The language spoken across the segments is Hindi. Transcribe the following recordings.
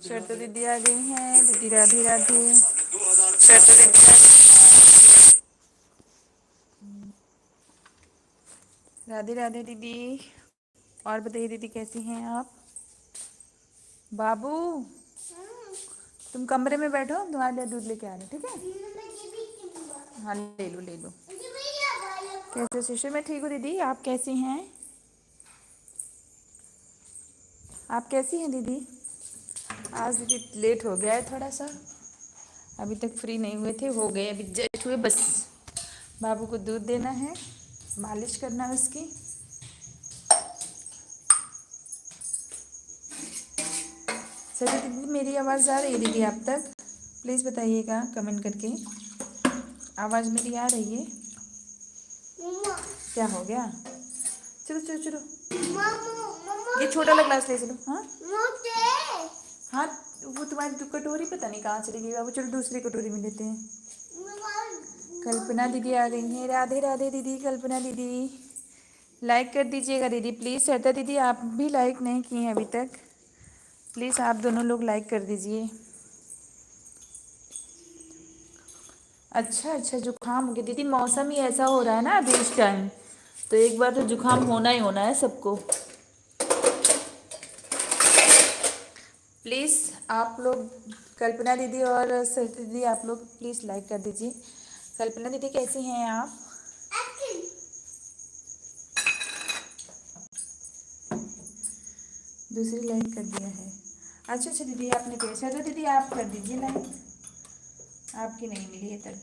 श्वेता दीदी आ गई हैं। दीदी राधे राधे। श्वेता दीदी राधे राधे दीदी। और बताइए दीदी कैसी हैं आप। बाबू तुम कमरे में बैठो, तुम्हारे लिए दूध लेके आ रहे, ठीक है। हाँ ले लो ले लो। कैसे शिशु, मैं ठीक हूँ दीदी, आप कैसी हैं। आप कैसी हैं दीदी। आज दीदी लेट हो गया है थोड़ा सा, अभी तक फ्री नहीं हुए थे, हो गए अभी जस्ट हुए बस। बाबू को दूध देना है, मालिश करना है उसकी। सर दीदी मेरी आवाज़ आ रही है दीदी आप तक, प्लीज़ बताइएगा कमेंट करके। आवाज़ मेरी आ रही है। क्या हो गया। चलो चलो चलो, ये छोटा वाला ग्लास ले चलो। हाँ हाँ, वो तुम्हारी कटोरी पता नहीं कहाँ चली गई बाबू, चलो दूसरी कटोरी में लेते हैं। कल्पना दीदी आ गई हैं। राधे राधे दीदी। कल्पना दीदी लाइक कर दीजिएगा दीदी प्लीज़। श्वेता दीदी आप भी लाइक नहीं किए हैं अभी तक, प्लीज़ आप दोनों लोग लाइक कर दीजिए। अच्छा अच्छा, जुकाम हो गया दीदी, मौसम ही ऐसा हो रहा है ना अभी इस टाइम, तो एक बार तो जुकाम होना ही होना है सबको। प्लीज़ आप लोग, कल्पना दीदी और सरती दीदी आप लोग प्लीज़ लाइक कर दीजिए। कल्पना दीदी कैसी हैं आप। दूसरी लाइक कर दिया है। अच्छा अच्छा दीदी आपने कैसा था दीदी, आप कर दीजिए लाइक, आपकी नहीं मिली है तक।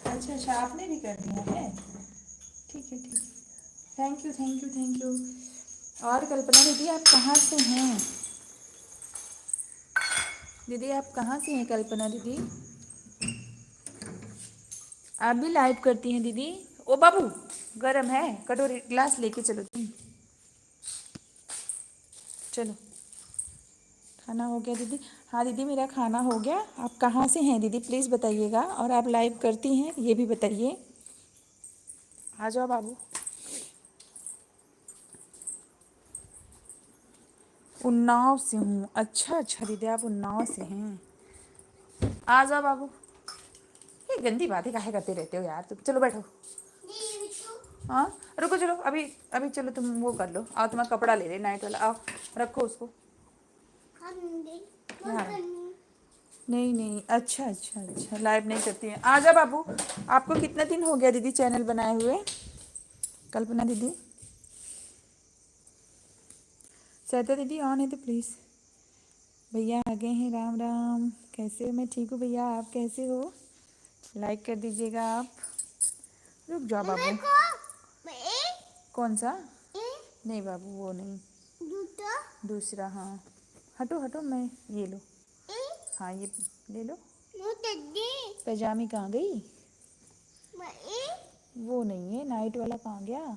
अच्छा अच्छा आपने भी कर दिया है, ठीक है ठीक। Thank you thank you thank you. और कल्पना दीदी आप कहाँ से हैं। दीदी आप कहाँ से हैं कल्पना दीदी। आप भी लाइव करती हैं दीदी। ओ बाबू गरम है, कटोरी ग्लास लेके चलो तुम। चलो खाना हो गया दीदी। हाँ दीदी मेरा खाना हो गया। आप कहाँ से हैं दीदी प्लीज़ बताइएगा, और आप लाइव करती हैं ये भी बताइए। आ जाओ बाबू। उन्नाव से हूँ। अच्छा अच्छा दीदी आप उन्नाव से हैं। आ जाओ बाबू। ये गंदी बातें काहे करते रहते हो यार तुम, चलो बैठो। हाँ रुको, चलो अभी अभी चलो तुम वो कर लो, आओ तुम्हारा कपड़ा ले ले नाइट वाला, आओ रखो उसको। हाँ नहीं नहीं, अच्छा अच्छा अच्छा लाइव नहीं करती हैं। आ जा बाबू। आपको कितना दिन हो गया दीदी चैनल बनाए हुए। कल्पना दीदी, सरिता दीदी ऑन है तो प्लीज़। भैया आ गए हैं, राम राम। कैसे हो। मैं ठीक हूँ भैया, आप कैसे हो। लाइक कर दीजिएगा आप। रुक जाओ बाबू। कौन सा। नहीं बाबू वो नहीं, दूसरा। हाँ हटो हटो, मैं ये लो। हाँ ये ले लो। पैजामी कहाँ गई। वो नहीं है, नाइट वाला कहाँ गया। हाँ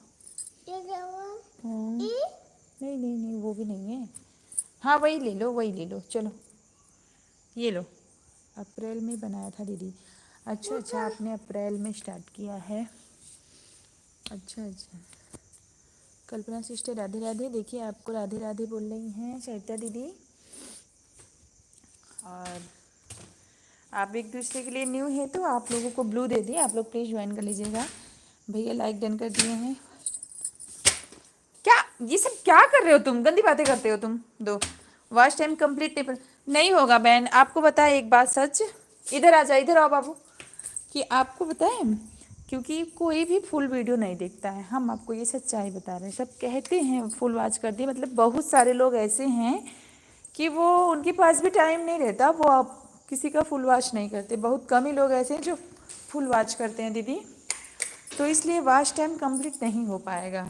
नहीं नहीं नहीं वो भी नहीं है। हाँ वही ले लो वही ले लो, चलो ये लो। अप्रैल में बनाया था दीदी। अच्छा अच्छा आपने अप्रैल में स्टार्ट किया है। अच्छा अच्छा। कल्पना सिस्टर राधे राधे। देखिए आपको राधे राधे बोल रही हैं सरिता दीदी। और आप एक दूसरे के लिए न्यू है तो आप लोगों को ब्लू दे दिए, आप लोग प्लीज़ ज्वाइन कर लीजिएगा। भैया लाइक डन कर दिए हैं। क्या ये सब क्या कर रहे हो तुम, गंदी बातें करते हो तुम दो। वॉच टाइम कंप्लीट नहीं होगा बहन, आपको बताए एक बात सच। इधर आ जाए, इधर आओ बाबू। कि आपको बताएं, क्योंकि कोई भी फुल वीडियो नहीं देखता है, हम आपको ये सच्चाई बता रहे हैं। सब कहते हैं फुल वॉच कर दिए, मतलब बहुत सारे लोग ऐसे हैं कि वो उनके पास भी टाइम नहीं रहता, वो आप किसी का फुल वॉच नहीं करते। बहुत कम ही लोग ऐसे हैं जो फुल वॉच करते हैं दीदी, तो इसलिए वॉच टाइम कंप्लीट नहीं हो पाएगा।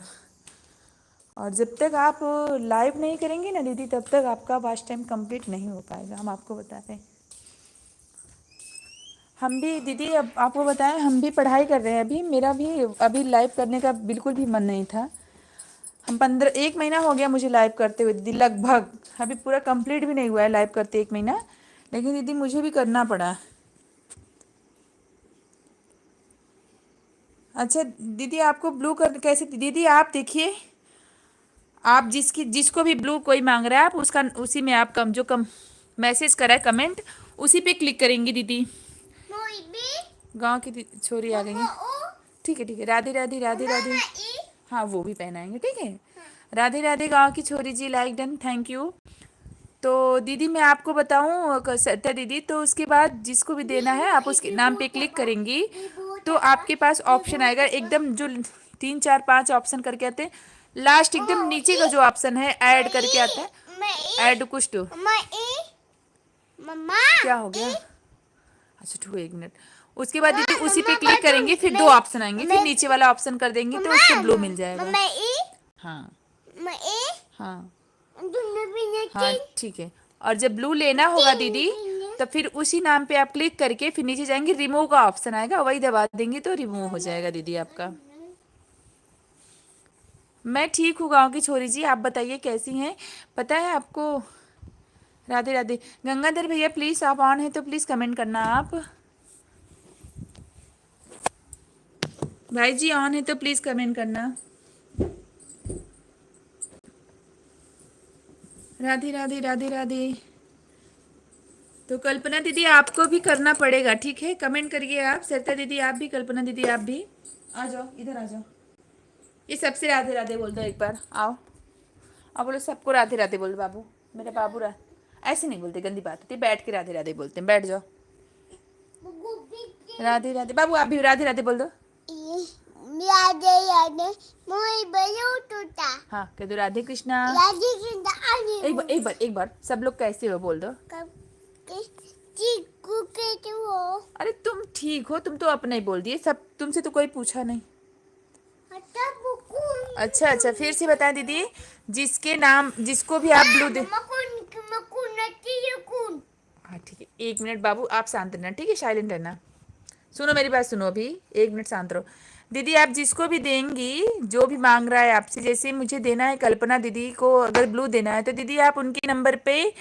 और जब तक आप लाइव नहीं करेंगे ना दीदी, तब तक आपका वॉच टाइम कंप्लीट नहीं हो पाएगा, हम आपको बता रहे हैं। हम भी दीदी, अब आपको बताएं, हम भी पढ़ाई कर रहे हैं अभी। मेरा भी अभी लाइव करने का बिल्कुल भी मन नहीं था। हम 1 महीना हो गया मुझे लाइव करते हुए दीदी, लगभग। अभी पूरा कंप्लीट भी नहीं हुआ है लाइव करते 1 महीना, लेकिन दीदी मुझे भी करना पड़ा। अच्छा दीदी आपको ब्लू कर कैसे, दीदी आप देखिए, आप जिसको भी ब्लू कोई मांग रहा है आप उसका उसी में आप कम जो कम मैसेज करा है कमेंट उसी पे क्लिक करेंगी दीदी। गांव की छोरी आ गई है। ठीक है ठीक है। राधे राधे राधे राधे। हाँ वो भी पहनाएंगे ठीक है। राधे राधे गांव की छोरी जी, लाइक डन, थैंक यू। तो दीदी मैं आपको बताऊं सत्या दीदी, तो उसके बाद जिसको भी देना है आप उसके नाम पे क्लिक करेंगी तो आपके पास ऑप्शन आएगा एकदम जो 3 4 5 ऑप्शन करके आते हैं। लास्ट एकदम नीचे का जो ऑप्शन है ऐड करके आता है, ऐड कुछ तो क्या हो गया। अच्छा ठीक है, 1 मिनट। उसके बाद दीदी उसी पे क्लिक करेंगे फिर 2 ऑप्शन आएंगे, फिर नीचे वाला ऑप्शन कर देंगे तो उससे ब्लू मिल जाएगा। हाँ हाँ हाँ ठीक है। और जब ब्लू लेना होगा दीदी तो फिर उसी नाम पे आप क्लिक करके फिर नीचे जाएंगे, रिमूव का ऑप्शन आएगा, वही दबा देंगे तो रिमूव हो जाएगा दीदी आपका। मैं ठीक हूँ गाँव की छोरी जी, आप बताइए कैसी हैं। पता है आपको। राधे राधे। गंगाधर भैया प्लीज़ आप ऑन है तो प्लीज़ कमेंट करना आप। भाई जी ऑन है तो प्लीज़ कमेंट करना। राधे राधे राधे राधे। तो कल्पना दीदी आपको भी करना पड़ेगा ठीक है, कमेंट करिए आप। सरिता दीदी आप भी, कल्पना दीदी आप भी आ जाओ, इधर आ जाओ। ये सबसे राधे राधे बोल दो एक बार, आओ। अब बोलो सबको राधे राधे बोल दो। बाबू मेरा बाबू ऐसे नहीं बोलते, गंदी बात होती है, बैठ के राधे राधे बोलते हैं, बैठ जाओ। राधे राधे। बाबू आप भी राधे राधे बोल दो। राधे राधे मोई बलो टूटा। हाँ कह दो राधे कृष्णा। राधे कृष्णा। एक बार सब लोग कैसे हो बोल दो। चीकू कैसे हो? अरे तुम ठीक हो, तुम तो अपना ही बोल दिए, सब तुमसे तो कोई पूछा नहीं। अच्छा अच्छा फिर से बताएं दीदी, जिसके नाम जिसको भी आप ब्लू दे। हाँ ठीक है, 1 मिनट बाबू आप शांत रहना ठीक है, साइलेंट रहना। सुनो मेरी बात सुनो, अभी 1 मिनट शांत रहो। दीदी आप जिसको भी देंगी जो भी मांग रहा है आपसे, जैसे मुझे देना है कल्पना दीदी को अगर ब्लू देना है तो दीदी आप उनके नंबर पे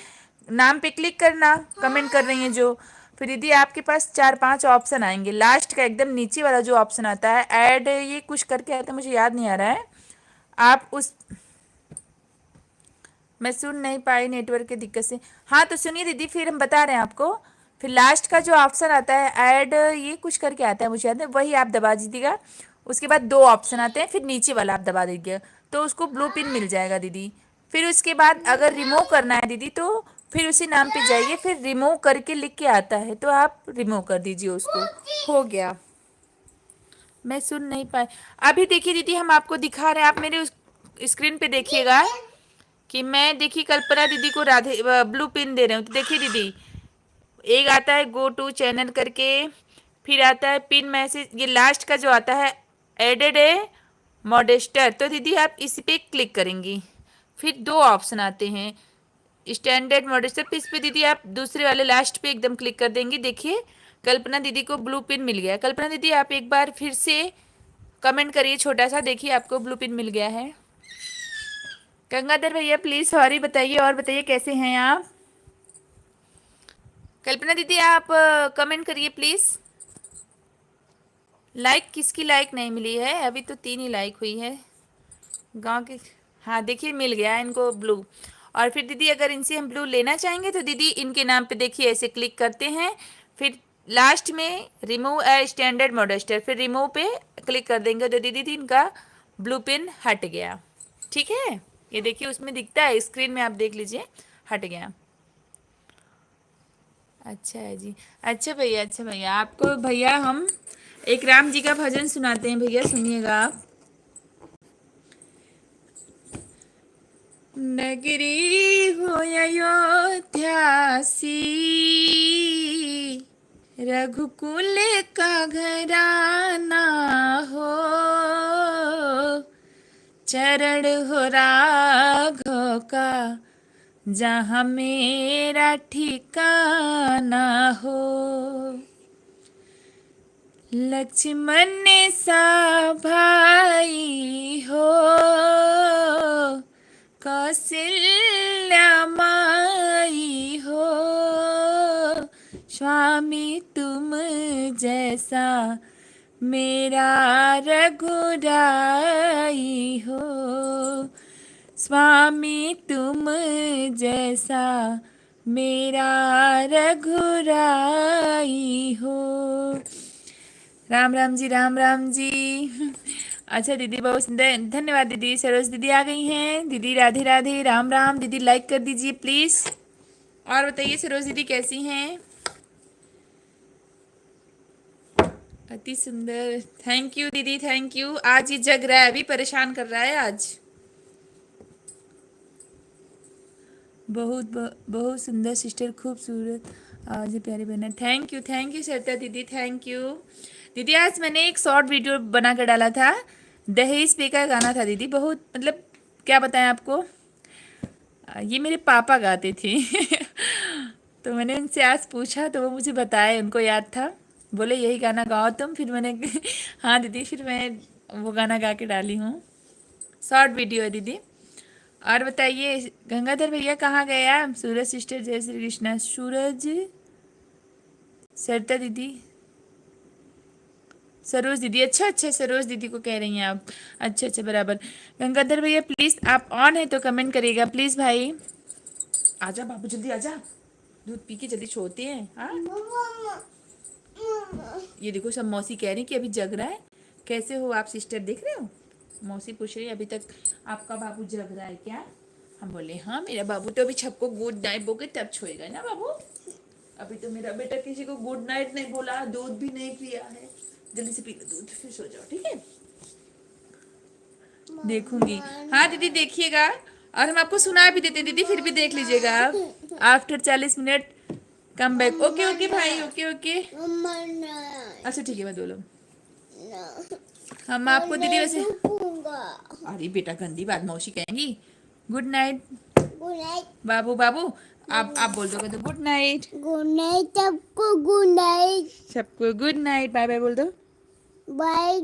नाम पे क्लिक करना, कमेंट कर रही हैं जो। फिर दीदी आपके पास 4 5 ऑप्शन आएंगे, लास्ट का एकदम नीचे वाला जो ऑप्शन आता है ऐड ये कुछ करके आता है, मुझे याद नहीं आ रहा है। आप उस मैं सुन नहीं पाई नेटवर्क की दिक्कत से। हाँ तो सुनिए दीदी फिर हम बता रहे हैं आपको। फिर लास्ट का जो ऑप्शन आता है ऐड ये कुछ करके आता है, मुझे याद है, वही आप दबा दीजिएगा। उसके बाद 2 ऑप्शन आते हैं, फिर नीचे वाला आप दबा दीजिएगा तो उसको ब्लू पिन मिल जाएगा दीदी। फिर उसके बाद अगर रिमूव करना है दीदी तो फिर उसी नाम पे जाइए, फिर रिमूव करके लिख के आता है तो आप रिमूव कर दीजिए उसको। हो गया। मैं सुन नहीं पाई। अभी देखिए दीदी हम आपको दिखा रहे हैं, आप मेरे स्क्रीन पे देखिएगा कि मैं देखिए कल्पना दीदी को राधे ब्लू पिन दे रहे हूँ। तो देखिए दीदी एक आता है गो टू चैनल करके, फिर आता है पिन मैसेज, ये लास्ट का जो आता है एडेड है मॉडेस्टर, तो दीदी आप इसी पे क्लिक करेंगी। फिर 2 ऑप्शन आते हैं स्टैंडर्ड मॉडेस्टर पे, इस पे दीदी आप दूसरे वाले लास्ट पे एकदम क्लिक कर देंगी। देखिए कल्पना दीदी को ब्लू पिन मिल गया। कल्पना दीदी आप एक बार फिर से कमेंट करिए छोटा सा, देखिए आपको ब्लू पिन मिल गया है। गंगाधर भैया प्लीज़ सॉरी बताइए, और बताइए कैसे हैं आप। कल्पना दीदी आप कमेंट करिए प्लीज़। लाइक किसकी लाइक नहीं मिली है, अभी तो 3 ही लाइक हुई है गांव के। हाँ देखिए मिल गया इनको ब्लू। और फिर दीदी अगर इनसे हम ब्लू लेना चाहेंगे तो दीदी इनके नाम पे देखिए ऐसे क्लिक करते हैं, फिर लास्ट में रिमूव ए स्टैंडर्ड मॉडेस्टर, फिर रिमूव पे क्लिक कर देंगे तो दीदी इनका ब्लू पिन हट गया। ठीक है ये देखिए उसमें दिखता है स्क्रीन में, आप देख लीजिए हट गया। अच्छा है जी। अच्छा भैया, अच्छा भैया आपको भैया हम एक राम जी का भजन सुनाते हैं भैया, सुनिएगा आप। नगरी हो अयोध्यासी, रघुकुल का घराना हो, चरण हो राघव का जहाँ मेरा ठिकाना हो। लक्ष्मण सा भाई हो, कौशल्या माई हो, स्वामी तुम जैसा मेरा रघुराई हो। स्वामी तुम जैसा मेरा रघुराई हो। राम राम जी, राम राम जी। अच्छा दीदी, बहुत सुंदर, धन्यवाद दीदी। सरोज दीदी आ गई हैं। दीदी राधे राधे, राम राम। दीदी लाइक कर दीजिए प्लीज। और बताइए सरोज दीदी कैसी हैं? अति सुंदर, थैंक यू दीदी, थैंक यू। आज ये जग रहा है, अभी परेशान कर रहा है आज। बहुत सुंदर सिस्टर, खूबसूरत आवाज है, प्यारी बहना। थैंक यू श्वेता दीदी, थैंक यू दीदी। आज मैंने एक शॉर्ट वीडियो बना कर डाला था, दहेज पे का गाना था दीदी। बहुत मतलब क्या बताएं आपको, ये मेरे पापा गाते थे। तो मैंने उनसे आज पूछा तो वो मुझे बताए, उनको याद था, बोले यही गाना गाओ तुम। फिर मैंने हाँ दीदी, फिर मैं वो गाना गा के डाली हूँ। शॉर्ट वीडियो है दीदी। और बताइए गंगाधर भैया कहाँ गए आप? सूरज सिस्टर, जय श्री कृष्णा। सूरज, सरिता दीदी, सरोज दीदी, अच्छा अच्छा, सरोज दीदी को कह रही हैं आप। अच्छा अच्छा, बराबर। गंगाधर भैया प्लीज, आप ऑन है तो कमेंट करिएगा प्लीज भाई। आजा बाबू, जल्दी आजा, दूध पी के जल्दी सोते हैं। हाँ, ये देखो सब मौसी कह रही कि अभी जग रहा है। कैसे हो आप सिस्टर, देख रहे हो? मौसी पूछ रही अभी तक आपका बाबू जग रहा है क्या? हम बोले हाँ, मेरा बाबू तो अभी सबको गुड नाइट बोल के तब सोएगा ना बाबू। अभी तो मेरा बेटा किसी को गुड नाइट नहीं बोला, दूध भी नहीं पिया है। जल्दी से पी लो दूध, फिर सो जाओ, ठीक है? देखूंगी। हाँ दीदी देखिएगा, और हम आपको सुना भी देते दीदी, फिर भी देख लीजिएगा आप। After 40 minute come back. Okay okay भाई, ओके ओके। अच्छा ठीक है, मैं बोलो। हम आपको दीदी वैसे, अरे बेटा गंदी बात मौसी कहेंगी। गुड नाइट बाबू, बाबू आप बोल दोगे तो गुड नाइट। गुड नाइट सबको, गुड नाइट, सबको गुड नाइट, बाय बाय बोल दो। Bye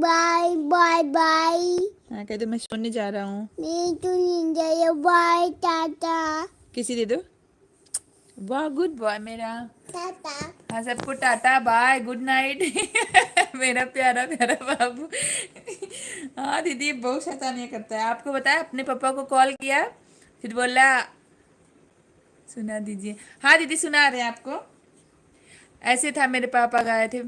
bye bye bye. हाँ कह दो मैं सोने जा रहा हूँ। मैं तो नहीं जाया, बाय टाटा किसी दे दो। वाह गुड बॉय मेरा। टाटा। हाँ सबको टाटा बाय गुड नाइट। मेरा प्यारा प्यारा बाबू। हाँ दीदी बहुत शैतानियाँ करता है। आपको बताया, अपने पापा को कॉल किया, फिर बोला सुना दीजिए। हाँ दीदी सुना रहे हैं आपको। ऐसे था, मेरे पापा गाए थे,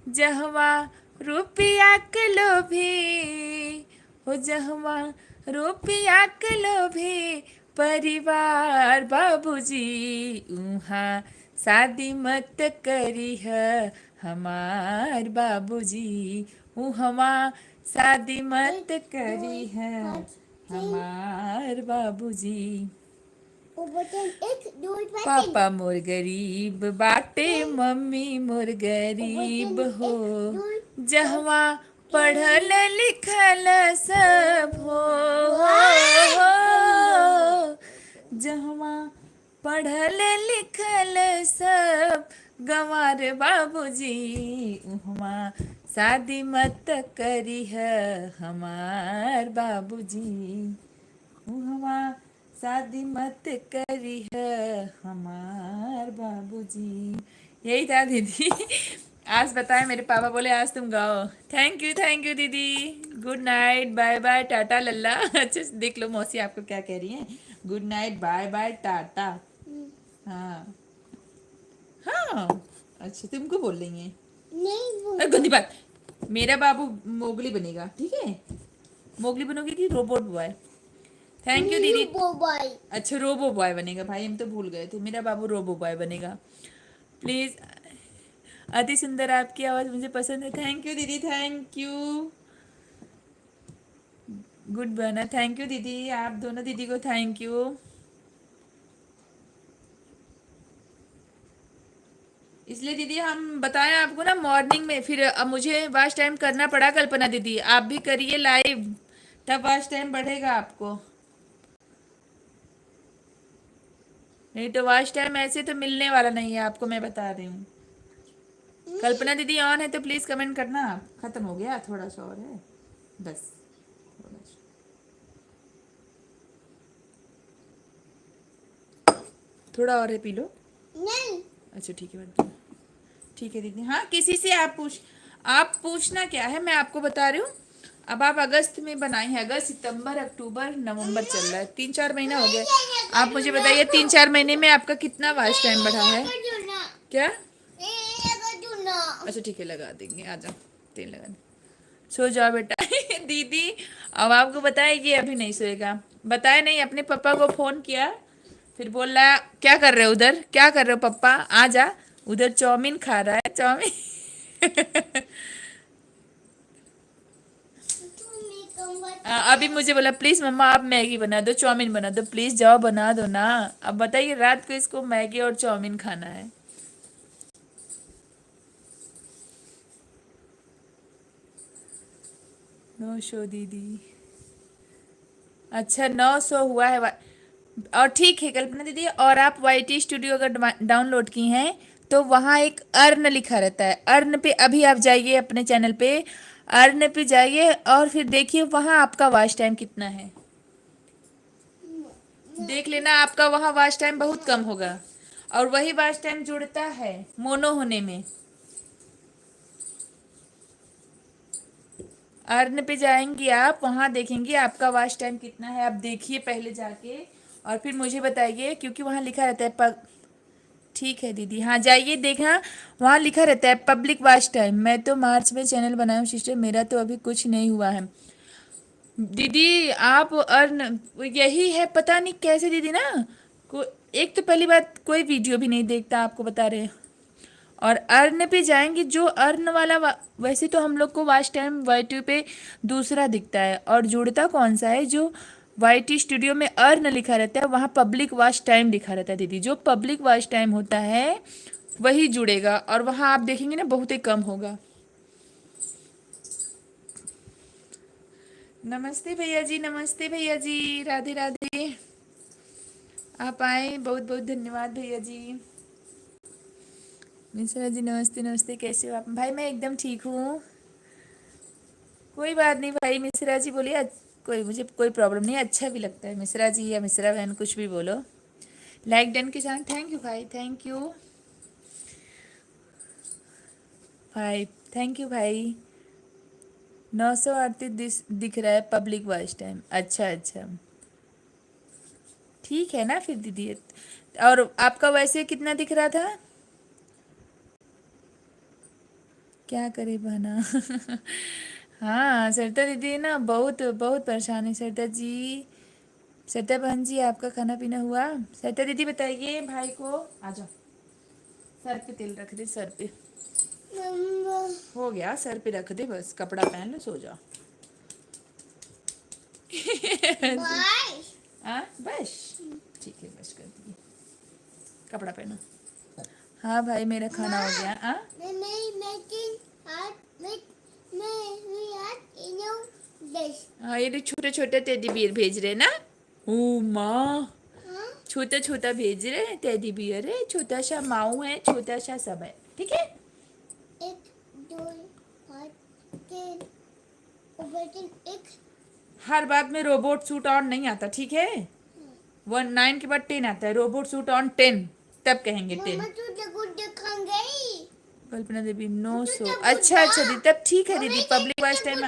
जहवा रुपया के लोभी हो, जहवा रुपया के लोभी परिवार बाबूजी, उहाँ शादी मत करी है हमार बाबूजी, उहवा शादी मत करी है हमार बाबूजी। पापा मोर गरीब बाटे, मम्मी मोर गरीब हो, जहवा पढ़ल लिखल सब हो, जहवा पढ़ल लिखल सब गंवार बाबूजी, उहवा शादी मत करी है हमार बाबूजी, उहवा शादी मत करी है हमार बाबूजी। यही था दीदी। आज बताए मेरे पापा बोले आज तुम गाओ। थैंक यू दीदी। Good night, bye bye, tata लल्ला। अच्छा देख लो मौसी आपको क्या कह रही हैं। Good night, bye bye, tata. हाँ हाँ, अच्छा तुमको बोल रही हैं? नहीं अरे गंदी बात। मेरा बाबू मोगली बनेगा, ठीक है? मोगली बनोगे कि रोबोट बॉय? थैंक यू दीदी। बॉय। अच्छा रोबो बॉय बनेगा भाई, हम तो भूल गए थे, मेरा बाबू रोबो बॉय बनेगा प्लीज। अति सुंदर आपकी आवाज़ मुझे पसंद है। थैंक यू दीदी, थैंक यू। गुड बना, थैंक यू दीदी, आप दोनों दीदी को थैंक यू। इसलिए दीदी हम बताएं आपको ना मॉर्निंग में, फिर अब मुझे वॉच टाइम करना पड़ा। कल्पना दीदी आप भी करिए लाइव, तब वॉच टाइम बढ़ेगा आपको, नहीं तो वॉच टाइम ऐसे तो मिलने वाला नहीं है आपको, मैं बता रही हूँ। कल्पना दीदी ऑन है तो प्लीज कमेंट करना। खत्म हो गया, थोड़ा सा और है बस, थोड़ा और है, पी लो। नहीं अच्छा ठीक है बंटी, ठीक है दीदी। हाँ किसी से आप पूछना क्या है, मैं आपको बता रही हूँ। अब आप अगस्त में बनाए हैं, अगस्त सितंबर अक्टूबर नवंबर चल रहा है, 3-4 महीना हो गया। आप मुझे बताइए 3-4 महीने में आपका कितना वॉच टाइम बढ़ा है? क्या? अच्छा ठीक है, लगा देंगे, आ जाओ, तेल लगा दे। सो जाओ बेटा। दीदी अब आपको बताए ये अभी नहीं सोएगा, बताए नहीं, अपने पापा को फोन किया, फिर बोल रहा क्या कर रहे हो उधर, क्या कर रहे हो पापा, आ जा, उधर चाउमीन खा रहा है, चाउमीन। अभी मुझे बोला प्लीज मम्मा आप मैगी बना दो, चाउमीन बना दो, प्लीज जाओ बना दो ना। अब बताइए रात को इसको मैगी और चाउमीन खाना है। नो शो दीदी। अच्छा 900 हुआ है और ठीक है कल्पना दीदी, और आप वाई टी स्टूडियो अगर डाउनलोड की हैं तो वहाँ एक अर्न लिखा रहता है, अर्न पे अभी आप जाइए अपने चैनल पे, अर्न पे जाइए और फिर देखिए वहाँ आपका वॉच टाइम कितना है, देख लेना, आपका वहाँ वॉच टाइम बहुत कम होगा और वही वॉच टाइम जुड़ता है मोनो होने में। अर्न पे जाएंगी आप, वहाँ देखेंगे आपका वॉच टाइम कितना है, आप देखिए पहले जाके और फिर मुझे बताइए, क्योंकि वहाँ लिखा रहता है ठीक है दीदी, हाँ जाइए देखना, वहाँ लिखा रहता है पब्लिक वॉच टाइम। मैं तो मार्च में चैनल बनाया हूँ सिस्टर, मेरा तो अभी कुछ नहीं हुआ है। दीदी आप अर्न यही है, पता नहीं कैसे दीदी ना, एक तो पहली बात कोई वीडियो भी नहीं देखता, आपको बता रहे हैं, और अर्न पे जाएंगे जो अर्न वाला वैसे तो हम लोग को वॉच टाइम वाई टी पे दूसरा दिखता है, और जुड़ता कौन सा है, जो वाई टी स्टूडियो में अर्न लिखा रहता है वहाँ पब्लिक वॉच टाइम लिखा रहता है दीदी, जो पब्लिक वॉच टाइम होता है वही जुड़ेगा और वहाँ आप देखेंगे ना बहुत ही कम होगा। नमस्ते भैया जी, नमस्ते भैया जी, राधे राधे, आप आए, बहुत बहुत धन्यवाद भैया जी। मिश्रा जी नमस्ते नमस्ते, कैसे हो आप भाई? मैं एकदम ठीक हूँ, कोई बात नहीं भाई, मिश्रा जी बोलिए, कोई मुझे कोई प्रॉब्लम नहीं, अच्छा भी लगता है मिश्रा जी या मिश्रा बहन, कुछ भी बोलो। लाइक डन के साथ थैंक यू भाई, थैंक यू भाई, थैंक यू भाई। 938 दिख रहा है पब्लिक वॉच टाइम, अच्छा अच्छा ठीक है ना फिर दीदी। और आपका वैसे कितना दिख रहा था? क्या करे बहना। हाँ सरिता दीदी ना बहुत बहुत परेशान है सरिता जी। सरिता बहन जी आपका खाना पीना हुआ? सरिता दीदी बताइए भाई को, आ जाओ, सर पे तेल रख दे, सर पे हो गया, सर पे रख दे बस, कपड़ा पहन लो, सो जाओ। बस ठीक है, बस कर दिए, कपड़ा पहनो। हाँ भाई मेरा खाना हो गया। हाँ ये छोटे छोटे टेडी बियर भेज रहे ना, ओ माँ, छोटा छोटा भेज रहे हैं टेडी बियर है, छोटा सा माऊ है, छोटा सा सब है, ठीक है। 1 2 5 3 1 हर बात में रोबोट सूट ऑन नहीं आता, ठीक है, 9 के बाद 10 आता है, रोबोट सूट ऑन 10 तब कहेंगे 10। कल्पना देवी 900, अच्छा अच्छा दीदी, तब ठीक है दीदी, public watch time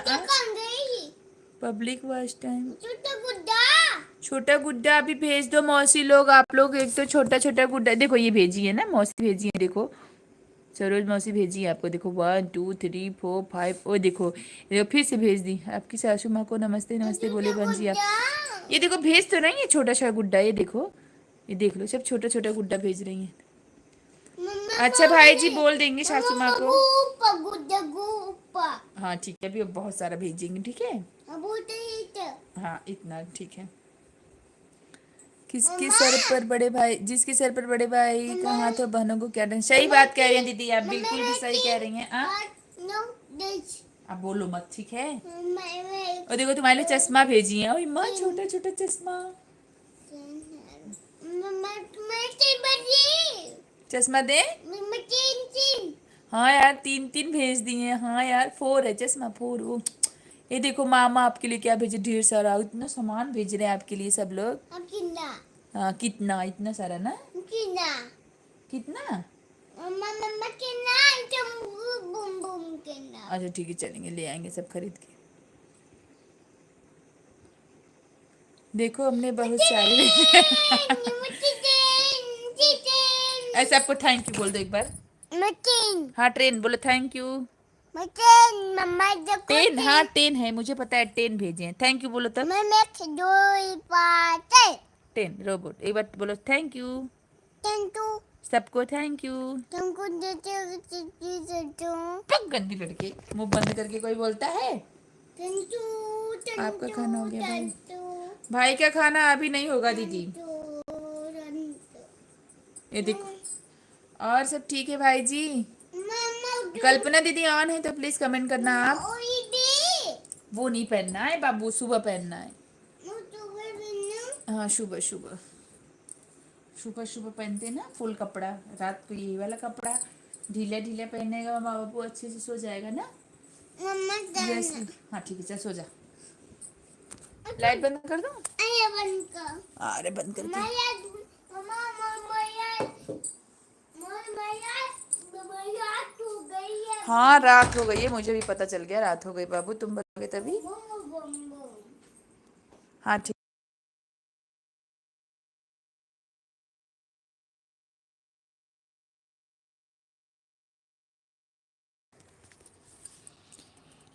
public watch time छोटा गुड्डा अभी भेज दो मौसी लोग, आप लोग एक तो छोटा छोटा गुड्डा देखो, ये भेजी है ना मौसी, भेजी है देखो, सरोज मौसी भेजी है आपको, देखो 1 2 3 4 5, ओ देखो ये फिर से भेज दी आपकी सासू माँ को, नमस्ते नमस्ते बोले बहन जी आप, ये देखो भेज तो रही है छोटा सा गुड्डा, ये देखो, ये देख लो सब छोटा छोटा गुड्डा भेज रही हैं। अच्छा भाई जी बोल देंगे सासू माँ को, हाँ ठीक है, अभी बहुत सारा भेजेंगे, ठीक है, हाँ इतना ठीक है। किसके सर पर बड़े भाई, जिसके सर पर बड़े भाई का हाथ हो बहनों को क्या डर, सही बात कह रही हैं दीदी आप, बिल्कुल भी सही कह रही हैं। आप बोलो मत, ठीक है। और देखो तुम्हारे लिए चश्मा भेजी है, ओए माँ छोटा छोटा चश्मा, चश्मा दे, हाँ यार 3-3 भेज दिए हैं, हाँ यार 4 है चश्मा, 4 वो, ये देखो मामा आपके लिए क्या भेजे, ढेर सारा, इतना सामान भेज रहे हैं आपके लिए सब लोग। हाँ कितना, इतना सारा ना, कितना, अच्छा ठीक है चलेंगे ले आएंगे सब खरीद के। देखो हमने बहुत सारे ऐसे आपको थैंक यू बोल दो एक बार। मशीन हाँ ट्रेन बोलो, थैंक यू। मशीन मम्मा देखो टेन, हाँ टेन है, मुझे पता है, टेन भेजे हैं। थैंक यू बोलो तब। मैं दो पाते टेन रोबोट, एक बार बोलो थैंक यू। तंतु सबको थैंक यू। तुमको देते पक गंदी लड़के, मुंह बंद करके कोई बोलता है। तंतु आपका खाना हो गया भाई? तंतु भाई का खाना अभी नहीं होगा दीदी। ये देखो, और सब ठीक है भाई जी? कल्पना दीदी ऑन है तो प्लीज कमेंट करना आप। वो नहीं पहनना है बाबू, सुबह पहनना है। हाँ सुबह सुबह, सुबह सुबह पहनते हैं ना फुल कपड़ा। रात को यही वाला कपड़ा ढीला ढीला पहनेगा माँ बाबू, अच्छे से सो जाएगा ना। यस, हाँ ठीक है, चल सो जा। लाइट बंद कर दो। अरे बंद कर। हाँ रात हो गई है, मुझे भी पता चल गया रात हो गई बाबू, तुम बताओगे तभी। हाँ ठीक।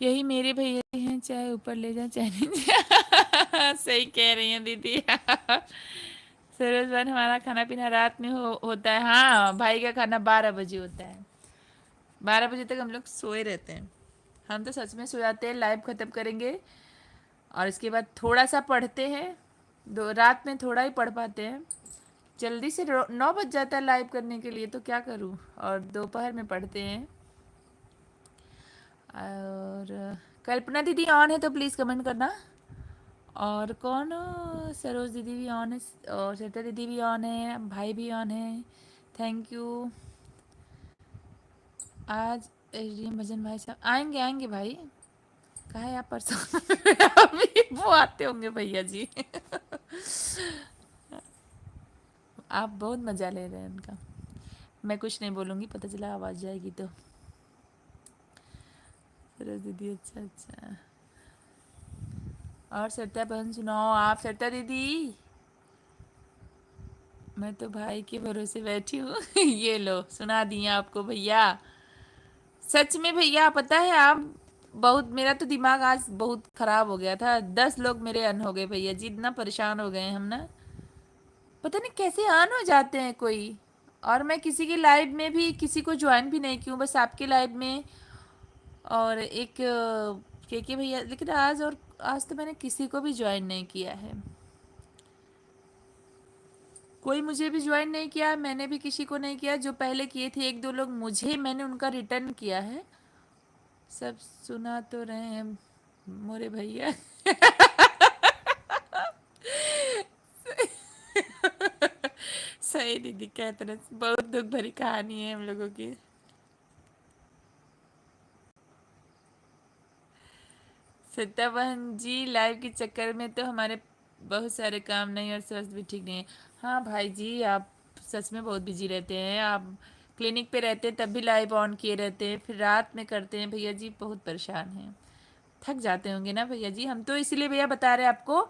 यही मेरे भैया हैं, चाहे ऊपर ले जा चाहे नीचे। सही कह रही हैं दीदी। सरोज बहन, हमारा खाना पीना रात में होता है। हाँ भाई का खाना 12 बजे होता है। 12 बजे तक हम लोग सोए रहते हैं। हम तो सच में सो जाते हैं, लाइव ख़त्म करेंगे और इसके बाद थोड़ा सा पढ़ते हैं। दो रात में थोड़ा ही पढ़ पाते हैं, जल्दी से 9 बज जाता है लाइव करने के लिए, तो क्या करूँ। और दोपहर में पढ़ते हैं। और कल्पना दीदी ऑन है तो प्लीज़ कमेंट करना। और कौन, सरोज दीदी भी ऑन है, और श्वेता दीदी भी ऑन है, भाई भी ऑन है। Thank you. आज एचडीएम भजन भाई साहब आएंगे, आएंगे भाई। कहा है आप परसों? अभी वो आते होंगे भैया जी। आप बहुत मज़ा ले रहे हैं उनका। मैं कुछ नहीं बोलूँगी, पता चला आवाज़ जाएगी तो। सरोज दीदी, अच्छा अच्छा। और सरिता बहन सुनाओ आप। सरिता दीदी, मैं तो भाई के भरोसे बैठी हूँ। ये लो सुना दिया आपको भैया। सच में भैया, पता है आप, बहुत, मेरा तो दिमाग आज बहुत खराब हो गया था। 10 लोग मेरे अन हो गए भैया जी, इतना परेशान हो गए हम ना। पता नहीं कैसे अन हो जाते हैं कोई। और मैं किसी की लाइव में भी किसी को ज्वाइन भी नहीं क्यों, बस आपके लाइव में और एक के भैया, लेकिन आज तो मैंने किसी को भी ज्वाइन नहीं किया है। कोई मुझे भी ज्वाइन नहीं किया, मैंने भी किसी को नहीं किया। जो पहले किए थे एक दो लोग मुझे, मैंने उनका रिटर्न किया है। सब सुना तो रहे हैं मोरे भैया। सही दीदी कहते रहे, बहुत दुख भरी कहानी है हम लोगों की। सत्या बहन जी, लाइव के चक्कर में तो हमारे बहुत सारे काम नहीं और स्वास्थ्य भी ठीक नहीं है। हाँ भाई जी, आप सच में बहुत बिजी रहते हैं। आप क्लिनिक पे रहते हैं तब भी लाइव ऑन किए रहते हैं, फिर रात में करते हैं। भैया जी बहुत परेशान हैं, थक जाते होंगे ना भैया जी। हम तो इसीलिए भैया बता रहे हैं आपको,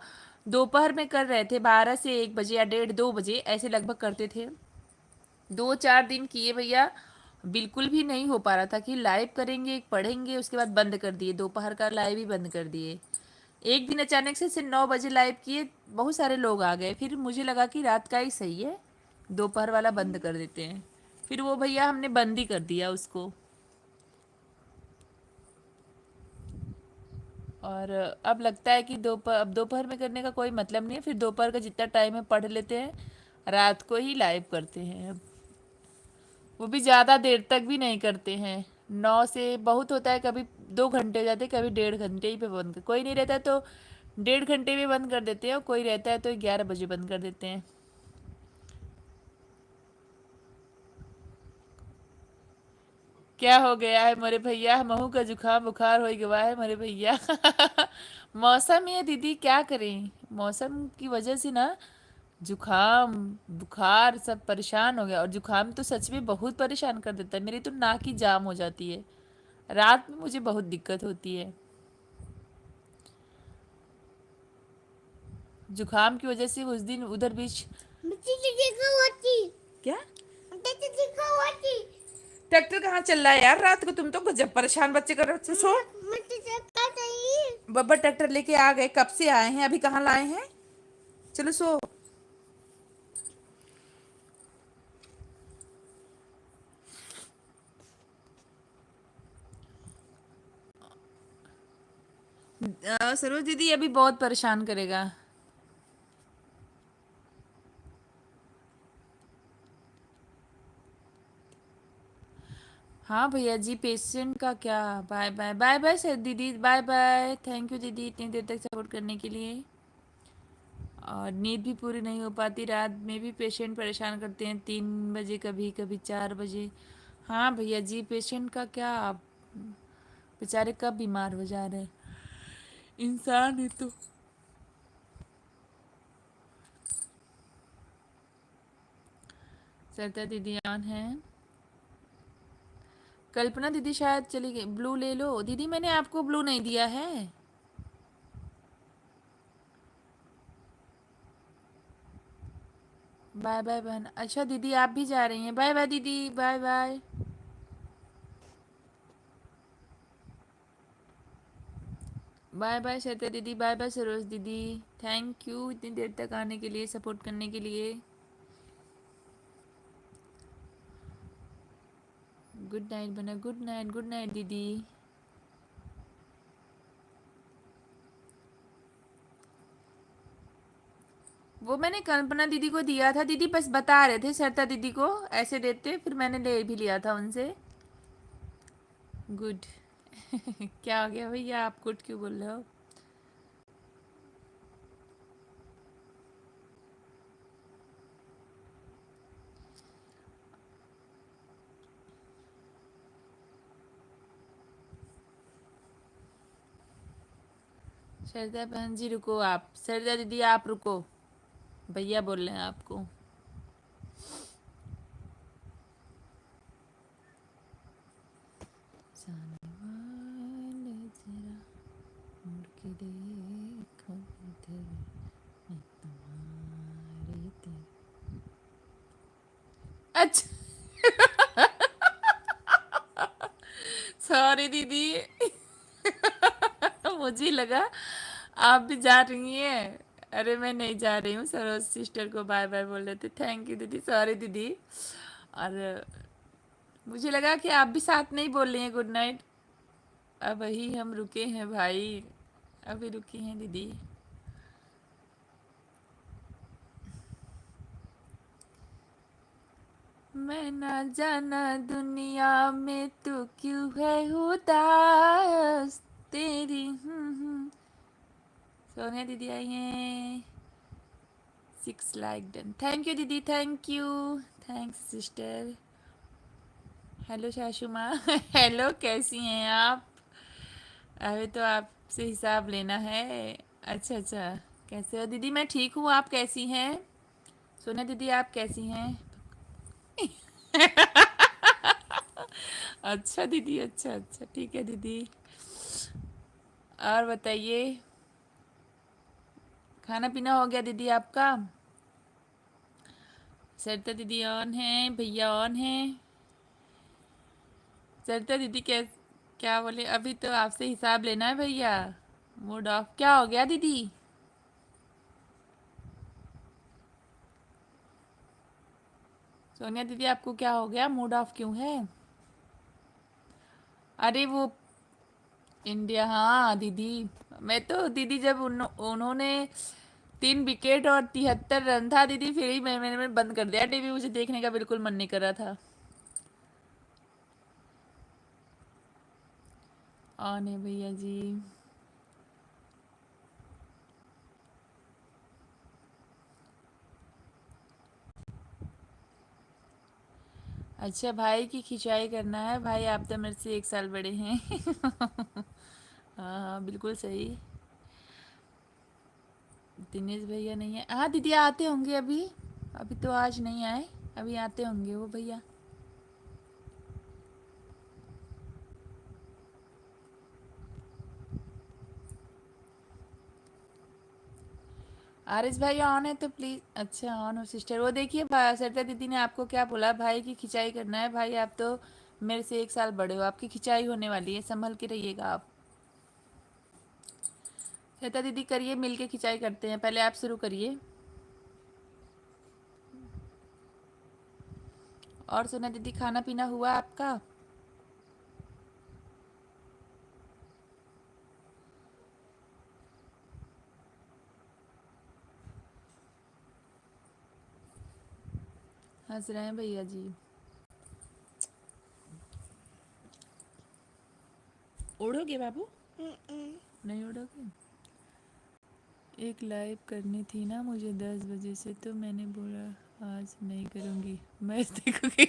दोपहर में कर रहे थे, 12 से 1 बजे या 1:30-2 बजे ऐसे लगभग करते थे। 2-4 दिन किए भैया, बिल्कुल भी नहीं हो पा रहा था कि लाइव करेंगे पढ़ेंगे, उसके बाद बंद कर दिए, दोपहर का लाइव ही बंद कर दिए। एक दिन अचानक से 9 बजे लाइव किए, बहुत सारे लोग आ गए, फिर मुझे लगा कि रात का ही सही है, दोपहर वाला बंद कर देते हैं। फिर वो भैया हमने बंद ही कर दिया उसको। और अब लगता है कि अब दोपहर में करने का कोई मतलब नहीं है, फिर दोपहर का जितना टाइम है पढ़ लेते हैं, रात को ही लाइव करते हैं। अब वो भी ज़्यादा देर तक भी नहीं करते हैं। 9 से बहुत होता है, कभी 2 घंटे हो जाते हैं, कभी 1.5 घंटे ही पे बंद कर, कोई नहीं रहता है तो 1.5 घंटे में बंद कर देते हैं, और कोई रहता है तो 11 बजे बंद कर देते हैं। क्या हो गया है मेरे भैया? महू का जुकाम बुखार हो गया है मेरे भैया। मौसम ही है दीदी, क्या करें, मौसम की वजह से ना जुकाम बुखार सब परेशान हो गया। और जुकाम तो सच में बहुत परेशान कर देता है, मेरी तो नाक ही जाम हो जाती है, रात में मुझे बहुत दिक्कत होती है। जुकाम की वजह से उस दिन उधर बीच मुझे तो देखा हुआ थी। क्या मुझे तो देखा हुआ थी। ट्रैक्टर कहाँ चल रहा है यार रात को? तुम तो गजब परेशान बच्चे कर रहे हो। सो मुझे देखा नहीं। बब्बर ट्रैक्टर लेके आ गए, कब से आए हैं, अभी कहाँ लाए हैं? चलो सो। सरोज दीदी अभी बहुत परेशान करेगा। हाँ भैया जी, पेशेंट का क्या? Bye bye bye bye sir दीदी, बाय बाय। थैंक यू दीदी इतनी देर तक सपोर्ट करने के लिए। और नींद भी पूरी नहीं हो पाती, रात में भी पेशेंट परेशान करते हैं, 3 बजे कभी कभी 4 बजे। हाँ भैया जी, पेशेंट का क्या, आप बेचारे कब बीमार हो जा रहे हैं, इंसान है तो। सरता दीदी ऑन है। कल्पना दीदी शायद चली गई। ब्लू ले लो दीदी, मैंने आपको ब्लू नहीं दिया है। बाय बाय बहन। अच्छा दीदी आप भी जा रही हैं? बाय बाय दीदी, bye bye. Bye bye Shweta दीदी, बाय बाय सरोज दीदी। थैंक यू इतनी देर तक आने के लिए, सपोर्ट करने के लिए। गुड नाइट बना, गुड नाइट, गुड नाइट दीदी। वो मैंने कल्पना दीदी को दिया था दीदी, बस बता रहे थे सरता दीदी को ऐसे देते, फिर मैंने ले भी लिया था उनसे। गुड क्या हो गया भैया, आप गुड क्यों बोल रहे हो? सरदा बहन जी रुको, आप सरदा दीदी आप रुको, भैया बोल रहे हैं आपको। सामने वाले जरा मुड़ के देखो इधर, मैं तुम्हारी तरफ। अच्छा सॉरी दीदी मुझे लगा आप भी जा रही हैं। अरे मैं नहीं जा रही हूँ, सरोज सिस्टर को बाय बाय बोल रहे थे। थैंक यू दीदी, सॉरी दीदी। और मुझे लगा कि आप भी साथ नहीं बोल रही हैं गुड नाइट। अब वही हम रुके हैं भाई, अभी रुकी हैं दीदी। मैं ना जाना दुनिया में तू क्यों है उदास तेरी। सोनिया दीदी आई हैं। 6 लाइक डन, थैंक यू दीदी, thank you, thanks sister. Hello सासू माँ हेलो कैसी हैं आप? अभी तो आपसे हिसाब लेना है। अच्छा अच्छा, कैसे हो दीदी? मैं ठीक हूँ, आप कैसी हैं? सोनिया दीदी आप कैसी हैं? अच्छा दीदी, अच्छा अच्छा, ठीक है दीदी। और बताइए, खाना पीना हो गया दीदी आपका? सरिता दीदी ऑन है, भैया ऑन है। सरिता दीदी क्या बोले? अभी तो आपसे हिसाब लेना है भैया। मूड ऑफ क्या हो गया दीदी? सोनिया दीदी आपको क्या हो गया, मूड ऑफ क्यों है? अरे वो इंडिया, हाँ दीदी। मैं तो दीदी जब उन्होंने 3 विकेट और 73 रन था दीदी, फिर ही मैंने बंद कर दिया टीवी, मुझे देखने का बिल्कुल मन नहीं कर रहा था। ऑन है भैया जी। अच्छा भाई की खिंचाई करना है? भाई आप तो मेरे से 1 साल बड़े हैं हाँ हाँ बिल्कुल सही। दिनेश भैया नहीं है? हाँ दीदी आते होंगे अभी, अभी तो आज नहीं आए, अभी आते होंगे वो भैया। आरिस भाई ऑन है तो प्लीज। अच्छा ऑन हो सिस्टर। वो देखिए सरिता दीदी ने आपको क्या बोला, भाई की खिंचाई करना है। भाई आप तो मेरे से 1 साल बड़े हो, आपकी खिंचाई होने वाली है, संभल के रहिएगा आप। सरिता दीदी करिए, मिल के खिंचाई करते हैं, पहले आप शुरू करिए। और सोना दीदी खाना पीना हुआ आपका? हंस रहे हैं भैया जी। उड़ोगे बाबू? नहीं उड़ोगे? एक लाइव करनी थी ना मुझे 10 बजे से, तो मैंने बोला आज नहीं करूँगी, मैच देखूँगी।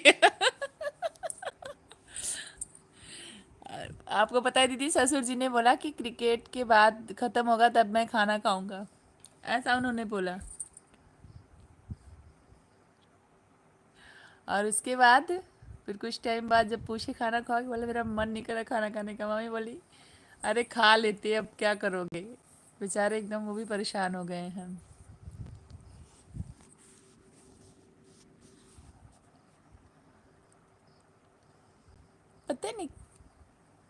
आपको पता है दीदी, ससुर जी ने बोला कि क्रिकेट के बाद ख़त्म होगा तब मैं खाना खाऊंगा, ऐसा उन्होंने बोला। और उसके बाद फिर कुछ टाइम बाद जब पूछे खाना खाओगे, बोला मेरा मन नहीं करा खाना खाने का। मम्मी बोली अरे खा लेते अब क्या करोगे। बेचारे एकदम वो भी परेशान हो गए हैं। पता नहीं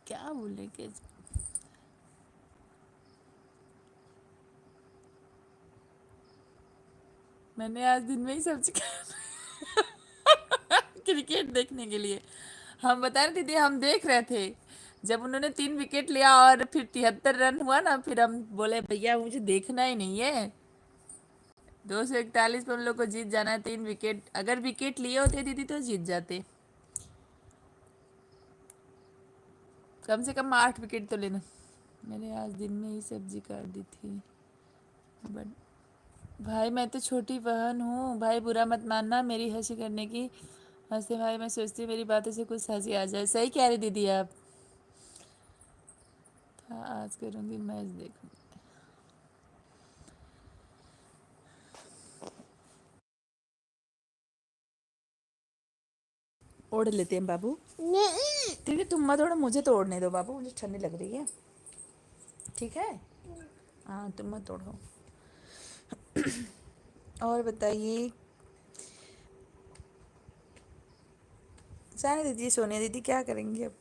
क्या बोले कि मैंने आज दिन में ही सब्जी क्रिकेट देखने के लिए। हम बता रहे दीदी, हम देख रहे थे जब उन्होंने 3 विकेट लिया और फिर 73 रन हुआ ना, फिर हम बोले भैया मुझे देखना ही नहीं है। 241 पे उन लोग को जीत जाना है। 3 विकेट, अगर विकेट लिए होते दीदी तो जीत जाते। कम से कम 8 विकेट तो लेना। मैंने आज दिन में ही सब्जी काट दी थी। बट भाई मैं तो छोटी बहन हूँ, भाई बुरा मत मानना मेरी हंसी करने की। हंसते भाई, मैं सोचती हूँ मेरी बातों से कुछ हंसी आ जाए। सही कह रही दीदी आप। हाँ आज करूँगी, मैच देखूँगी। ओढ़ लेते हैं बाबू। नहीं। ठीक है तुम मत ओढ़ो, मुझे तो ओढ़ने दो बाबू, मुझे ठंडी लग रही है। ठीक है हाँ तुम मत ओढ़ो। और बताइए, जाने दीजिए सोनिया दीदी, क्या करेंगे अब।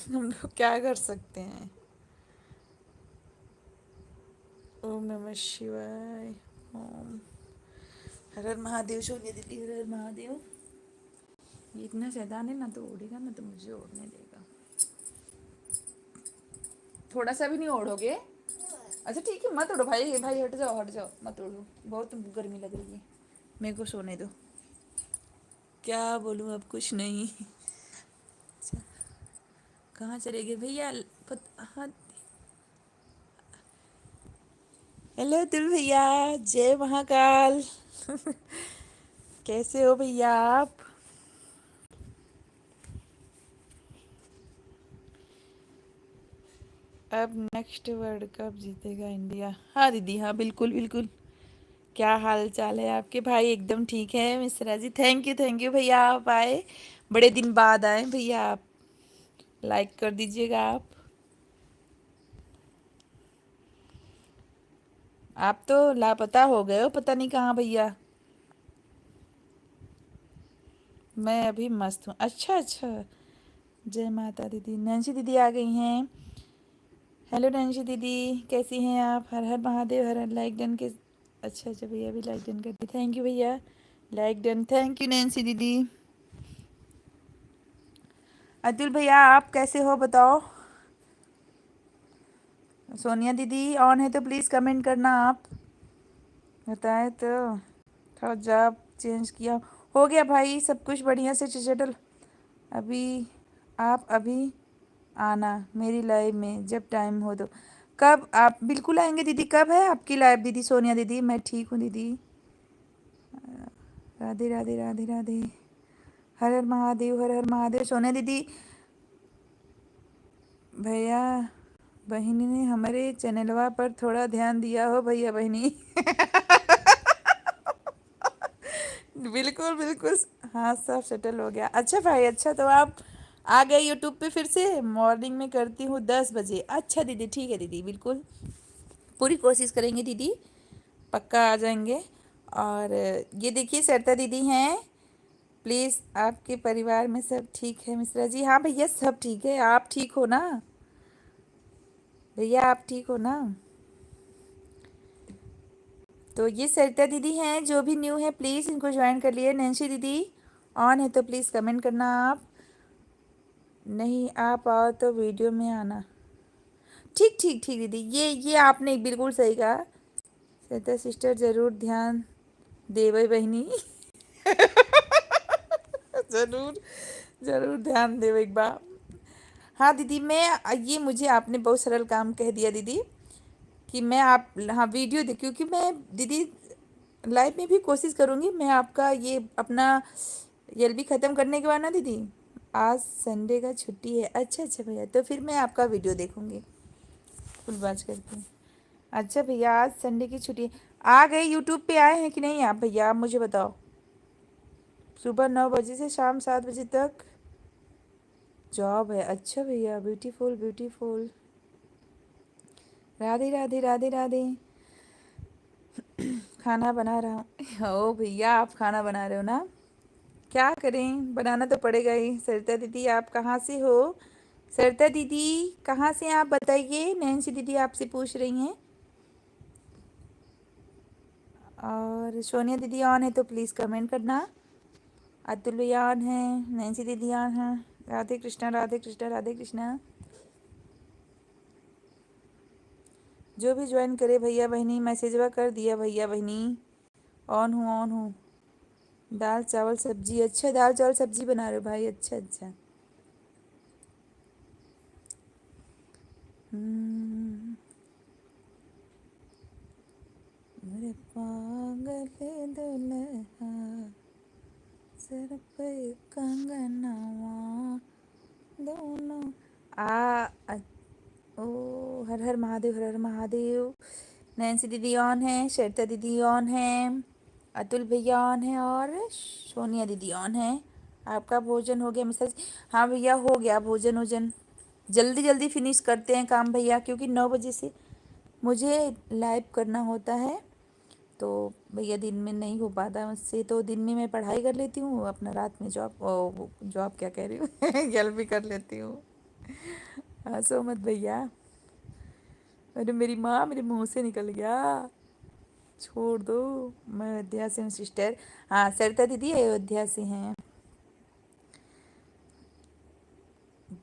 हम लोग क्या कर सकते हैं। ओम नमः शिवाय। ओम हर हर महादेव। सोनिया दीदी हर हर महादेव। ये इतना शैतान है, ना तो ओढ़ेगा ना तो मुझे ओढ़ने देगा। थोड़ा सा भी नहीं ओढ़ोगे? अच्छा ठीक है मत ओढ़ो भाई, भाई हट जाओ मत ओढ़ो, बहुत गर्मी लग रही है, मेरे को सोने दो। क्या बोलूँ अब, कुछ नहीं। अच्छा, कहाँ चले गए भैया? हाँ हेलो दिल भैया, जय महाकाल। कैसे हो भैया आप? अब नेक्स्ट वर्ल्ड कप जीतेगा इंडिया। हाँ दीदी हाँ बिल्कुल बिल्कुल। क्या हाल चाल है आपके? भाई एकदम ठीक है मिश्रा जी। थैंक यू भैया, आप आए, बड़े दिन बाद आए भैया आप। लाइक कर दीजिएगा आप। आप तो लापता हो गए हो, पता नहीं कहाँ भैया। मैं अभी मस्त हूँ। अच्छा अच्छा, जय माता दीदी। नैन्सी दीदी आ गई हैं। हेलो नैन्सी दीदी, कैसी हैं आप? हर हर महादेव। हर हर लाइक डन के। अच्छा अच्छा भैया भी लाइक डन कर दी, थैंक यू भैया। Like done, thank you Nancy दीदी। अतुल भैया आप कैसे हो बताओ? सोनिया दीदी ऑन है तो प्लीज़ कमेंट करना आप, बताए तो। थोड़ा जॉब चेंज किया, हो गया भाई सब कुछ बढ़िया से सेटल। अभी आप अभी आना मेरी लाइव में जब टाइम हो तो। कब आप बिल्कुल आएंगे दीदी? कब है आपकी लाइव दीदी सोनिया दीदी? मैं ठीक हूँ दीदी। राधे राधे राधे राधे। हर हर महादेव। हर हर महादेव। सोनिया दीदी, भैया बहिनी ने हमारे चैनलवा पर थोड़ा ध्यान दिया हो भैया बहिनी। बिल्कुल बिल्कुल। हाँ सब सेटल हो गया। अच्छा भाई अच्छा, तो आप आ गए यूट्यूब पे फिर से? मॉर्निंग में करती हूँ 10 बजे। अच्छा दीदी ठीक है दीदी, बिल्कुल पूरी कोशिश करेंगे दीदी। पक्का आ जाएंगे। और ये देखिए सरिता दीदी हैं। प्लीज़ आपके परिवार में सब ठीक है मिश्रा जी? हाँ भैया सब ठीक है। आप ठीक हो ना भैया? आप ठीक हो ना? तो ये सरिता दीदी हैं, जो भी न्यू है प्लीज़ इनको ज्वाइन कर लिए। नैन्सी दीदी ऑन है तो प्लीज़ कमेंट करना आप। नहीं आ पाओ तो वीडियो में आना। ठीक ठीक ठीक दीदी, ये आपने बिल्कुल सही कहा। सरिता सिस्टर ज़रूर ध्यान देवे बहनी। ज़रूर ज़रूर ध्यान देवे एक बार। हाँ दीदी, मैं ये मुझे आपने बहुत सरल काम कह दिया दीदी, कि मैं आप हाँ वीडियो दे, क्योंकि मैं दीदी लाइव में भी कोशिश करूँगी। मैं आपका ये अपना एलबी ख़त्म करने के बाद ना दीदी, आज संडे का छुट्टी है। अच्छा अच्छा भैया, तो फिर मैं आपका वीडियो देखूँगी फुल वॉच करके। अच्छा भैया, आज संडे की छुट्टी है। आ गए यूट्यूब पे आए हैं कि नहीं आप भैया? आप मुझे बताओ। सुबह 9 बजे से शाम 7 बजे तक जॉब है। अच्छा भैया, ब्यूटीफुल ब्यूटीफुल। राधे राधे राधे राधे। खाना बना रहा हूँ। ओ भैया, आप खाना बना रहे हो ना? क्या करें, बनाना तो पड़ेगा ही। सरिता दीदी आप कहाँ से हो? सरिता दीदी कहाँ से हैं आप बताइए? नैन्सी दीदी आपसे पूछ रही हैं। और सोनिया दीदी ऑन है तो प्लीज़ कमेंट करना। अतुल भैया ऑन है, नैन्सी दीदी ऑन है। राधे कृष्णा राधे कृष्णा राधे कृष्णा। जो भी ज्वाइन करे भैया बहनी, मैसेजवा कर दिया भैया बहनी। ऑन हूँ। दाल चावल सब्जी। अच्छा, दाल चावल सब्जी बना रहे हो भाई? अच्छा अच्छा। मेरे पागल दुल्हा सर पे कंगनवा दोनों ओ हर हर महादेव, हर हर महादेव। नैन्सी दीदी ऑन है, श्वेता दीदी ऑन है, अतुल भैया ऑन है और सोनिया दीदी ऑन है। आपका भोजन हो गया मिश्रा जी? हाँ भैया हो गया भोजन वोजन। जल्दी जल्दी फिनिश करते हैं काम भैया, क्योंकि 9 बजे से मुझे लाइव करना होता है। तो भैया दिन में नहीं हो पाता मुझसे, तो दिन में मैं पढ़ाई कर लेती हूँ अपना, रात में जॉब जॉब क्या कह रही हूँ जल भी कर लेती हूँ। हंसो मत भैया। अरे मेरी माँ मेरे मुंह से निकल गया, छोड़ दो। मैं अयोध्या से हूँ सिस्टर। हाँ सरिता दीदी अयोध्या से हैं।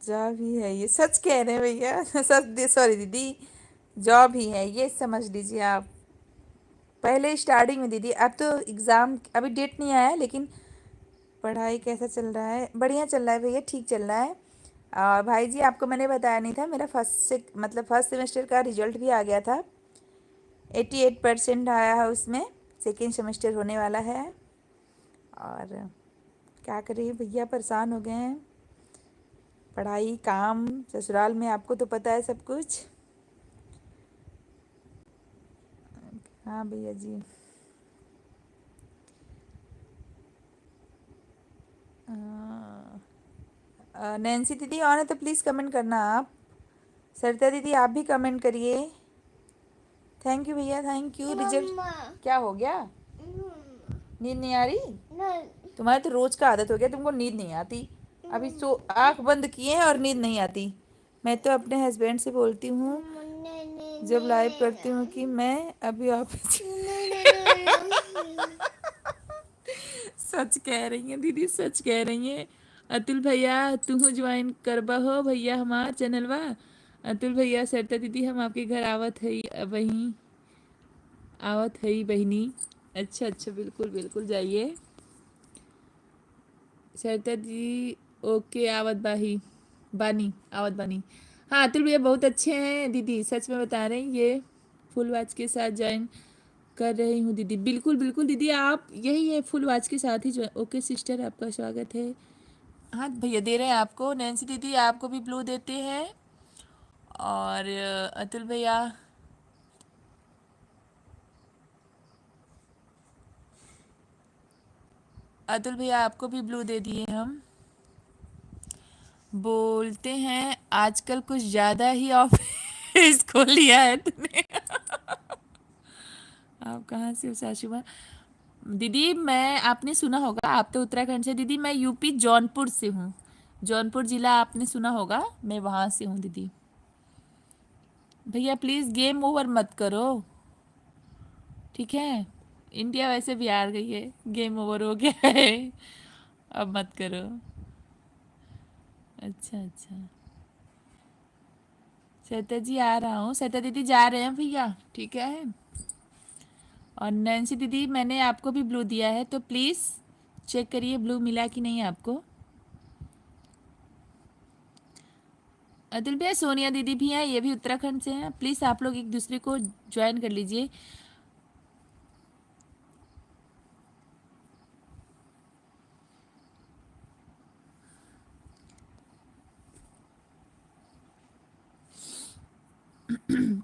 जॉब ही है ये, सच कह रहे हैं भैया। सच, सॉरी दीदी, जॉब ही है ये, समझ लीजिए आप। पहले स्टार्टिंग में दीदी, अब तो एग्ज़ाम अभी डेट नहीं आया है, लेकिन पढ़ाई कैसा चल रहा है? बढ़िया चल रहा है भैया, ठीक चल रहा है। और भाई जी आपको मैंने बताया नहीं था, मेरा फर्स्ट सेमेस्टर का रिजल्ट भी आ गया था। 88% आया है उसमें। सेकेंड सेमेस्टर होने वाला है। और क्या करें भैया, परेशान हो गए हैं। पढ़ाई काम ससुराल में, आपको तो पता है सब कुछ। हाँ भैया जी। नैन्सी दीदी ऑन है तो प्लीज़ कमेंट करना आप। सरिता दीदी आप भी कमेंट करिए। थैंक यू भैया, थैंक यू। रिजल्ट मम्मा क्या हो गया? नींद नहीं आ रही? नहीं तुम्हारे तो रोज का आदत हो गया, तुमको नींद नहीं आती। अभी सो आंख बंद किए हैं और नींद नहीं आती। मैं तो अपने हस्बैंड से बोलती हूँ जब लाइव करती हूँ कि मैं अभी ऑफिस। सच कह रही हैं दीदी, सच कह रही हैं। अतुल भैया तू ज्वाइन करबा हो भैया हमार चैनलवा। अतुल भैया सरिता दीदी हम आपके घर आवत है वहीं, आवत है बहनी। अच्छा अच्छा, बिल्कुल बिल्कुल जाइए। सरिता दी ओके, आवत बाही बानी, आवत बानी। हाँ अतुल भैया बहुत अच्छे हैं दीदी, सच में बता रहे हैं। ये फुल वॉच के साथ ज्वाइन कर रही हूँ दीदी। बिल्कुल बिल्कुल दीदी, आप यही है फुल वॉच के साथ ही जो। ओके सिस्टर, आपका स्वागत है। हाँ भैया दे रहे हैं आपको। नैन्सी दीदी आपको भी ब्लू देते हैं। और अतुल भैया, अतुल भैया आपको भी ब्लू दे दिए हम। बोलते हैं आजकल कुछ ज़्यादा ही ऑफिस खोल लिया है तूने। आप कहाँ से हो साशुमा? दीदी मैं, आपने सुना होगा, आप तो उत्तराखंड से, दीदी मैं यूपी जौनपुर से हूँ। जौनपुर जिला आपने सुना होगा, मैं वहाँ से हूँ दीदी। भैया प्लीज़ गेम ओवर मत करो, ठीक है? इंडिया वैसे भी हार गई है, गेम ओवर हो गया है, अब मत करो। अच्छा अच्छा, श्वेता जी आ रहा हूँ, श्वेता दीदी जा रहे हैं भैया, ठीक है? और नैन्सी दीदी मैंने आपको भी ब्लू दिया है, तो प्लीज़ चेक करिए ब्लू मिला कि नहीं आपको। अतुल भैया, सोनिया दीदी भी हैं, ये भी उत्तराखंड से हैं। प्लीज़ आप लोग एक दूसरे को ज्वाइन कर लीजिए।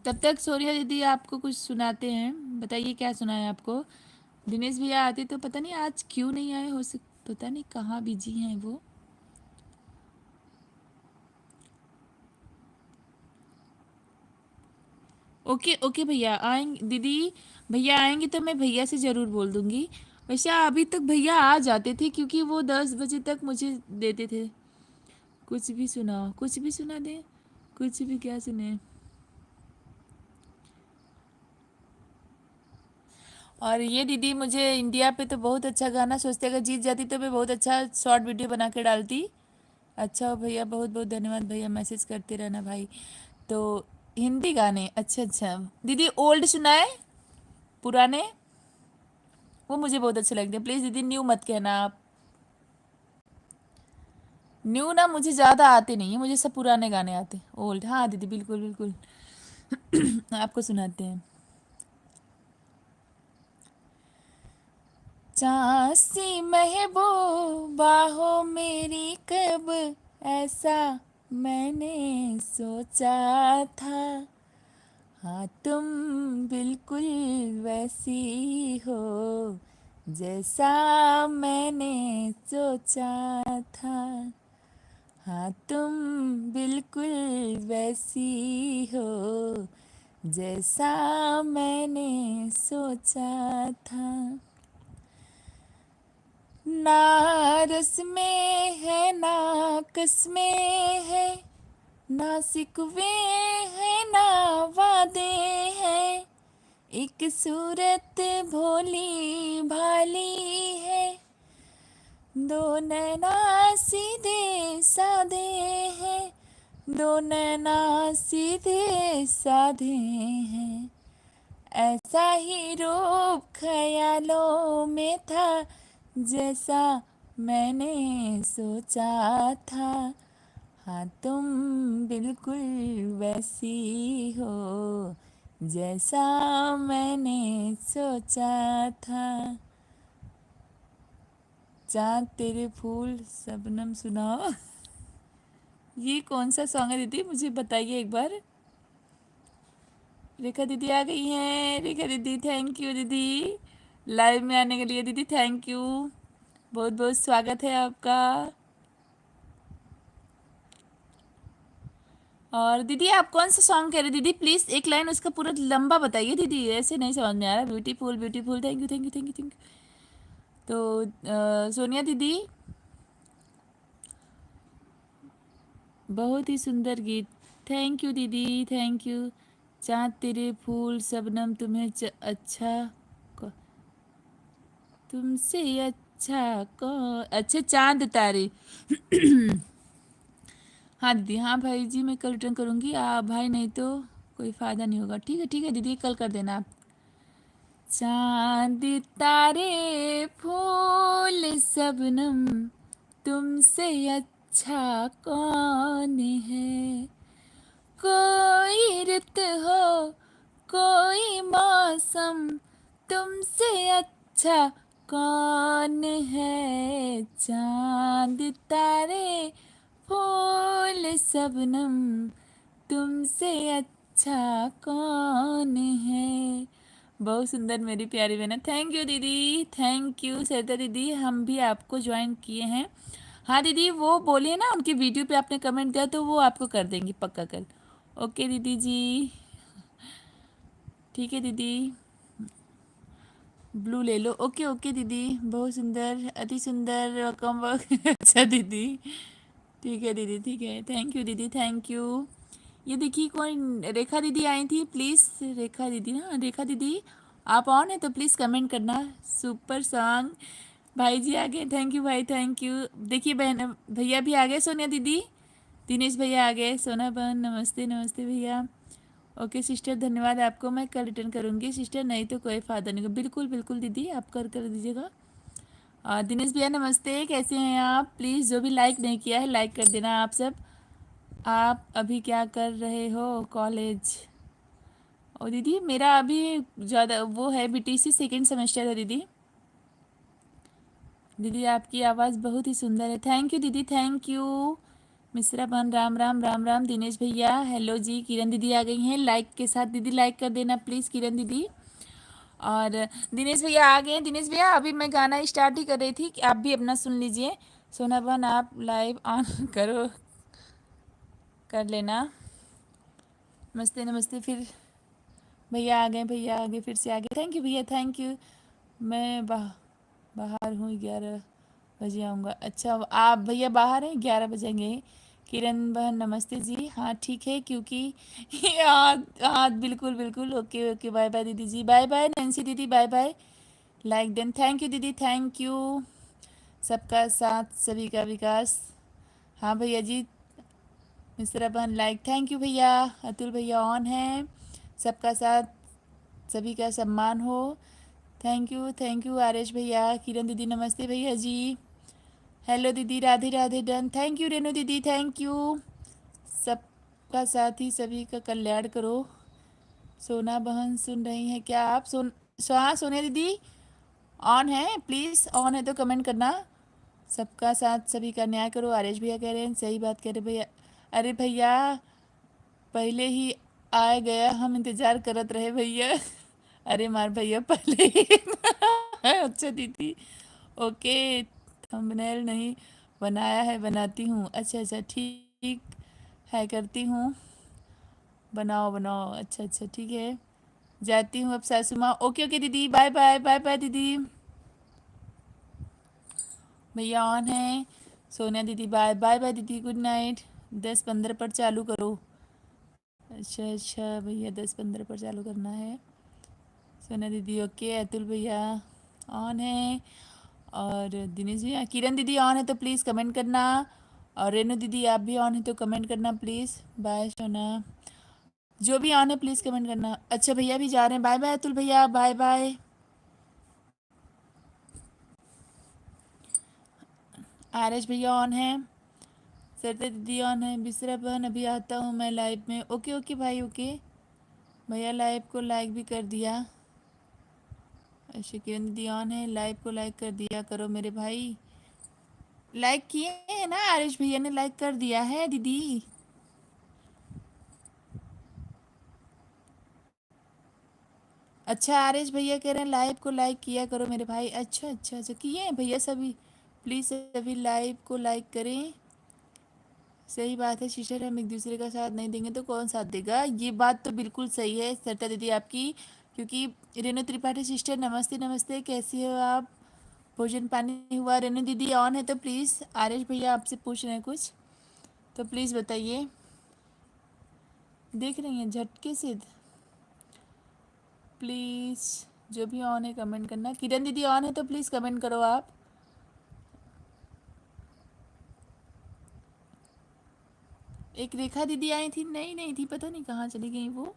तब तक सोनिया दीदी आपको कुछ सुनाते हैं, बताइए क्या सुना है आपको। दिनेश भैया आते तो पता नहीं आज क्यों नहीं आए, हो पता नहीं कहाँ बिजी हैं वो। ओके ओके भैया आएंगे, दीदी भैया आएंगे तो मैं भैया से ज़रूर बोल दूंगी। वैसे अभी तक भैया आ जाते थे, क्योंकि वो 10 बजे तक मुझे देते थे। कुछ भी सुनाओ, कुछ भी सुना दे, कुछ भी, क्या सुने। और ये दीदी मुझे इंडिया पे तो बहुत अच्छा गाना सोचते, अगर जीत जाती तो मैं बहुत अच्छा शॉर्ट वीडियो बना के डालती। अच्छा हो भैया, बहुत बहुत धन्यवाद भैया, मैसेज करते रहना भाई। तो हिंदी गाने, अच्छा अच्छा दीदी, ओल्ड सुनाए, पुराने, वो मुझे बहुत अच्छे लगते हैं। प्लीज़ दीदी न्यू मत कहना आप, न्यू ना मुझे ज़्यादा आते नहीं है, मुझे सब पुराने गाने आते हैं, ओल्ड। हाँ दीदी बिल्कुल बिल्कुल, आपको सुनाते हैं। चासी महबूबा हो मेरी, कब ऐसा मैंने सोचा था। हाँ तुम बिल्कुल वैसी हो जैसा मैंने सोचा था। हाँ तुम बिल्कुल वैसी हो जैसा मैंने सोचा था। ना रस में है ना कस्में है, ना सिकवे है ना वादे हैं, एक सूरत भोली भाली है, दो नैना सीधे साधे हैं, दो नैना सीधे साधे हैं। ऐसा ही रूप ख्यालों में था जैसा मैंने सोचा था। हाँ तुम बिल्कुल वैसी हो जैसा मैंने सोचा था। चाँद तेरे फूल शबनम सुनाओ। ये कौन सा सॉन्ग है दीदी, मुझे बताइए एक बार। रेखा दीदी आ गई हैं, रेखा दीदी थैंक यू दीदी, लाइव में आने के लिए दीदी थैंक यू, बहुत बहुत स्वागत है आपका। और दीदी आप कौन सा सॉन्ग कह रहे दीदी, प्लीज़ एक लाइन उसका पूरा लंबा बताइए दीदी, ऐसे नहीं समझ में आ रहा। Beautiful beautiful, thank you thank you thank you thank you. तो सोनिया दीदी, बहुत ही सुंदर गीत, थैंक यू दीदी थैंक यू। चाँद तेरे फूल शबनम तुम्हें अच्छा तुमसे अच्छा कौन, अच्छा चांद तारे। हाँ दीदी, हाँ भाई जी मैं कल रिटर्न करूँगी, भाई नहीं तो कोई फ़ायदा नहीं होगा। ठीक है दीदी, कल कर देना आप। चांद तारे फूल शबनम तुमसे अच्छा कौन है, कोई रुत हो कोई मौसम तुमसे अच्छा कौन है। चांद तारे फूल शबनम तुमसे अच्छा कौन है। बहुत सुंदर मेरी प्यारी बहना, थैंक यू दीदी थैंक यू। सरिता दीदी हम भी आपको ज्वाइन किए हैं। हाँ दीदी वो बोलिए ना, उनकी वीडियो पे आपने कमेंट दिया तो वो आपको कर देंगी पक्का कल। ओके दीदी जी, ठीक है दीदी। ब्लू ले लो। ओके ओके दीदी, बहुत सुंदर, अति सुंदर, कम अच्छा दीदी, ठीक है दीदी, ठीक है, थैंक यू दीदी, थैंक यू। ये देखिए कौन, रेखा दीदी आई थी, प्लीज़ रेखा दीदी ना, रेखा दीदी आप ऑन है तो प्लीज़ कमेंट करना। सुपर सॉन्ग, भाई जी आ गए, थैंक यू भाई, थैंक यू। देखिए बहन भैया भी आ गए, सोनिया दीदी, दिनेश भैया आ गए, सोना बहन नमस्ते, नमस्ते भैया। ओके सिस्टर, धन्यवाद आपको, मैं कल रिटर्न करूँगी सिस्टर, नहीं तो कोई फ़ायदा नहीं, बिल्कुल बिल्कुल दीदी, आप कर दीजिएगा। दिनेश भैया नमस्ते, कैसे हैं आप? प्लीज़ जो भी लाइक नहीं किया है लाइक कर देना आप सब। आप अभी क्या कर रहे हो? कॉलेज? और दीदी मेरा अभी ज़्यादा वो है, बीटीसी सेकेंड सेमेस्टर है दीदी। दीदी आपकी आवाज़ बहुत ही सुंदर है, थैंक यू दीदी, थैंक यू। मिश्रा बहन राम राम, राम राम। दिनेश भैया हेलो जी, किरण दीदी आ गई हैं, लाइक के साथ दीदी लाइक कर देना प्लीज़ किरण दीदी। और दिनेश भैया आ गए हैं। दिनेश भैया अभी मैं गाना स्टार्ट ही कर रही थी कि आप भी अपना सुन लीजिए। सोना बहन आप लाइव ऑन करो, कर लेना। नमस्ते नमस्ते, फिर भैया आ गए, भैया आ गए, फिर से आ गए, थैंक यू भैया, थैंक यू। मैं बाहर हूँ, 11 बजे आऊँगा। अच्छा आप भैया बाहर हैं, 11 बजेंगे। किरण बहन नमस्ते जी, हाँ ठीक है, क्योंकि हाँ हाँ बिल्कुल बिल्कुल, ओके ओके, बाय बाय दीदी जी, बाय बाय नैन्सी दीदी, bye bye. Like done, thank you दीदी, थैंक यू। सबका साथ सभी का विकास, हाँ भैया जी। मिश्रा बहन लाइक, थैंक यू भैया। अतुल भैया ऑन है, सबका साथ सभी का सम्मान हो, थैंक यू आरेश भैया। किरण दीदी नमस्ते भैया जी, हेलो दीदी, Radhe Radhe done, thank you Renu दीदी, थैंक यू। सबका साथ ही सभी का कल्याण करो। सोना बहन सुन रही हैं क्या आप? हाँ सोनिया दीदी ऑन है, प्लीज़ ऑन है तो कमेंट करना। सबका साथ सभी का न्याय करो, आरेश भैया कह रहे हैं, सही बात कह रहे भैया। अरे भैया पहले ही आ गया, हम इंतज़ार करत रहे भैया। अरे मार भैया पहले ही अच्छा दीदी, ओके, थंबनेल नहीं बनाया है, बनाती हूँ, अच्छा अच्छा ठीक है, करती हूँ, बनाओ बनाओ, अच्छा अच्छा ठीक है, जाती हूँ अब सासू माँ। ओके ओके दीदी, बाय बाय, बाय बाय दीदी। भैया ऑन है, सोनिया दीदी बाय बाय, बाय दीदी, गुड नाइट। 10-15 पर चालू करो, अच्छा अच्छा भैया 10-15 पर चालू करना है। सोनिया दीदी ओके, अतुल भैया ऑन है, और दिनेश भैया, किरण दीदी ऑन है तो प्लीज़ कमेंट करना, और रेनू दीदी आप भी ऑन है तो कमेंट करना प्लीज़। बाय सोना, जो भी ऑन है प्लीज़ कमेंट करना। अच्छा भैया भी जा रहे हैं, बाय बाय अतुल भैया, बाय बाय। आरएस भैया ऑन है, सरता दीदी ऑन है, बिसरा बहन अभी आता हूँ मैं लाइव में, ओके ओके भाई ओके। भैया लाइव को लाइक भी कर दिया, अच्छा किरण दीदी ऑन है, लाइव को लाइक कर दिया करो मेरे भाई। लाइक किए हैं ना, आरिश भैया ने लाइक कर दिया है दीदी। अच्छा आरिश भैया कह रहे हैं लाइव को लाइक किया करो मेरे भाई, अच्छा अच्छा अच्छा, किए हैं भैया सभी, प्लीज़ सभी लाइव को लाइक करें। सही बात है सिस्टर, हम एक दूसरे का साथ नहीं देंगे तो कौन साथ देगा, ये बात तो बिल्कुल सही है सरता दीदी आपकी। क्योंकि रेणु त्रिपाठी सिस्टर नमस्ते नमस्ते, कैसी हो आप? भोजन पानी हुआ? रेणु दीदी ऑन है तो प्लीज़, आरिश भैया आपसे पूछ रहे हैं कुछ, तो प्लीज़ बताइए। देख रही हैं झटके से, प्लीज़ जो भी ऑन है कमेंट करना। किरण दीदी ऑन है तो प्लीज़ कमेंट करो आप। एक रेखा दीदी आई थी, नहीं नहीं थी, पता नहीं कहाँ चली गई वो।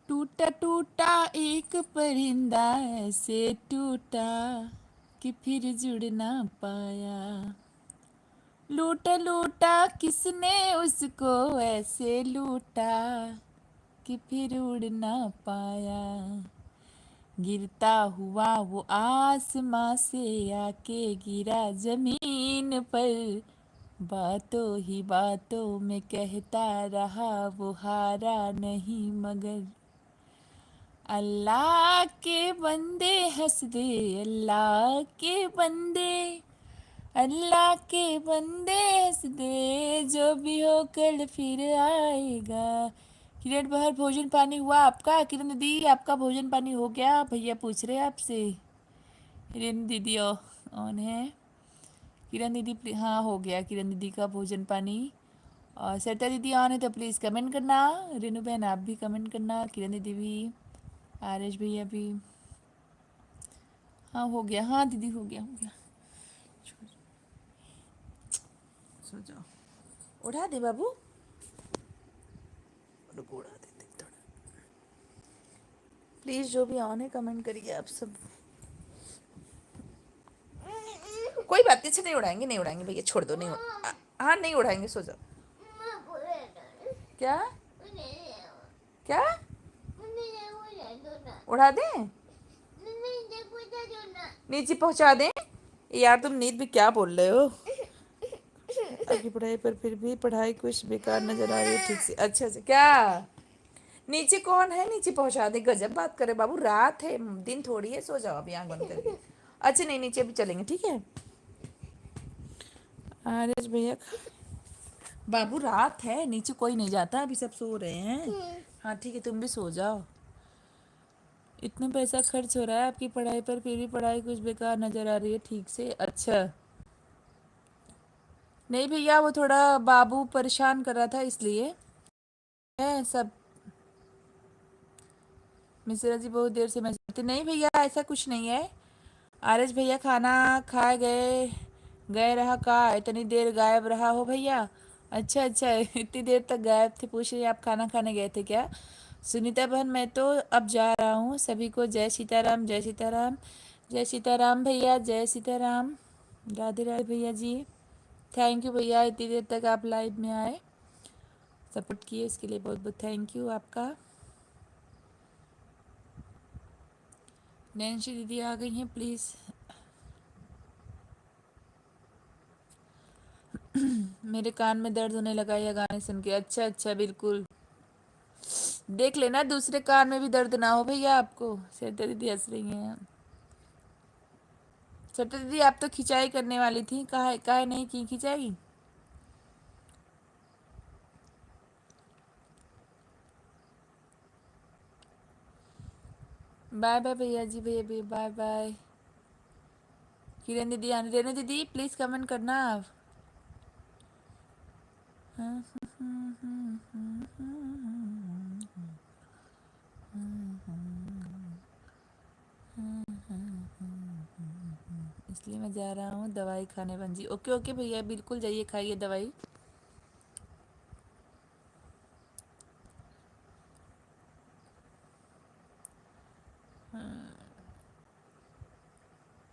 टूटा टूटा एक परिंदा ऐसे टूटा कि फिर जुड़ ना पाया, लूटा लूटा किसने उसको ऐसे लूटा कि फिर उड़ ना पाया, गिरता हुआ वो आसमां से आके गिरा जमीन पर, बातों ही बातों में कहता रहा वो हारा नहीं मगर, अल्लाह के बंदे हंस दे, अल्लाह के बंदे, अल्लाह के बंदे हंस दे, जो भी हो कल फिर आएगा, किरण बाहर भोजन पानी हुआ आपका? किरण दीदी आपका भोजन पानी हो गया? भैया पूछ रहे हैं आपसे। किरण दीदी ऑन है? किरण दीदी हाँ हो गया किरण दीदी का भोजन पानी। और सरिता दीदी ऑन है तो प्लीज़ कमेंट करना। रेनू बहन आप भी कमेंट करना, किरण दीदी भी, आरएस भैया भी। हाँ हो गया, हाँ दीदी हो गया हो गया। सो जाओ, उठा दे बाबू, रुको उड़ा देते थोड़ा। प्लीज़ जो भी ऑन है कमेंट करिए आप सब। कोई बात नहीं, अच्छा नहीं उड़ाएंगे, नहीं उड़ाएंगे भैया, छोड़ दो, नहीं हाँ नहीं उड़ाएंगे, सो जाओ। क्या क्या उड़ा दें? नीचे पहुंचा दें? यार तुम नींद में क्या बोल रहे हो? आपकी पढ़ाई पर फिर भी पढ़ाई कुछ बेकार नजर आ रही है ठीक से। अच्छा अच्छा, क्या नीचे कौन है? नीचे पहुंचा दे? गजब बात करे बाबू, रात है, दिन थोड़ी है, सो जाओ अभी आंख बंद करके। अच्छा नहीं, नीचे अभी चलेंगे, ठीक है आरएस भैया। बाबू रात है, नीचे कोई नहीं जाता, अभी सब सो रहे हैं। हाँ ठीक है, तुम भी सो जाओ। इतना पैसा खर्च हो रहा है आपकी पढ़ाई पर, फिर भी पढ़ाई कुछ बेकार नज़र आ रही है ठीक से। अच्छा नहीं भैया, वो थोड़ा बाबू परेशान कर रहा था इसलिए है सब। मिश्रा जी बहुत देर से मैसेज करते। नहीं भैया ऐसा कुछ नहीं है। आरएस भैया खाना खाए गए, गए रहा कहाँ? इतनी देर गायब रहा हो भैया? अच्छा अच्छा इतनी देर तक गायब थे, पूछ रही आप खाना खाने गए थे क्या? सुनीता बहन मैं तो अब जा रहा हूँ, सभी को जय सीताराम, जय सीताराम, जय सीताराम भैया, जय सीताराम, राधे राधे भैया जी। थैंक यू भैया, इतनी देर तक आप लाइव में आए, सपोर्ट किए, इसके लिए बहुत बहुत थैंक यू आपका। नैन्सी दीदी आ गई हैं, प्लीज़। मेरे कान में दर्द होने लगा यह गाने सुन के। अच्छा अच्छा बिल्कुल, देख लेना दूसरे कान में भी दर्द ना हो भैया आपको। सरिता दीदी हंस रही हैं। सरिता दीदी आप तो खिंचाई करने वाली थी, काहे काहे नहीं की खिंचाई? बाय बाय भैया जी, भैया भैया बाय बाय। किरण दीदी आने, रेनू दीदी प्लीज़ कमेंट करना आप। इसलिए मैं जा रहा हूँ दवाई खाने। बंजी ओके ओके भैया, बिल्कुल जाइए खाइए दवाई।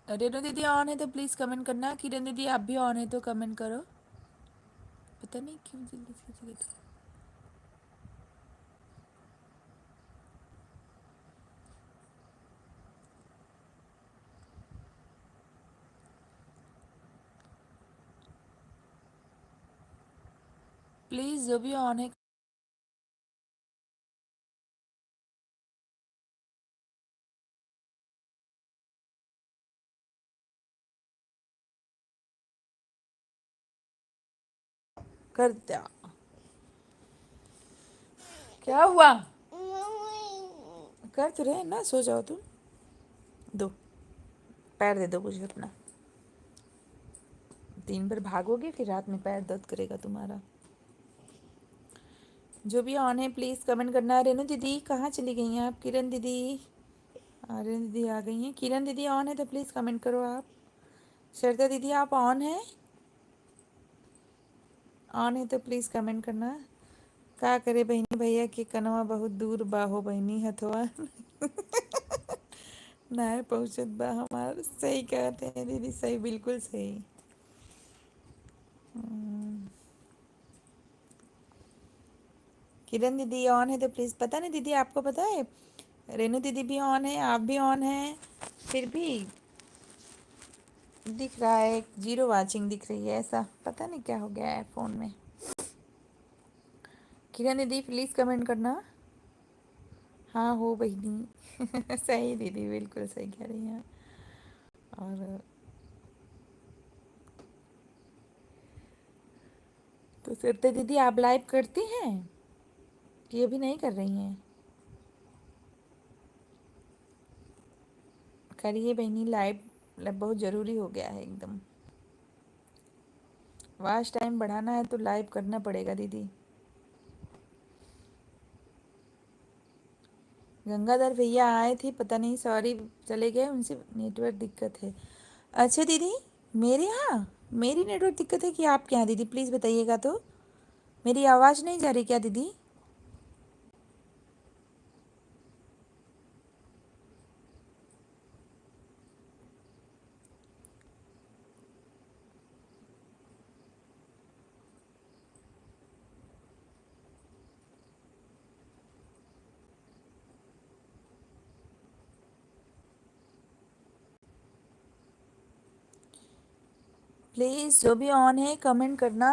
रेनू दीदी ऑन है तो प्लीज़ कमेंट करना। किरण दीदी आप भी ऑन है तो कमेंट करो। पता नहीं क्यों जल्दी से चले गए। प्लीज़ जो भी ऑन है कर दिया। क्या हुआ? कर तो रहे हैं ना, सो जाओ तुम। दो पैर दे दो मुझे अपना। दिन भर भागोगे फिर रात में पैर दर्द करेगा तुम्हारा। जो भी ऑन है प्लीज़ कमेंट करना। रेनू दीदी कहाँ चली गई हैं आप? किरण दीदी, रेनू दीदी आ गई हैं। किरण दीदी ऑन है तो प्लीज़ कमेंट करो आप। श्रद्धा दीदी आप ऑन है? ऑन है तो प्लीज़ कमेंट करना। का करे बहनी भैया के कनवा बहुत दूर बाहो बहनी हथवा ना पहुँचत बा हमार। सही कहते हैं दीदी, सही, बिल्कुल सही। किरण दीदी ऑन है तो प्लीज़, पता नहीं दीदी आपको पता है रेनू दीदी भी ऑन है, आप भी ऑन हैं, फिर भी दिख रहा है जीरो वाचिंग दिख रही है, ऐसा पता नहीं क्या हो गया है फ़ोन में। किरण दीदी प्लीज़ कमेंट करना। हाँ हो बहनी सही दीदी, बिल्कुल सही कह रही हैं। और तो सरिता दीदी आप लाइव करती हैं? कि अभी नहीं कर रही हैं? करिए बहनी, लाइव बहुत ज़रूरी हो गया है एकदम। वॉच टाइम बढ़ाना है तो लाइव करना पड़ेगा दीदी। गंगाधर भैया आए थे, पता नहीं सॉरी चले गए, उनसे नेटवर्क दिक्कत है। अच्छा दीदी, मेरे यहाँ मेरी नेटवर्क दिक्कत है कि आपके यहाँ दीदी? प्लीज़ बताइएगा तो। मेरी आवाज़ नहीं जा रही क्या दीदी? प्लीज़ जो भी ऑन है कमेंट करना।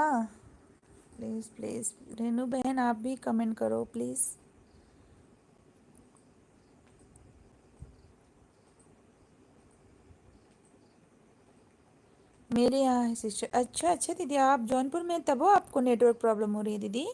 प्लीज़ प्लीज़ रेनू बहन आप भी कमेंट करो प्लीज़। मेरे यहाँ है सिस्टर। अच्छा अच्छा दीदी, आप जौनपुर में तब हो आपको नेटवर्क प्रॉब्लम हो रही है दीदी?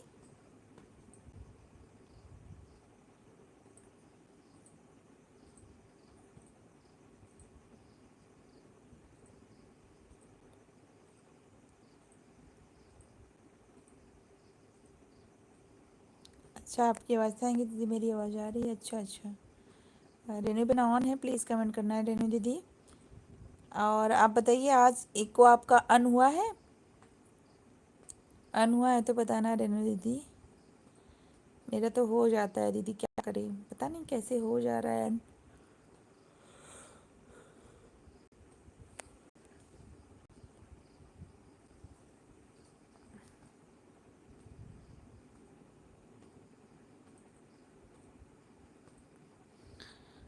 अच्छा, आपकी आवाज़ तो आएंगी दीदी, मेरी आवाज़ आ रही है? अच्छा अच्छा। रेनू बहन ऑन है, प्लीज़ कमेंट करना है रेनू दीदी। और आप बताइए, आज एक को आपका अन हुआ है? अन हुआ है तो बताना रेनू दीदी। मेरा तो हो जाता है दीदी, क्या करें पता नहीं कैसे हो जा रहा है।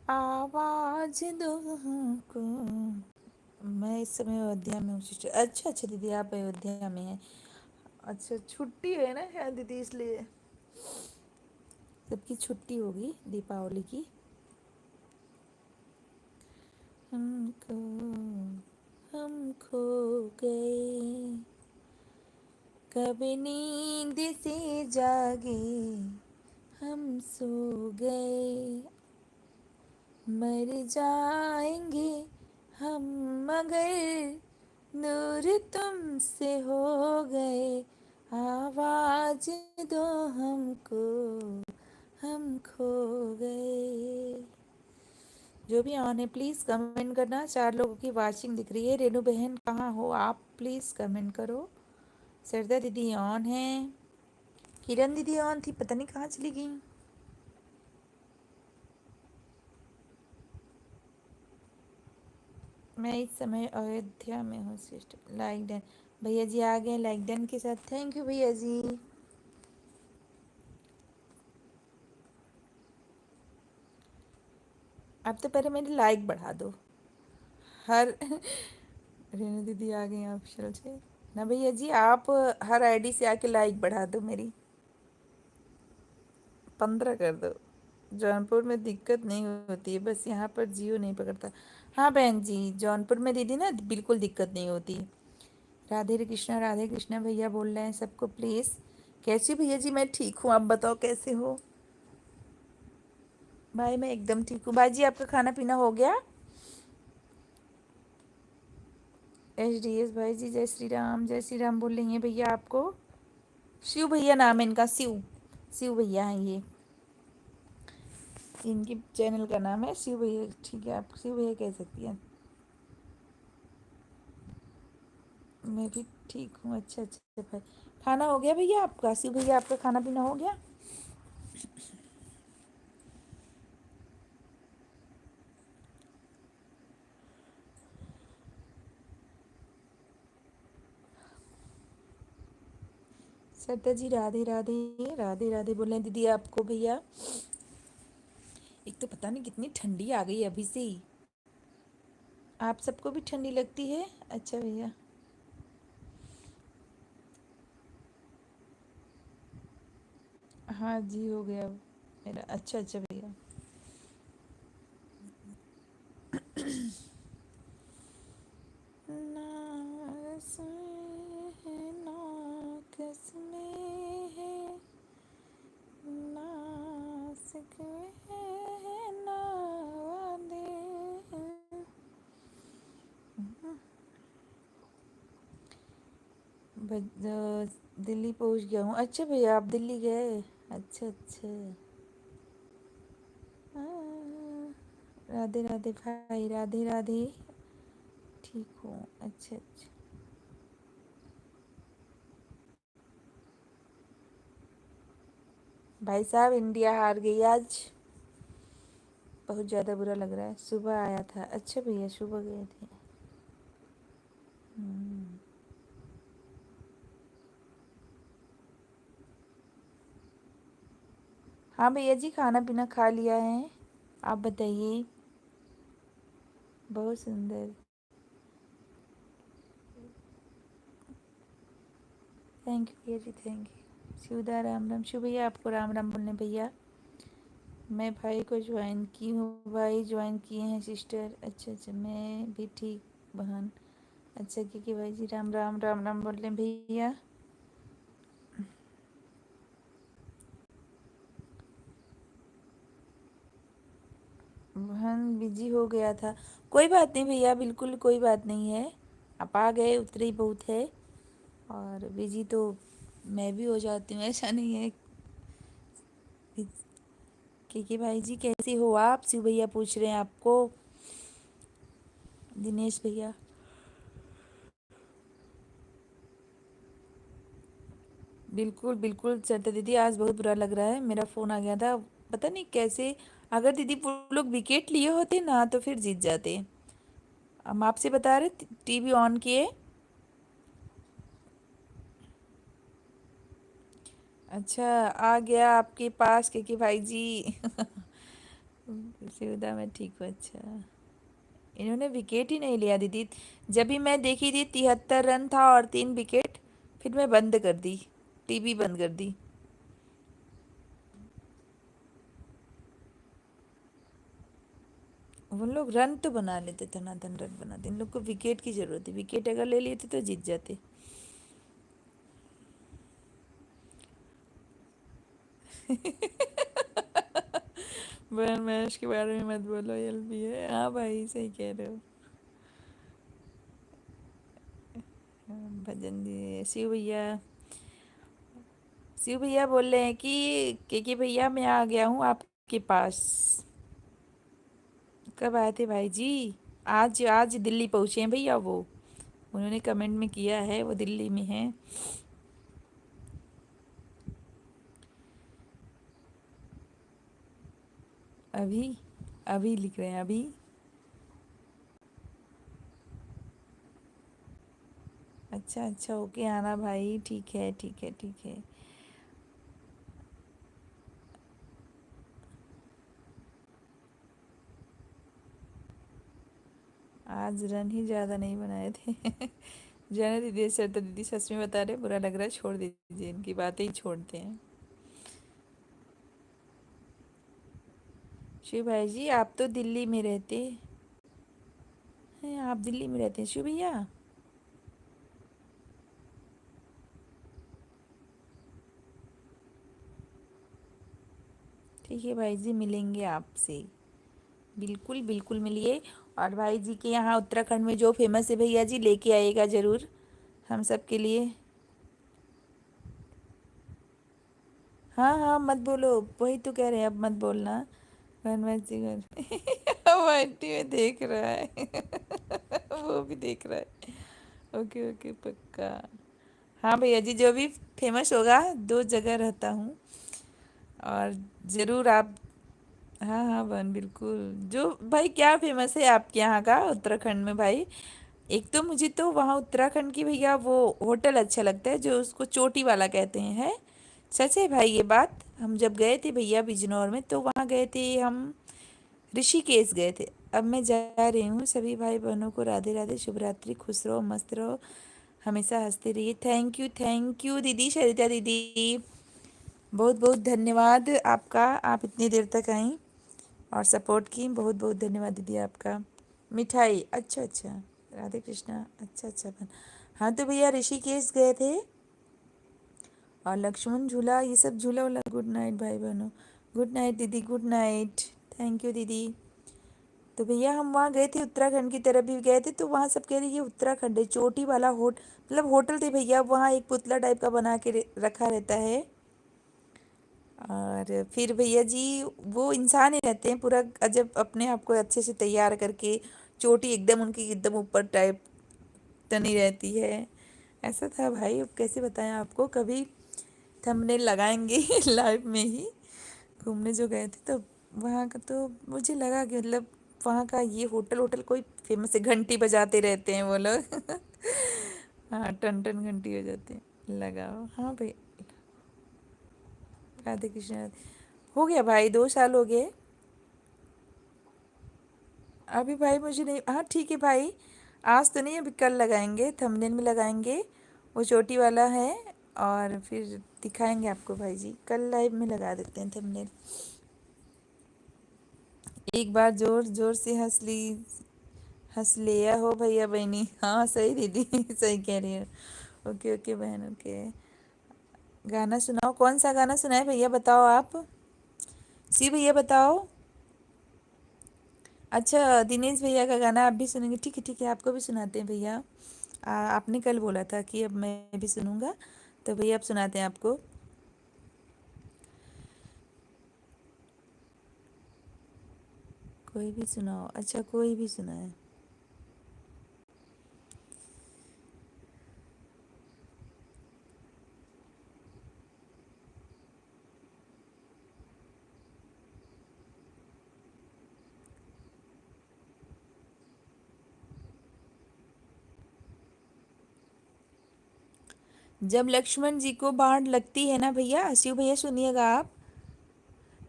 आवाज दो हमको। मैं इस समय अयोध्या में हूँ सिस्टर। अच्छा अच्छा दीदी, आप अयोध्या में हैं? अच्छा, छुट्टी है ना शायद दीदी, इसलिए सबकी छुट्टी होगी दीपावली की। हमको हम खो गए, कभी नींद से जागे, हम सो गए, मर जाएंगे हम मगर नूर तुमसे हो गए, आवाज दो हमको, हम खो गए। जो भी ऑन है प्लीज़ कमेंट करना। 4 लोगों की वाचिंग दिख रही है। रेनू बहन कहाँ हो आप? प्लीज़ कमेंट करो। सरदा दीदी ऑन है, किरण दीदी ऑन थी, पता नहीं कहाँ चली गई। मैं इस समय अयोध्या में हूँ सिस्टर। Like done. भैया जी आ गए लाइक डन के साथ, थैंक यू भैया जी। अब तो पहले मेरी लाइक बढ़ा दो हर रेनू दीदी आ गई ऑप्शनल से ना। भैया जी आप हर आईडी से आके लाइक बढ़ा दो मेरी। 15 कर दो। जौनपुर में दिक्कत नहीं होती है, बस यहाँ पर जियो नहीं पकड़ता। हाँ बहन जी, जौनपुर में दीदी ना बिल्कुल दिक्कत नहीं होती। राधे कृष्णा भैया बोल रहे हैं सबको प्लीज़। कैसे भैया जी? मैं ठीक हूँ, आप बताओ कैसे हो? भाई मैं एकदम ठीक हूँ। भाई जी आपका खाना पीना हो गया? HDS भाई जी जय श्री राम बोल रही हैं भैया आपको। शिव भैया नाम है इनका, शिव शिव भैया हैं ये, इनकी चैनल का नाम है शिव भैया। ठीक है, आप शिव भैया कह सकती हैं। मैं भी ठीक हूँ। अच्छा अच्छा भाई, खाना हो गया भैया आपका? शिव भैया आपका खाना पीना हो गया? सत्ता जी राधे राधे राधे राधे बोले दीदी आपको भैया। एक तो पता नहीं कितनी ठंडी आ गई अभी से ही। आप सबको भी ठंडी लगती है? अच्छा भैया। हाँ जी हो गया मेरा। अच्छा अच्छा भैया। ना रस्में हैं ना कसमें हैं, ना दिल्ली पहुंच गया हूँ। अच्छा भैया आप दिल्ली गए? अच्छा अच्छा। हाँ, राधे राधे भाई, राधे राधे। ठीक हूँ। अच्छा अच्छा। भाई साहब इंडिया हार गई आज। बहुत ज़्यादा बुरा लग रहा है। सुबह आया था। अच्छा भैया सुबह गए थे। हम्म। हाँ भैया जी खाना पीना खा लिया है। आप बताइए। बहुत सुंदर। थैंक यू भैया जी, थैंक यू। शिवदा राम राम। शिव भैया आपको राम राम बोलने भैया। मैं भाई को ज्वाइन की हूँ। भाई ज्वाइन किए हैं सिस्टर। अच्छा अच्छा मैं भी ठीक बहन। अच्छा क्योंकि भाई जी राम राम राम राम बोल रहे भैया। बहन बिजी हो गया था। कोई बात नहीं भैया, बिल्कुल कोई बात नहीं है। आप आ गए उतरे ही बहुत है। और बिजी तो मैं भी हो जाती हूँ, ऐसा नहीं है। क्योंकि भाई जी कैसे हो आप? शिव भैया पूछ रहे हैं आपको। दिनेश भैया। बिल्कुल बिल्कुल सरिता दीदी आज बहुत बुरा लग रहा है। मेरा फ़ोन आ गया था, पता नहीं कैसे। अगर दीदी वो लोग विकेट लिए होते ना तो फिर जीत जाते। हम आपसे बता रहे टीवी ऑन किए। अच्छा आ गया आपके पास क्योंकि भाई जी शिवदा मैं ठीक हूँ। अच्छा इन्होंने विकेट ही नहीं लिया दीदी। जब भी मैं देखी थी 73 रन था और 3 विकेट। फिर मैं बंद कर दी, टीवी बंद कर दी। वो लोग रन तो बना लेते, धनाधन रन बनाते। इन लोग को विकेट की जरूरत है। विकेट अगर ले लेते तो जीत जाते। बहन मैच के बारे में मत बोलो, एलबी है। हाँ भाई सही कह रहे हो। भजन दिए शिव भैया। शिव भैया बोल रहे हैं कि भैया मैं आ गया हूँ आपके पास। कब आए थे भाई जी? आज आज दिल्ली पहुँचे हैं भैया वो। उन्होंने कमेंट में किया है वो दिल्ली में है। अभी अभी लिख रहे हैं अभी। अच्छा अच्छा ओके आना भाई, ठीक है ठीक है ठीक है। आज रन ही ज़्यादा नहीं बनाए थे। जाने दीजिए सर, तो दीदी सच में बता रहे, बुरा लग रहा है, छोड़ दीजिए, इनकी बातें ही छोड़ते हैं। शिव भाई जी आप तो दिल्ली में रहते हैं। आप दिल्ली में रहते हैं शिव भैया? ठीक है भाई जी मिलेंगे आपसे। बिल्कुल बिल्कुल मिलिए। और भाई जी के यहाँ उत्तराखंड में जो फेमस है भैया जी लेके आइएगा ज़रूर हम सब के लिए। हाँ हाँ मत बोलो, वही तो कह रहे हैं, अब मत बोलना। हनुमान जी घर वो आंटी में देख रहा है। वो भी देख रहा है। ओके ओके पक्का। हाँ भैया जी जो भी फेमस होगा 2 जगह रहता हूँ। और ज़रूर आप। हाँ हाँ बहन बिल्कुल। जो भाई क्या फेमस है आपके यहाँ का उत्तराखंड में भाई? एक तो मुझे तो वहाँ उत्तराखंड की भैया वो होटल अच्छा लगता है जो उसको चोटी वाला कहते हैं, है? सच है भाई ये बात। हम जब गए थे भैया बिजनौर में तो वहाँ गए थे हम, ऋषिकेश गए थे। अब मैं जा रही हूँ। सभी भाई बहनों को राधे राधे, शुभ रात्रि, खुश रहो मस्त रहो, हमेशा हंसते रहिए। थैंक यू दीदी सरिता दीदी। बहुत बहुत धन्यवाद आपका, आप इतनी देर तक आई और सपोर्ट की। बहुत बहुत धन्यवाद दीदी आपका। मिठाई, अच्छा अच्छा। राधे कृष्णा, अच्छा अच्छा बहन। हाँ तो भैया ऋषिकेश गए थे और लक्ष्मण झूला ये सब झूला वूला। गुड नाइट भाई बहनों। गुड नाइट दीदी, गुड नाइट। थैंक यू दीदी। तो भैया हम वहाँ गए थे, उत्तराखंड की तरफ भी गए थे, तो वहाँ सब कह रहे ये उत्तराखंड है, चोटी वाला मतलब होटल थे भैया, वहाँ एक पुतला टाइप का बना के रखा रहता है। और फिर भैया जी वो इंसान ही रहते हैं, पूरा अजब अपने आप को अच्छे से तैयार करके, चोटी एकदम उनकी एकदम ऊपर टाइप तनी रहती है। ऐसा था भाई, अब कैसे बताएं आपको, कभी थंबनेल लगाएंगे लाइव में ही। घूमने जो गए थे तो वहाँ का तो मुझे लगा कि मतलब वहाँ का ये होटल होटल कोई फेमस है, घंटी बजाते रहते हैं वो लोग हाँ, टन टन घंटी बजाते हैं, लगाओ। हाँ भाई, राधे कृष्ण। हो गया भाई, 2 साल हो गए अभी भाई, मुझे नहीं। हाँ ठीक है भाई, आज तो नहीं, अभी कल लगाएंगे, थंबनेल में लगाएंगे, वो चोटी वाला है। और फिर दिखाएंगे आपको भाई जी, कल लाइव में लगा देते हैं थंबनेल। एक बार जोर जोर से हंस लिया हो भैया बहनी। हाँ सही दीदी सही कह रही हो। ओके ओके बहन, ओके। गाना सुनाओ, कौन सा गाना सुनाए भैया, बताओ आप। सी भैया बताओ। अच्छा, दिनेश भैया का गाना आप भी सुनेंगे, ठीक है ठीक है, आपको भी सुनाते हैं भैया। आपने कल बोला था कि अब मैं भी सुनूंगा, तो भैया अब सुनाते हैं आपको। कोई भी सुनाओ, अच्छा कोई भी सुनाए। जब लक्ष्मण जी को बाढ़ लगती है ना भैया, शिव भैया सुनिएगा आप।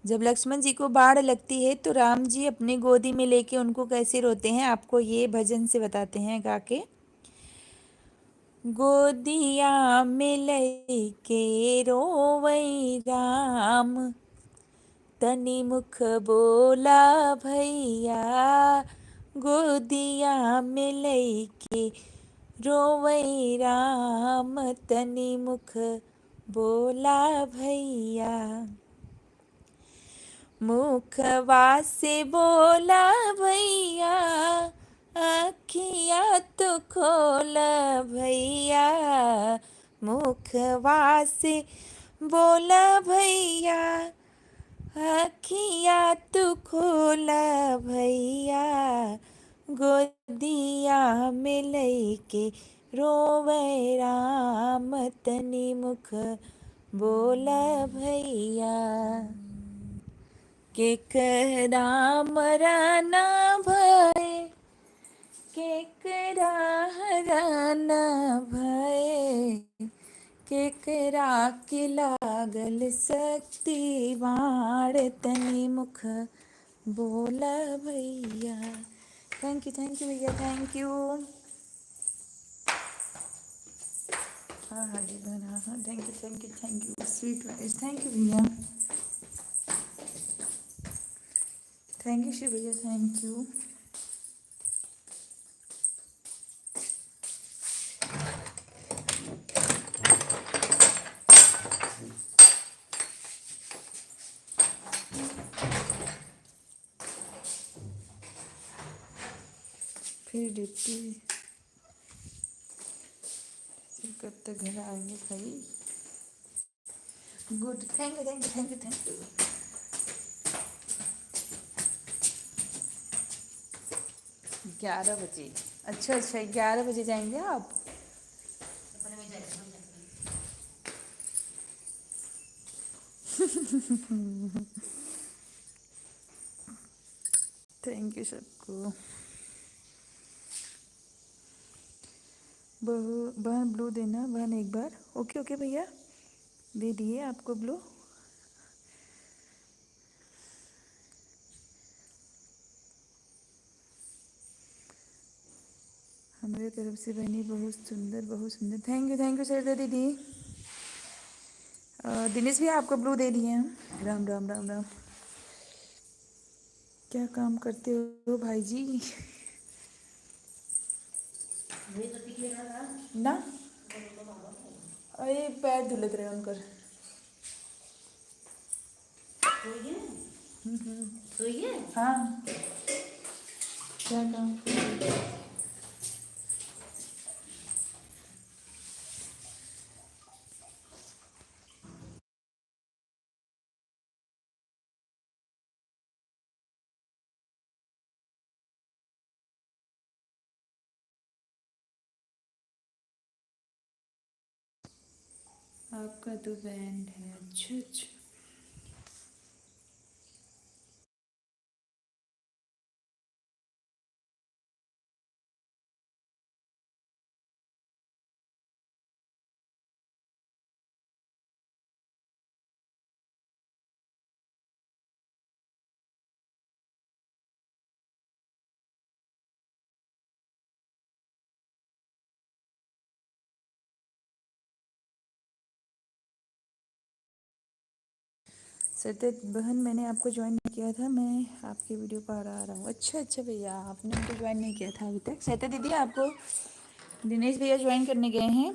जब लक्ष्मण जी को बाढ़ लगती है तो राम जी अपनी गोदी में लेके उनको कैसे रोते हैं, आपको ये भजन से बताते हैं गा के। गोदिया में लेके रोवै राम, तनि मुख बोला भैया। गोदिया में लेके रोवै राम, तनि मुख बोला भैया। मुखवा से बोला भैया, अखिया तो खोला भैया। मुखवा से बोला भैया, अखिया तो खोला भैया। गोदिया में लेके रोवे राम, तनि मुख बोला भैया। केकरा मराना भय, केकरा हराना भय, केकरा के लागल शक्ति बाण, तनि मुख बोला भैया। थैंक यू भैया, थैंक यू। हाँ हाँ जी बहन, हाँ हाँ, thank you sweet vice, thank you भैया, थैंक यू शिव भैया, थैंक यू। फिर डिप्टी कब तक घर आएंगे भाई। Good, thank you. 11 बजे, अच्छा अच्छा, 11 बजे जाएंगे आप। थैंक यू सबको। बहन ब्लू देना बहन एक बार। ओके ओके भैया, दे दिए आपको ब्लू। हमारे तरफ से बहनी बहुत सुंदर, थैंक यू सरिता दीदी। दिनेश भैया आपको ब्लू दे दिए हैं। राम राम राम राम। क्या काम करते हो भाई जी। ना, अरे पैर धुलत रहे उनकर। हाँ क्या काम? आपका तो बैंड है। अच्छा अच्छा। सत्य बहन, मैंने आपको ज्वाइन नहीं किया था, मैं आपकी वीडियो पर आ रहा हूँ। अच्छा अच्छा भैया, आपने मुझे ज्वाइन नहीं किया था अभी तक। सत्य दीदी, आपको दिनेश भैया ज्वाइन करने गए हैं,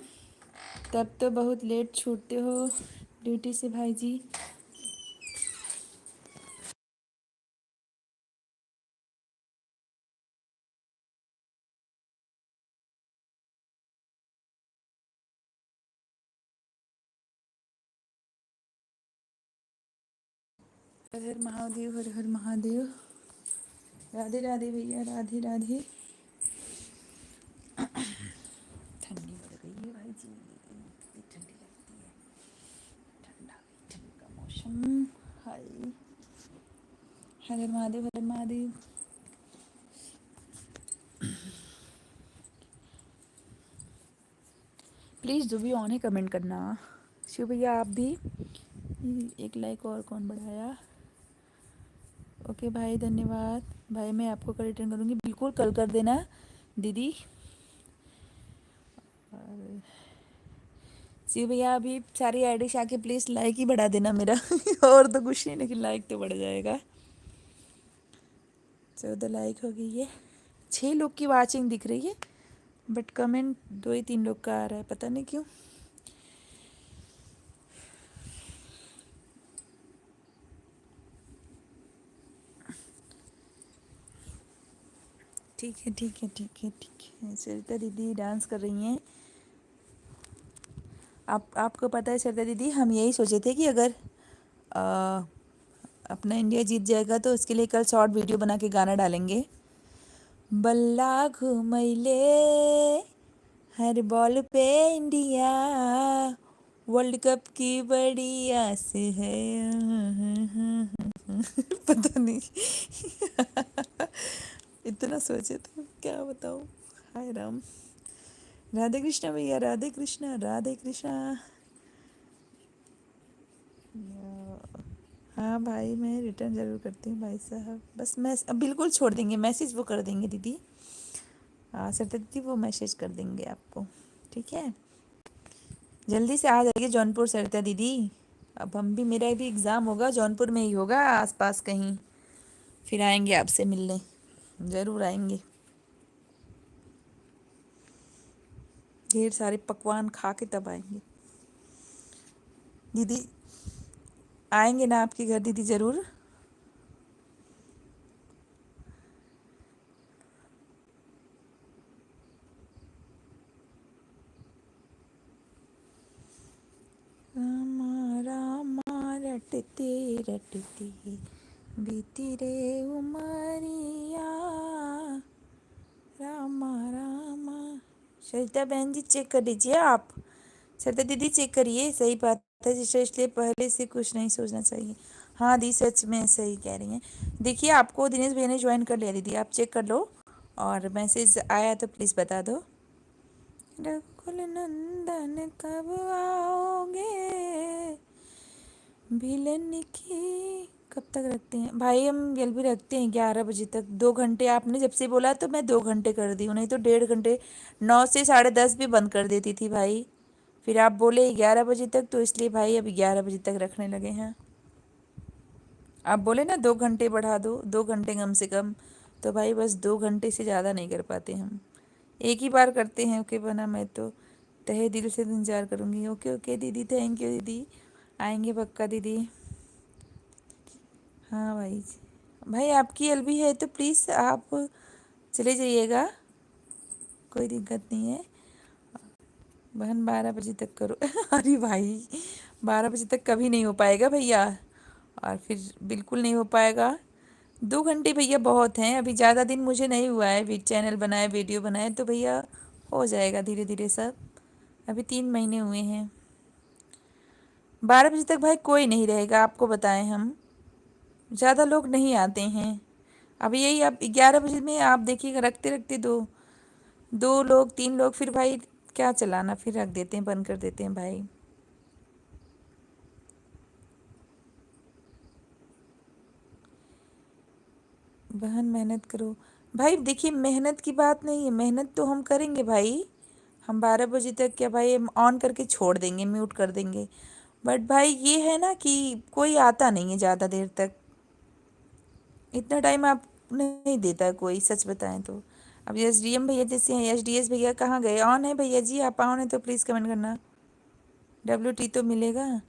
तब तो बहुत लेट छूटते हो ड्यूटी से भाई जी। हर हर महादेव, हर हर महादेव। राधे राधे भैया, राधे राधे। ठंडी बढ़ गई है भाई जी, इतनी ठंडी लगती है। ठंडा ठंड का मौसम। हाय, हर हर महादेव, हर हर महादेव। प्लीज़ जो भी ऑन है कमेंट करना। शिव भैया आप भी। एक लाइक और कौन बढ़ाया? ओके भाई, धन्यवाद भाई। मैं आपको कल रिटर्न करूँगी, बिल्कुल कल कर देना दीदी। और शिव भैया अभी सारी आईडी आके प्लीज़ लाइक ही बढ़ा देना मेरा और तो कुछ नहीं, लेकिन लाइक तो बढ़ जाएगा। 14 लाइक हो गई है। 6 लोग की वाचिंग दिख रही है, बट कमेंट 2 ही 3 लोग का आ रहा है, पता नहीं क्यों। ठीक है ठीक है ठीक है ठीक है। सरिता दीदी डांस कर रही हैं। आपको पता है सरिता दीदी, हम यही सोचे थे कि अगर आ, अपना इंडिया जीत जाएगा तो उसके लिए कल शॉर्ट वीडियो बना के गाना डालेंगे। बल्ला घुमैले हर बॉल पे इंडिया, वर्ल्ड कप की बड़ी आस है। पता नहीं इतना सोचे थे, क्या बताऊँ। हाय राम। राधे कृष्णा भैया, राधे कृष्णा, राधे कृष्णा। हाँ भाई, मैं रिटर्न ज़रूर करती हूँ भाई साहब। बस मैं अब बिल्कुल छोड़ देंगे, मैसेज वो कर देंगे दीदी। हाँ सत्य दीदी, वो मैसेज कर देंगे आपको, ठीक है। जल्दी से आ जाइए जौनपुर सरिता दीदी। अब हम भी, मेरा भी एग्ज़ाम होगा जौनपुर में ही होगा, आसपास कहीं। फिर आएंगे आपसे मिलने, ज़रूर आएंगे। ढेर सारे पकवान खा के तब आएंगे दीदी। आएंगे ना आपके घर दीदी, ज़रूर। रामा रामा रटते रटते बीती रे उमरिया, रामा रामा। सरिता बहन जी चेक कर लीजिए आप। सरिता दीदी चेक करिए, सही बात है जिसे, इसलिए पहले से कुछ नहीं सोचना चाहिए। हाँ दी, सच में सही कह रही हैं। देखिए, आपको दिनेश भैया ने ज्वाइन कर लिया दीदी, आप चेक कर लो, और मैसेज आया तो प्लीज़ बता दो। रघुकुल नंदन कब आओगे, भिलन की। कब तक रखते हैं भाई? हम जल भी रखते हैं 11 बजे तक। 2 घंटे आपने जब से बोला तो मैं 2 घंटे कर दी हूँ, नहीं तो 1.5 घंटे। 9 से 10:30 भी बंद कर देती थी भाई। फिर आप बोले 11 बजे तक, तो इसलिए भाई अभी 11 बजे तक रखने लगे हैं। आप बोले ना 2 घंटे बढ़ा दो, 2 घंटे कम से कम। तो भाई बस 2 घंटे से ज़्यादा नहीं कर पाते हम, एक ही बार करते हैं। ओके बना, मैं तो तहे दिल से इंतज़ार करूँगी। ओके ओके दीदी, थैंक यू दीदी। आएंगे पक्का दीदी। हाँ भाई, भाई आपकी एलबी है तो प्लीज़ आप चले जाइएगा, कोई दिक्कत नहीं है बहन। 12 बजे तक करो अरे भाई 12 बजे तक कभी नहीं हो पाएगा भैया, और फिर बिल्कुल नहीं हो पाएगा। 2 घंटे भैया बहुत हैं, अभी ज़्यादा दिन मुझे नहीं हुआ है चैनल बनाए वीडियो बनाए, तो भैया हो जाएगा धीरे धीरे सब। अभी 3 महीने हुए हैं। 12 बजे तक भाई कोई नहीं रहेगा, आपको बताएं हम, ज़्यादा लोग नहीं आते हैं। अभी यही अब 11 बजे में आप देखिएगा, रखते रखते दो 2 लोग 3 लोग, फिर भाई क्या चलाना, फिर रख देते हैं, बंद कर देते हैं भाई। बहन मेहनत करो भाई, देखिए मेहनत की बात नहीं है, मेहनत तो हम करेंगे भाई। हम 12 बजे तक क्या भाई हम ऑन करके छोड़ देंगे, म्यूट कर देंगे, बट भाई ये है ना कि कोई आता नहीं है ज़्यादा देर तक, इतना टाइम आप नहीं देता है कोई, सच बताएं तो। अब एसडीएम भैया जैसे हैं, एसडीएस भैया कहाँ गए? ऑन है भैया जी, आप ऑन है तो प्लीज़ कमेंट करना। WT तो मिलेगा।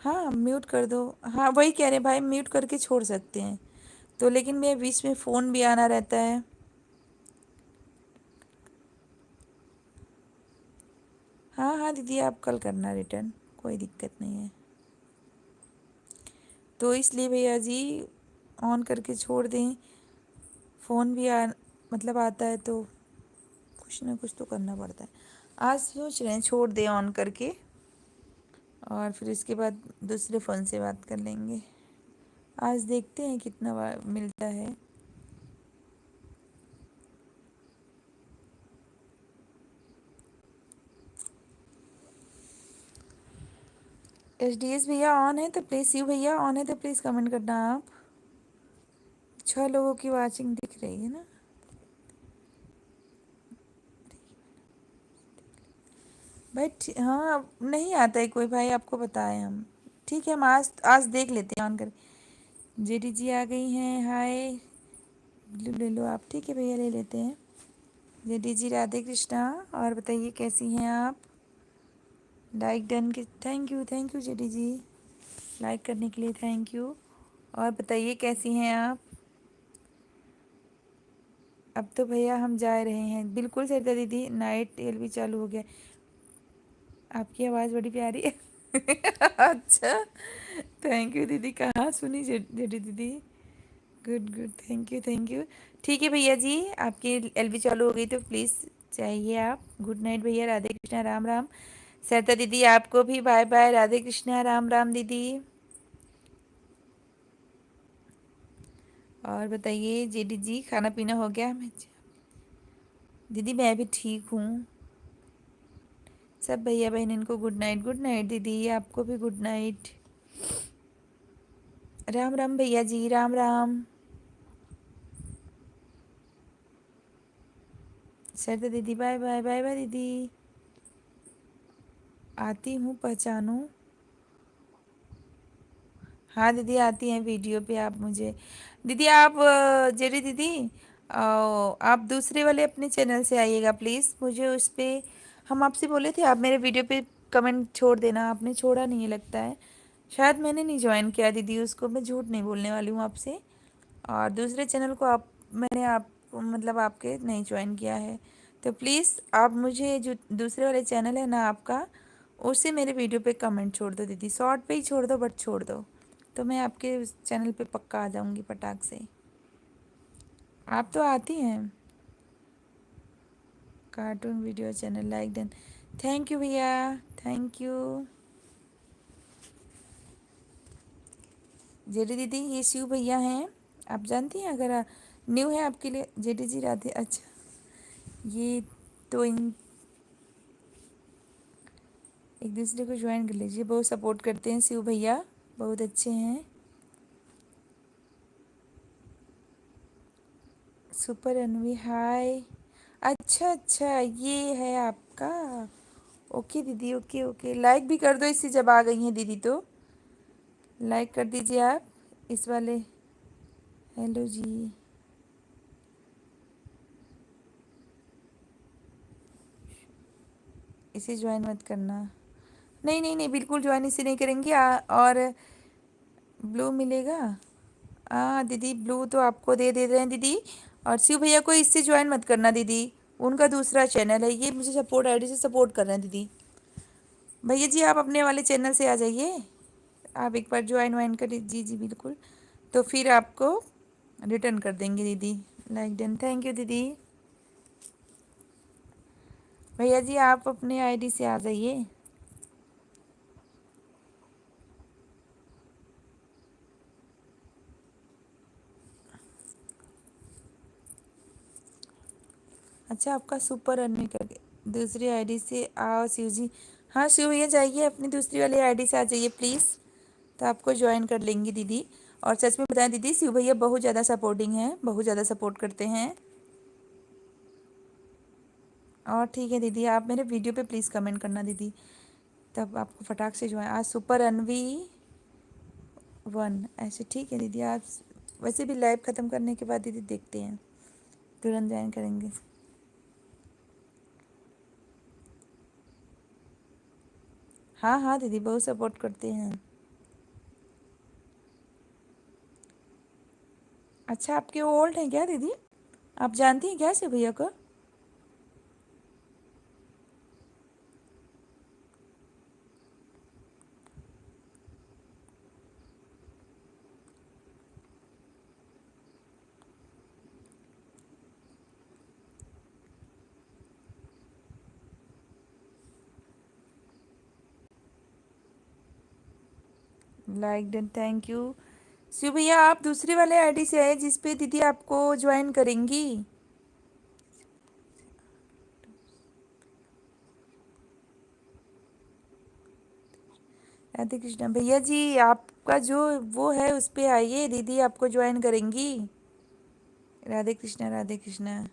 हाँ म्यूट कर दो। हाँ वही कह रहे हैं भाई, म्यूट करके छोड़ सकते हैं तो, लेकिन मेरे बीच में फ़ोन भी आना रहता है। हाँ हाँ दीदी आप कल करना रिटर्न, कोई दिक्कत नहीं है। तो इसलिए भैया जी ऑन करके छोड़ दें, फ़ोन भी मतलब आता है तो कुछ ना कुछ तो करना पड़ता है। आज सोच रहे हैं छोड़ दें ऑन करके, और फिर इसके बाद दूसरे फ़ोन से बात कर लेंगे। आज देखते हैं कितना मिलता है। एसडीएस भैया ऑन है तो प्लीज़, शिव भैया ऑन है तो प्लीज़ कमेंट करना आप। 6 लोगों की वाचिंग दिख रही है ना। भाई हाँ नहीं आता है कोई भाई, आपको बताएं हम। ठीक है हम आज आज देख लेते हैं ऑन कर। जेडी जी आ गई हैं, हाय। ले लो आप, ठीक है भैया ले लेते हैं। जेडी जी राधे कृष्णा। और बताइए कैसी हैं आप? लाइक डन के thank you JD ji, like करने के लिए थैंक यू। और बताइए कैसी हैं आप? अब तो भैया हम जा रहे हैं, बिल्कुल सरिता दीदी, नाइट एल भी चालू हो गया। आपकी आवाज़ बड़ी प्यारी है अच्छा थैंक यू दीदी, कहाँ सुनी जेडी दीदी। Good good, thank you. ठीक है भैया जी, आपकी एलबी चालू हो गई तो प्लीज़ चाहिए आप। गुड नाइट भैया, राधे कृष्णा, राम राम। सरिता दीदी आपको भी बाय बाय, राधे कृष्णा, राम राम दीदी। और बताइए जेडी जी खाना पीना हो गया? मैं दीदी मैं भी ठीक हूँ। सब भैया बहन इनको गुड नाइट दीदी, आपको भी गुड नाइट। राम राम भैया जी, राम राम। सरिता दीदी बाय बाय, बाय बाय दीदी। आती हूँ पहचानूँ। हाँ दीदी आती हैं वीडियो पे आप मुझे। दीदी आप जेरी दीदी आप दूसरे वाले अपने चैनल से आइएगा प्लीज़, मुझे उस पर हम आपसे बोले थे, आप मेरे वीडियो पे कमेंट छोड़ देना, आपने छोड़ा नहीं है लगता है। शायद मैंने नहीं ज्वाइन किया दीदी उसको, मैं झूठ नहीं बोलने वाली हूँ आपसे। और दूसरे चैनल को मैंने आप मतलब आपके नहीं ज्वाइन किया है, तो प्लीज़ आप मुझे जो दूसरे वाले चैनल है ना आपका, उससे मेरे वीडियो पे कमेंट छोड़ दो दीदी, शॉर्ट पे ही छोड़ दो बट छोड़ दो, तो मैं आपके उस चैनल पे पक्का आ जाऊंगी पटाख से। आप तो आती हैं। Cartoon video channel like done, thank you भैया, थैंक यू। जेडी दीदी ये शिव भैया हैं, आप जानती हैं? अगर न्यू है आपके लिए जेडी जी राधे, अच्छा ये तो एक दूसरे को ज्वाइन कर लीजिए, बहुत सपोर्ट करते हैं शिव भैया, बहुत अच्छे हैं। सुपर अनवी हाय। अच्छा अच्छा ये है आपका, ओके दीदी, ओके ओके, लाइक भी कर दो इससे, जब आ गई हैं दीदी तो लाइक कर दीजिए आप इस वाले। हेलो जी, इसे ज्वाइन मत करना। नहीं नहीं नहीं बिल्कुल ज्वाइन इसे नहीं करेंगे। और ब्लू मिलेगा? हाँ दीदी ब्लू तो आपको दे रहे हैं दीदी, और शिव भैया को इससे ज्वाइन मत करना दीदी, उनका दूसरा चैनल है, ये मुझे सपोर्ट आईडी से सपोर्ट कर रहे हैं दीदी। भैया जी आप अपने वाले चैनल से आ जाइए, आप एक बार ज्वाइन वाइन कर, जी जी बिल्कुल, तो फिर आपको रिटर्न कर देंगे दीदी। लाइक डन, थैंक यू दीदी। भैया जी आप अपने आईडी से आ जाइए। अच्छा आपका सुपर अर्निंग करके दूसरी आईडी से आओ शिव जी। हाँ शिव भैया जाइए अपनी दूसरी वाली आईडी से आ जाइए प्लीज़, तो आपको ज्वाइन कर लेंगी दीदी। और सच में बताएं दीदी, शिव भैया बहुत ज़्यादा सपोर्टिंग हैं, बहुत ज़्यादा सपोर्ट करते हैं। और ठीक है दीदी, आप मेरे वीडियो पे प्लीज़ कमेंट करना दीदी, तब आपको फटाक से ज्वाइन। आज सुपर अनवी 1 ऐसे, ठीक है दीदी। आप वैसे भी लाइव ख़त्म करने के बाद दीदी देखते हैं, तुरंत ज्वाइन करेंगे। हाँ हाँ दीदी बहुत सपोर्ट करते हैं। अच्छा आपके ओल्ड हैं क्या दीदी, आप जानती हैं क्या शिव भैया को? Like done, thank you. Shiv भैया आप दूसरी वाले आईडी से आए जिस पे दीदी आपको ज्वाइन करेंगी। राधे कृष्णा भैया जी, आपका जो वो है उस पे आइए, दीदी आपको ज्वाइन करेंगी। राधे कृष्णा राधे कृष्णा।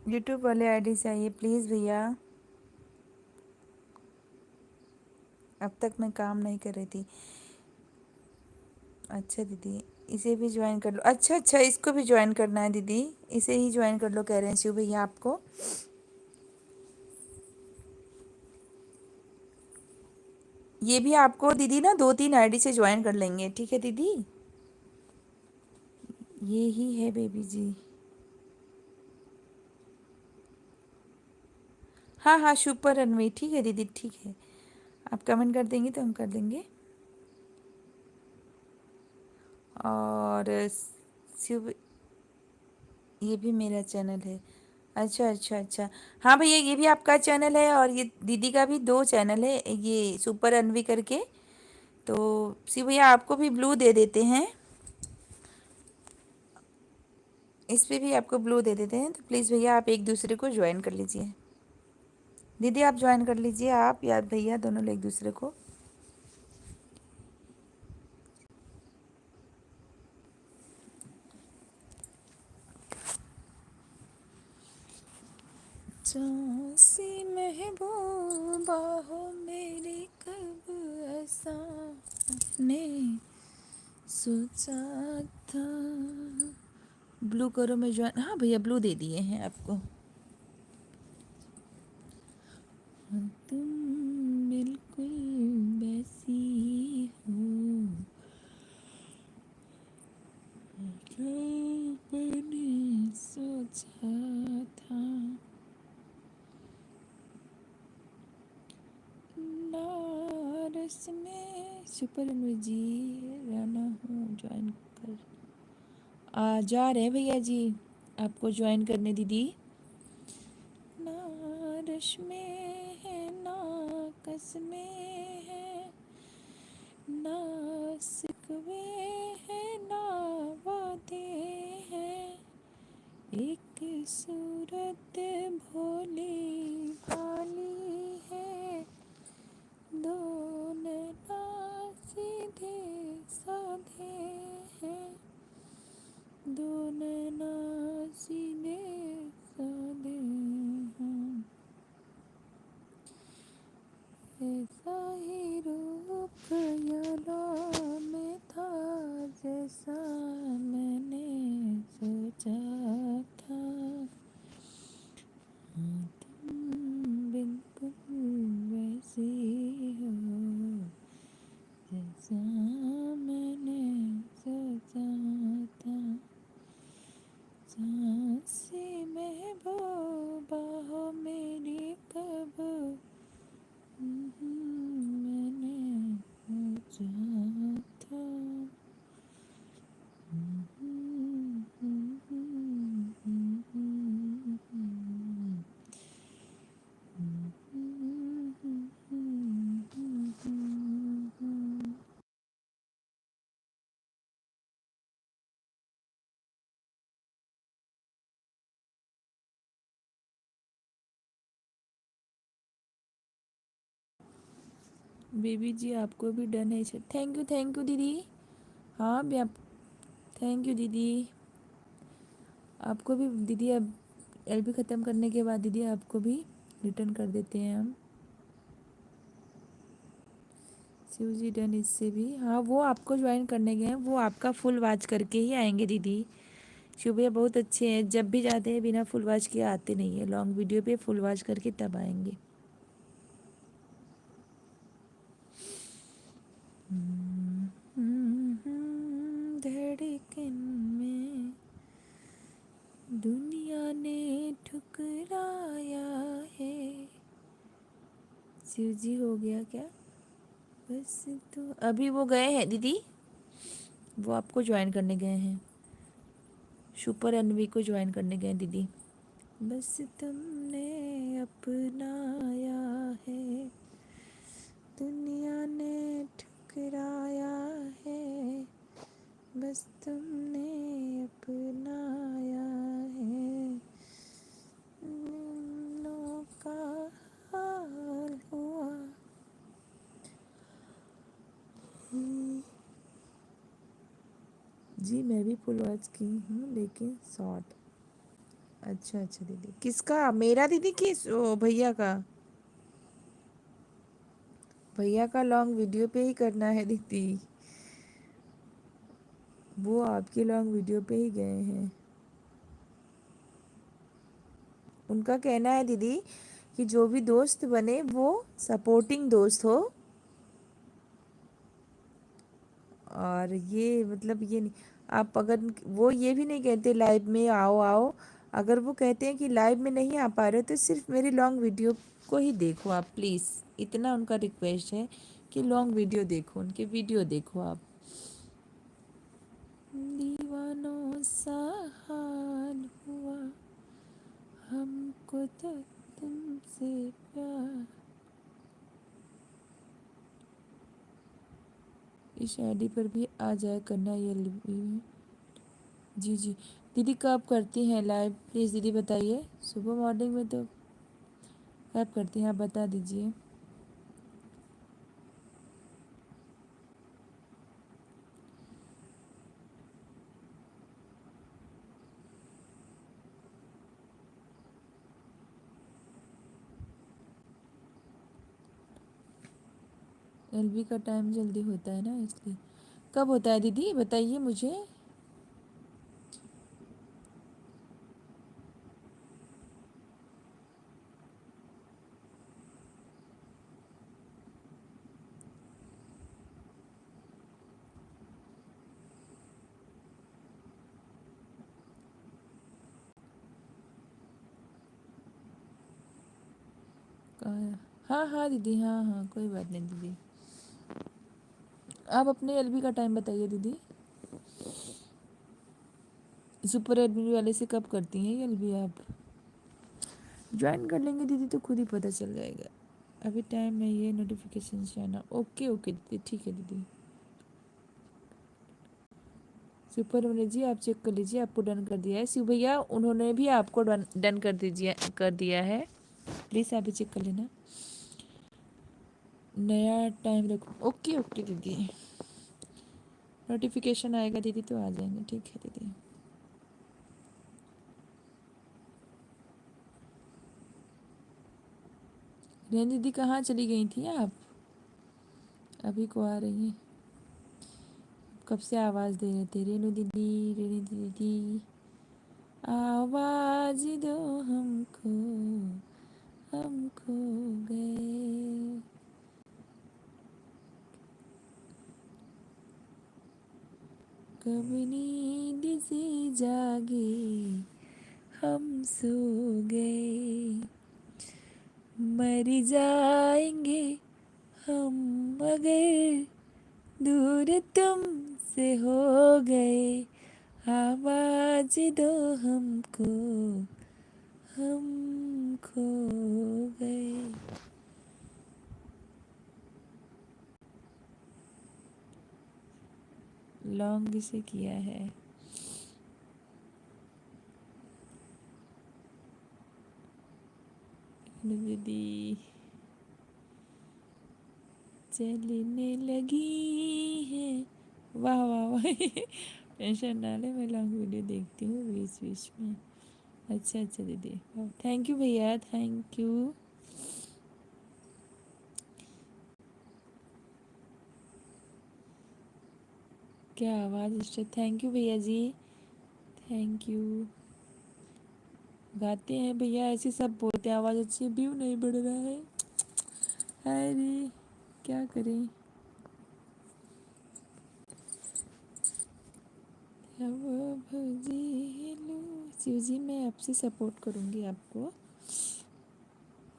यूट्यूब वाले आईडी से आइए प्लीज़ भैया, अब तक मैं काम नहीं कर रही थी। अच्छा दीदी इसे भी ज्वाइन कर लो, अच्छा अच्छा इसको भी ज्वाइन करना है दीदी, इसे ही ज्वाइन कर लो कह रहे हैं शिव भैया आपको। ये भी आपको दीदी ना 2-3 आईडी से ज्वाइन कर लेंगे, ठीक है दीदी। ये ही है बेबी जी। हाँ हाँ सुपर रनवे, ठीक है दीदी ठीक है, आप कमेंट कर देंगी तो हम कर देंगे। और शिव, ये भी मेरा चैनल है। अच्छा अच्छा अच्छा, हाँ भैया ये भी आपका चैनल है और ये दीदी का भी 2 चैनल है, ये सुपर अनवी करके। तो शिव भैया आपको भी ब्लू दे देते हैं, इस पे भी आपको ब्लू दे देते हैं, तो प्लीज़ भैया आप एक दूसरे को ज्वाइन कर लीजिए। दीदी आप ज्वाइन कर लीजिए, आप या भैया दोनों लोग एक दूसरे को। सी महबूबा हो मेरी, कब ऐसा ने सोचा था। ब्लू करो मैं ज्वाइन, हाँ भैया ब्लू दे दिए हैं आपको। तुम बिल्कुल वैसी हो जो मैंने सोचा था। नारस में सुपर जी राना हूँ, ज्वाइन कर आ जा रहे भैया जी आपको ज्वाइन करने दीदी। नारस में है ना कस में है, ना सिकवे है ना वादे हैं, एक सूरत भोली भाली है, दो नैना सीधे साधे हैं, दो नैना सीधे साधे हैं, ऐसा ही रूप खयालों में था जैसा मैंने सोचा था। तुम बिल्कुल वैसी बेबी जी आपको भी डन है। थैंक यू दीदी। हाँ भी आप, थैंक यू दीदी। आपको भी दीदी, अब एलबी ख़त्म करने के बाद दीदी आपको भी रिटर्न कर देते हैं हम। शिव जी डन इससे भी। हाँ वो आपको ज्वाइन करने गए हैं, वो आपका फुल वॉच करके ही आएंगे दीदी। शिव भैया बहुत अच्छे हैं, जब भी जाते हैं बिना फुल वॉच किए आते नहीं है, लॉन्ग वीडियो पे फुल वॉच करके तब आएंगे। धड़कन में दुनिया ने ठुकराया है। शिव जी हो गया क्या? बस तो अभी वो गए हैं दीदी, वो आपको ज्वाइन करने गए हैं, सुपर अनवी को ज्वाइन करने गए हैं दीदी। बस तुमने अपनाया है, दुनिया ने ठुकराया है, बस तुमने अपनाया है, दिलों का हाल हुआ। जी मैं भी फुल वॉच की हूँ लेकिन शॉर्ट। अच्छा अच्छा दीदी, किसका? मेरा दीदी कि ओ भैया का? भैया का लॉन्ग वीडियो पे ही करना है दीदी, वो आपके लॉन्ग वीडियो पे ही गए हैं। उनका कहना है दीदी कि जो भी दोस्त बने वो सपोर्टिंग दोस्त हो, और ये मतलब ये नहीं, आप अगर वो ये भी नहीं कहते लाइव में आओ आओ, अगर वो कहते हैं कि लाइव में नहीं आ पा रहे तो सिर्फ मेरी लॉन्ग वीडियो को ही देखो आप प्लीज़, इतना उनका रिक्वेस्ट है कि लॉन्ग वीडियो देखो, उनके वीडियो देखो आप। दीवानों सा हाल हुआ हमको तो तुमसे प्यार। इस आईडी पर भी आ जाए करना ये में। जी जी दीदी, कब करती हैं लाइव प्लीज़ दीदी बताइए, सुबह मॉर्निंग में तो कब करती हैं आप बता दीजिए। एलबी का टाइम जल्दी होता है ना इसलिए। कब होता है दीदी बताइए मुझे। हाँ हाँ दीदी, हाँ हाँ कोई बात नहीं दीदी, आप अपने एलबी का टाइम बताइए दीदी। सुपर एडमिन वाले से कब करती हैं एलबी आप? ज्वाइन कर लेंगे दीदी तो खुद ही पता चल जाएगा, अभी टाइम नहीं है, नोटिफिकेशन से आना। ओके ओके दीदी, ठीक है दीदी। सुपर एडमिन जी आप चेक कर लीजिए, आपको डन कर दिया है शिव भैया, उन्होंने भी आपको डन कर दिया है, प्लीज़ आप भी चेक कर लेना। नया टाइम रखो, ओके ओके दीदी, नोटिफिकेशन आएगा दीदी तो आ जाएंगे, ठीक है दीदी। रेन दीदी कहाँ चली गई थी आप? अभी को आ रही हैं, कब से आवाज़ दे रहे थे रेनू दीदी, रेनू दीदी आवाज़ दो हमको, हम खो गए। कब नींद से जागे हम सो गए, मर जाएंगे हम मगर दूर तुमसे हो गए, आवाज दो हमको, हम खो गए। लॉन्ग से किया है दीदी, चलने लगी है। वाह वाह वाह टेंशन ना ले, मैं लॉन्ग वीडियो देखती हूँ बीच बीच में। अच्छा अच्छा दीदी, थैंक यू भैया, थैंक यू। क्या आवाज़, थैंक यू भैया जी, थैंक यू। गाते हैं भैया, ऐसे सब बोलते हैं आवाज़ अच्छी है, व्यू नहीं बढ़ रहा है। अरे क्या करें। हेलो शिव जी, मैं आपसे सपोर्ट करूँगी आपको।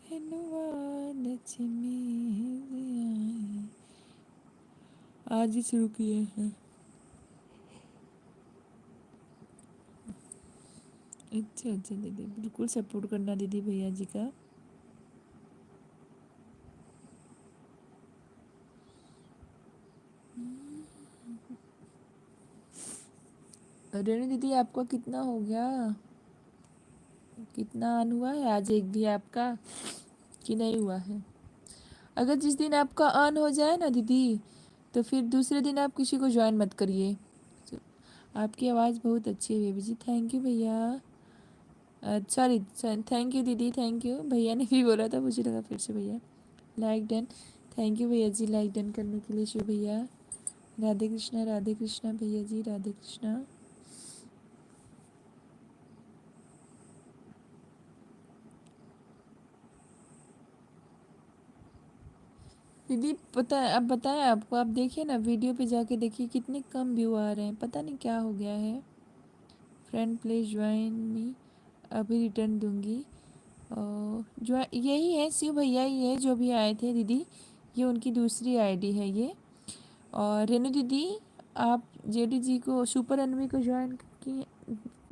हेलो आज ही शुरू किए हैं। अच्छा अच्छा दीदी, बिल्कुल सपोर्ट करना दीदी भैया जी का। रेणु दीदी, आपका कितना हो गया, कितना ऑन हुआ है आज एक भी आपका कि नहीं हुआ है? अगर जिस दिन आपका ऑन हो जाए ना दीदी, तो फिर दूसरे दिन आप किसी को ज्वाइन मत करिए। आपकी आवाज़ बहुत अच्छी है बेबी जी, थैंक यू भैया। सॉरी, थैंक यू दीदी, थैंक यू। भैया ने भी बोला था, मुझे लगा फिर से भैया। लाइक डन, थैंक यू भैया जी लाइक डन करने के लिए शिव भैया। राधे कृष्णा भैया जी, राधे कृष्णा। दीदी पता है, अब बताएं आपको, आप देखिए ना वीडियो पे जाके देखिए कितने कम व्यू आ रहे हैं, पता नहीं क्या हो गया है। फ्रेंड प्लीज ज्वाइन मी, अभी रिटर्न दूंगी। जो यही है शिव भैया, ही है जो भी आए थे दीदी, ये उनकी दूसरी आईडी है ये। और रेनू दीदी, आप जेडी जी को, सुपर एनवी को ज्वाइन किए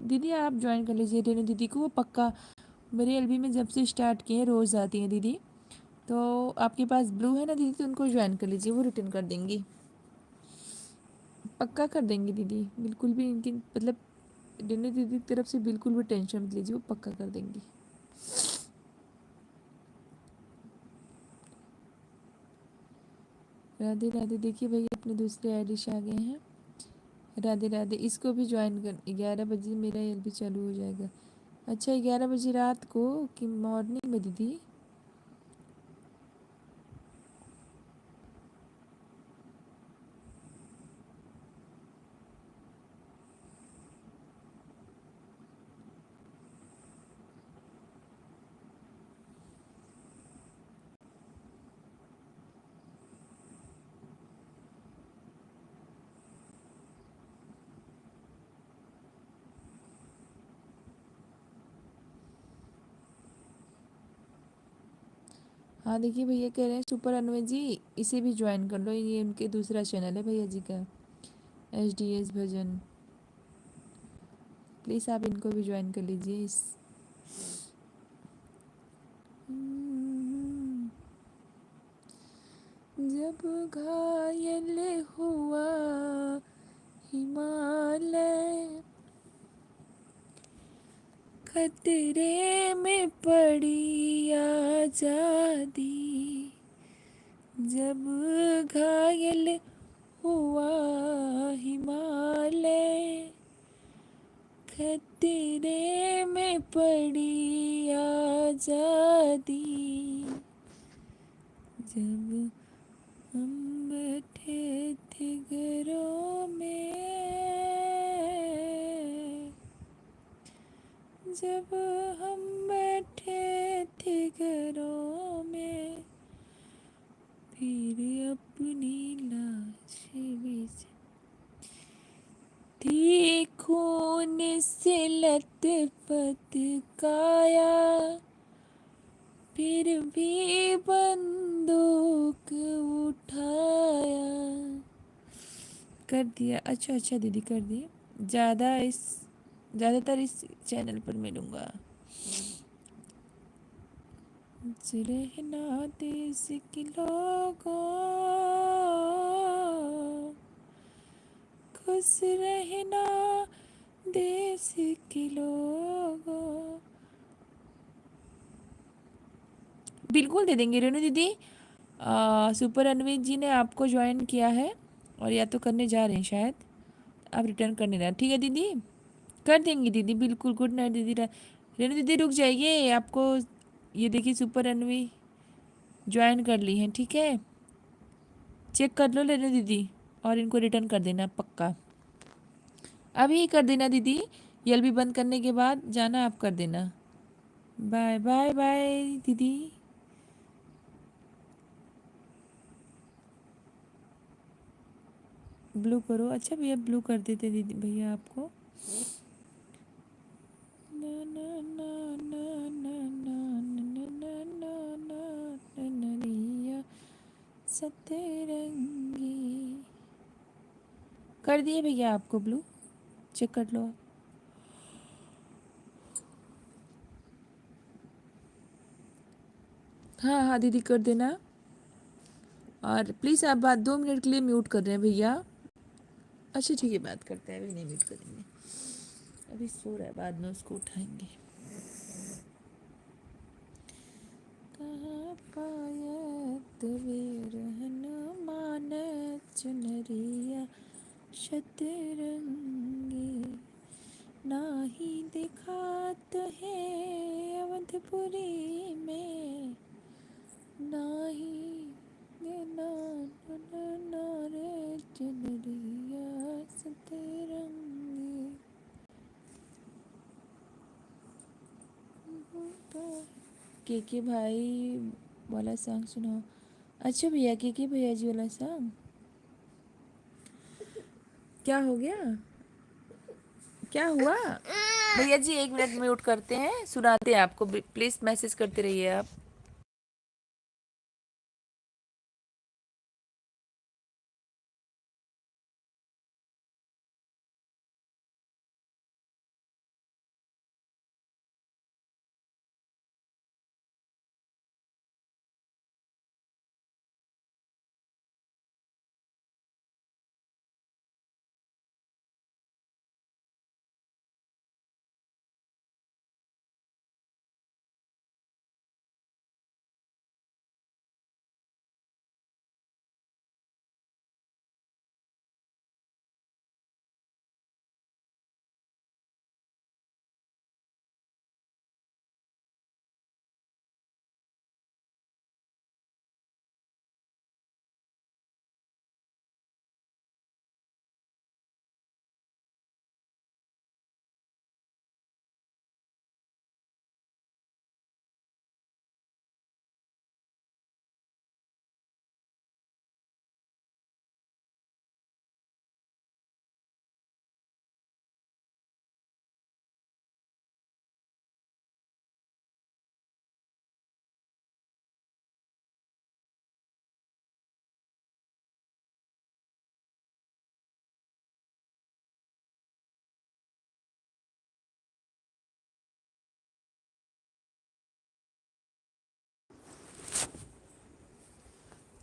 दीदी, आप ज्वाइन कर लीजिए रेनू दीदी को, वो पक्का मेरे एलबी में जब से स्टार्ट किए रोज़ आती हैं दीदी। तो आपके पास ब्लू है ना दीदी, तो उनको ज्वाइन कर लीजिए, वो रिटर्न कर देंगी, पक्का कर देंगी दीदी। बिल्कुल भी इनकी मतलब रेनू दीदी की तरफ से बिल्कुल भी टेंशन मत लीजिए, वो पक्का कर देंगी। राधे राधे, देखिए भैया अपने दूसरे आईडी से आ गए हैं। राधे राधे, इसको भी ज्वाइन कर, 11 बजे मेरा एलबी चालू हो जाएगा। अच्छा 11 बजे रात को कि मॉर्निंग में दीदी? हाँ देखिए भैया कह रहे हैं सुपर अनवे जी, इसे भी ज्वाइन कर लो, ये उनके दूसरा चैनल है भैया जी का, एच भजन। प्लीज़ आप इनको भी ज्वाइन कर लीजिए इस। जब घायल हुआ हिमालय, खतरे में पड़ी आजादी, जब घायल हुआ हिमालय, खतरे में पड़ी आजादी, जब हम बैठे थे घरों में, जब हम बैठे थे घरों में, फिर अपनी लाश बिछ थी खून से लथपथ काया, फिर भी बंदूक उठाया। कर दिया, अच्छा अच्छा दीदी कर दिया। ज़्यादातर इस चैनल पर मिलूँगा। रहना देश के लोगों, खुश रहना देश के लोगों। बिल्कुल दे देंगे रेनू दीदी, सुपर अनवीत जी ने आपको ज्वाइन किया है और या तो करने जा रहे हैं शायद। आप रिटर्न करने रहे, ठीक है दीदी, कर देंगी दीदी, बिल्कुल। गुड नाइट दीदी। रेणु दीदी रुक जाइए, आपको ये देखिए सुपर अनवी ज्वाइन कर ली हैं, ठीक है। चेक कर लो रेणु दीदी और इनको रिटर्न कर देना पक्का, अभी कर देना दीदी। एलबी बंद करने के बाद जाना, आप कर देना। बाय बाय बाय दीदी। ब्लू करो, अच्छा भैया ब्लू कर देते दीदी भैया आपको। ना ना ना ना ना ना ना ना ना ना ना नरिया सतरंगी कर दिए भैया आपको ब्लू, चेक कर लो। हाँ हाँ दीदी कर देना। और प्लीज़ आप बात 2 मिनट के लिए म्यूट कर रहे हैं भैया। अच्छा ठीक है, बात करते हैं, अभी नहीं म्यूट करेंगे, अभी सो रहा है, बाद में उसको उठाएंगे। कहाँ पायत विरहन मान चुनरिया शतरंगी, नाही दिखात है अवधपुरी में, नाही ना ना ना रे चुनरिया सतरंगी। के भाई वाला सॉन्ग सुनाओ। अच्छा भैया के भैया जी वाला सॉन्ग, क्या हो गया, क्या हुआ भैया जी? 1 मिनट म्यूट करते हैं, सुनाते हैं आपको, प्लीज़ मैसेज करते रहिए आप।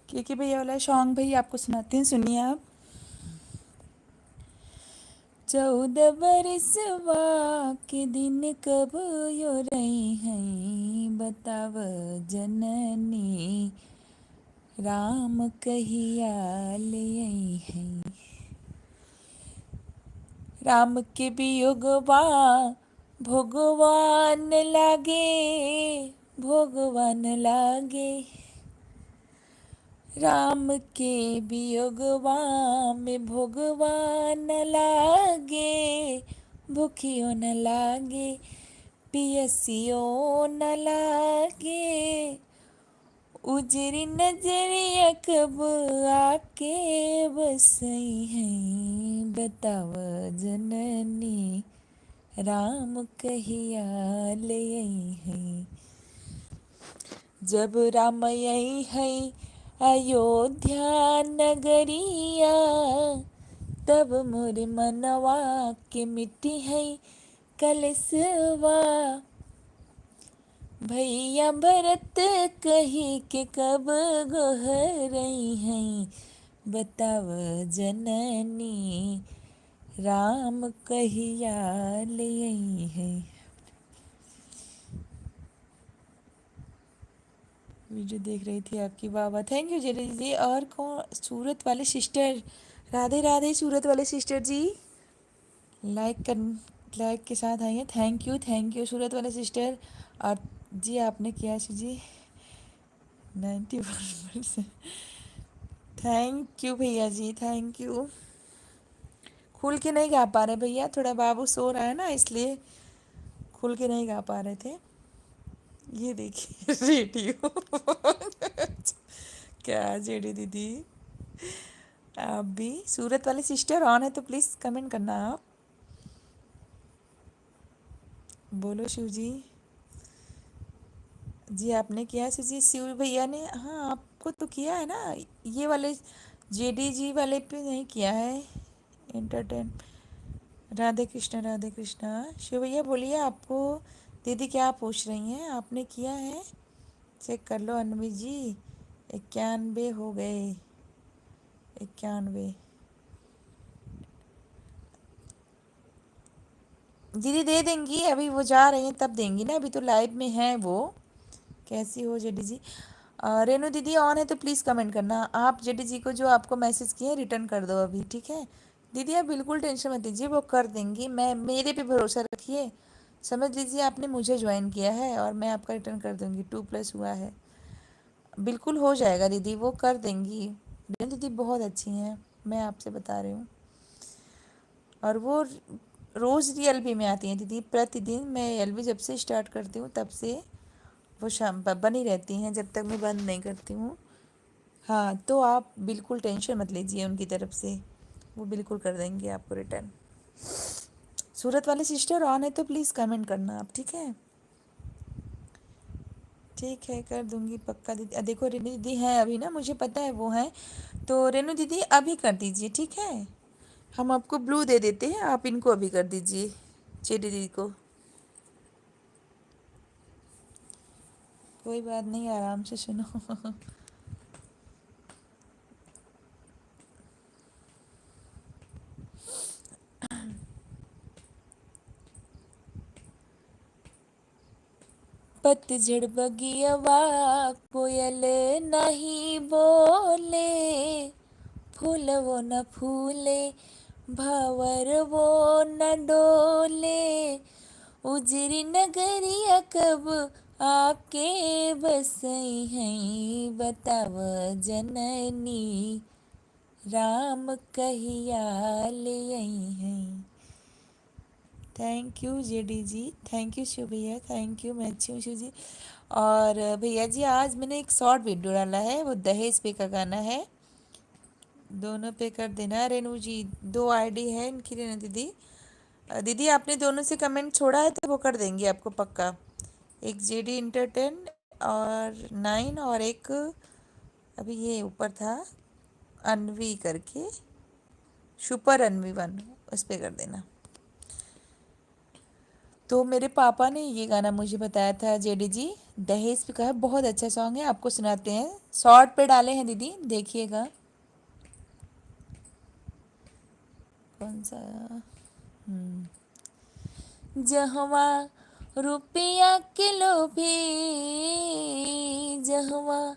के भैया वाला सॉन्ग भैया आपको सुनाते हैं, सुनिए आप। 14 बरसवा के दिन कब यो रही हैं, बताव जननी राम कहिया ले आई हैं। राम के वियोगवा भगवान लागे, भगवान लागे। राम के वियोगवा में भगवान लागे, भूखियो न लागे, पियसियो न लागे। उजरी नजरिया कब आके बसई हैं, बताव जननी राम कहिया ले आई हैं। जब राम आई है अयोध्या नगरिया, तब मोर मनवा के मिट्टी है कलसवा। भैया भरत कही के कब गोहरई हैं, बताव जननी राम कहिया ले आई हैं। वीडियो देख रही थी आपकी। वाह वाह, थैंक यू जेडी जी। और कौन? सूरत वाले सिस्टर, राधे राधे सूरत वाले सिस्टर जी। लाइक कर, लाइक के साथ आई हैं। थैंक यू सूरत वाले सिस्टर। और जी आपने किया जी 91%। थैंक यू भैया जी, थैंक यू। खुल के नहीं गा पा रहे भैया, थोड़ा बाबू सो रहा है ना, इसलिए खुल के नहीं गा पा रहे थे। ये देखिए रेडियो। क्या जेडी दीदी, आप भी सूरत वाले सिस्टर ऑन है तो प्लीज़ कमेंट करना आप। बोलो शिव जी आपने किया शिव जी, शिव भैया ने, हाँ आपको तो किया है ना। ये वाले जेडी जी वाले पे नहीं किया है। एंटरटेन, राधे कृष्णा। शिव भैया बोलिए, आपको दीदी क्या पूछ रही हैं, आपने किया है? चेक कर लो अनवी जी। 91 हो गए, 91। दीदी दे देंगी, अभी वो जा रही हैं तब देंगी ना, अभी तो लाइव में है वो। कैसी हो जेडी जी? रेनू दीदी ऑन है तो प्लीज़ कमेंट करना आप। जेडी जी को जो आपको मैसेज किए रिटर्न कर दो अभी, ठीक है दीदी? आप बिल्कुल टेंशन मत लीजिए, वो कर देंगी। मैं, मेरे पे भरोसा रखिए। समझ लीजिए आपने मुझे ज्वाइन किया है और मैं आपका रिटर्न कर दूंगी। 2+ हुआ है, बिल्कुल हो जाएगा दीदी, वो कर देंगी। रेनू दीदी बहुत अच्छी हैं, मैं आपसे बता रही हूँ। और वो रोज़ ही एलबी में आती हैं दीदी, प्रतिदिन। मैं एलबी जब से स्टार्ट करती हूँ तब से वो शाम बनी रहती हैं, जब तक मैं बंद नहीं करती हूँ। हाँ तो आप बिल्कुल टेंशन मत लीजिए उनकी तरफ से, वो बिल्कुल कर देंगे आपको रिटर्न। सूरत वाले सिस्टर ऑन है तो प्लीज़ कमेंट करना आप, ठीक है? ठीक है कर दूंगी पक्का दीदी। देखो रेनू दीदी हैं अभी ना, मुझे पता है वो हैं, तो रेनू दीदी अभी कर दीजिए, ठीक है? हम आपको ब्लू दे देते हैं, आप इनको अभी कर दीजिए, चेडी दीदी को। कोई बात नहीं, आराम से सुनो। पतझड़ बगियवा, कोयल नहीं बोले, फूल वो न फूले, भंवर वो न डोले, उजरी नगरिया कब आके बसई हैं, बताव जननी राम कहिया ले आई हैं। Thank you JD ji, thank you Shiv भैया, थैंक यू, मैं अच्छी हूँ शिव जी। और भैया जी आज मैंने एक शॉर्ट वीडियो डाला है, वो दहेज पे का गाना है, दोनों पे कर देना। रेनू जी 2 आईडी है इनकी, रेनू दीदी। दीदी आपने दोनों से कमेंट छोड़ा है तो वो कर देंगे आपको पक्का। एक जेडी इंटरटेन और 9, और एक अभी ये ऊपर था अनवी करके, सुपर अनवी 1, उस पर कर देना। तो मेरे पापा ने ये गाना मुझे बताया था जेडी जी, दहेज पे का है, बहुत अच्छा सॉन्ग है, आपको सुनाते हैं। शॉर्ट पे डाले हैं दीदी, देखिएगा। कौन सा? जहवा रुपया किलो भी, जहवा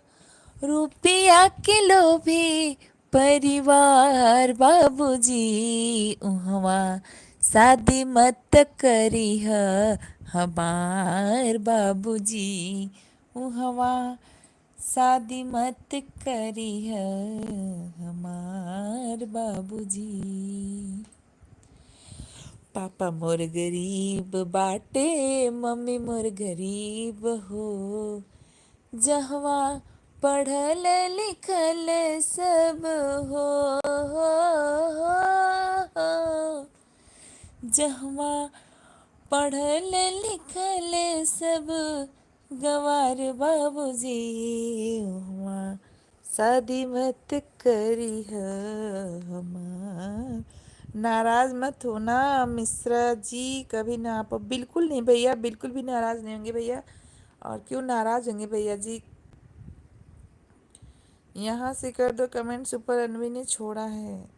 रुपया किलो भी परिवार बाबूजी, उहवा शादी मत करी है हमार बाबूजी, उहवा शादी मत करी है हमार बाबूजी। पापा मोर गरीब बाटे, मम्मी मोर गरीब हो, जहवा पढ़ल लिखल सब हो, जहवा पढ़ल लिखल सब गवार बाबूजी, वहाँ शादी मत करी है हमार। नाराज़ मत होना मिश्रा जी, कभी ना, आप बिल्कुल नहीं भैया, बिल्कुल भी नाराज़ नहीं होंगे भैया। और क्यों नाराज़ होंगे भैया जी? यहाँ से कर दो कमेंट, सुपर अनवी ने छोड़ा है,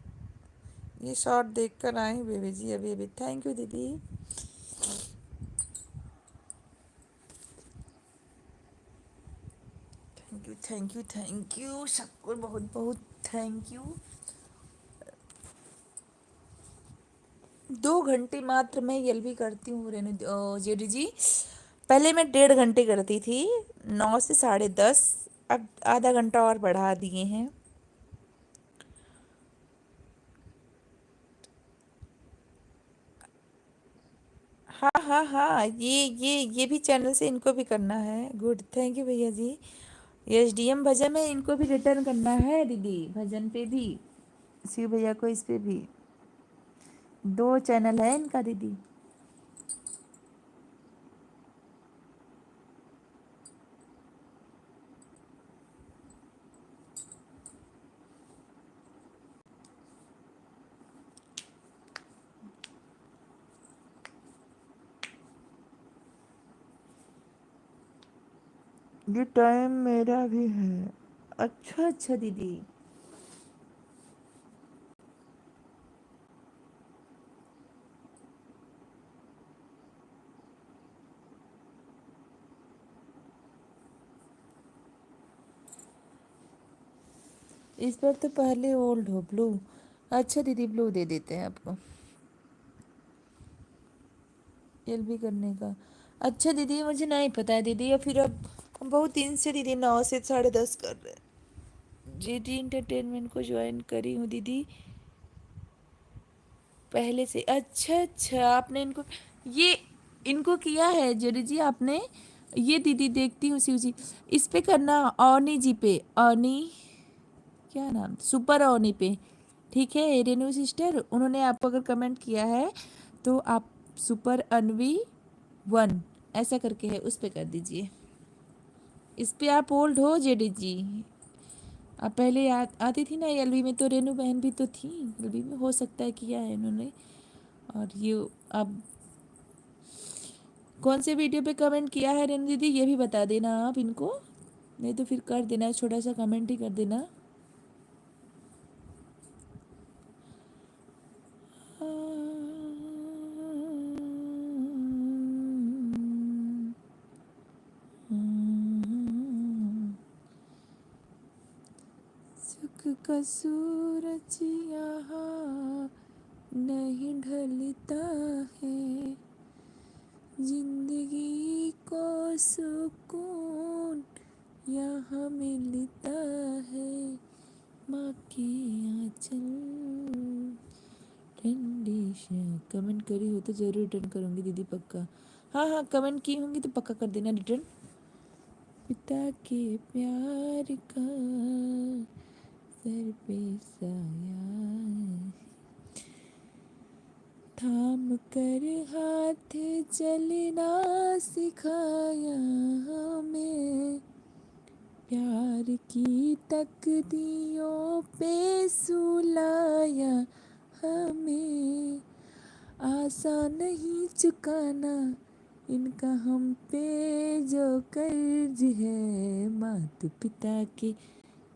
ये शॉर्ट देख कर आए हैं बेबी जी अभी अभी। थैंक यू दीदी। थैंक यू थैंक यू सबको बहुत बहुत थैंक यू। 2 घंटे मात्र मैं एलबी करती हूँ रेणु जेडी जी। पहले मैं 1.5 घंटे करती थी, 9 से 10:30। अब आधा घंटा और बढ़ा दिए हैं। हाँ हाँ हाँ, ये भी चैनल से इनको भी करना है। गुड, थैंक यू भैया जी। एसडीएम भजन में इनको भी रिटर्न करना है दीदी, भजन पे भी, शिव भैया को इस पे भी। 2 चैनल है इनका दीदी। ये टाइम मेरा भी है। अच्छा अच्छा दीदी। इस बार तो पहले ओल्ड हो ब्लू। अच्छा दीदी, ब्लू दे देते हैं आपको एलबी करने का। अच्छा दीदी, मुझे नहीं पता है दीदी, या फिर अब हम बहुत दिन से दीदी 9 से 10:30 कर रहे हैं। जीडी इंटरटेनमेंट को ज्वाइन करी हूँ दीदी पहले से। अच्छा अच्छा, आपने इनको ये इनको किया है जेडी जी आपने। ये दीदी देखती हूँ शिव जी, इस पे करना, अवनी जी पे, अवनी क्या नाम, सुपर अवनी पे। ठीक है रेनू सिस्टर, उन्होंने आपको अगर कमेंट किया है तो आप सुपर अनवी 1 ऐसा करके है, उस पे कर दीजिए। इस पे आप ओल्ड हो जेडी जी। आप पहले आती थी ना एलवी में, तो रेनू बहन भी तो थी एलवी में, हो सकता है किया है इन्होंने। और ये अब कौन से वीडियो पे कमेंट किया है रेनू दीदी, ये भी बता देना आप इनको, नहीं तो फिर कर देना, छोटा सा कमेंट ही कर देना। सुख का सूरज यहाँ नहीं ढलता है, जिंदगी को सुकून यहाँ मिलता है, माँ के आंचल ठंडी से। कमेंट करी हो तो जरूर रिटर्न करूँगी दीदी, पक्का। हाँ हाँ, कमेंट की होंगी तो पक्का कर देना रिटर्न। पिता के प्यार का सर पे साया थाम कर हाथ चलना सिखाया हमें, प्यार की तकदियों पे सुलाया हमें, आसान नहीं चुकाना इनका हम पे जो कर्ज है, माता पिता के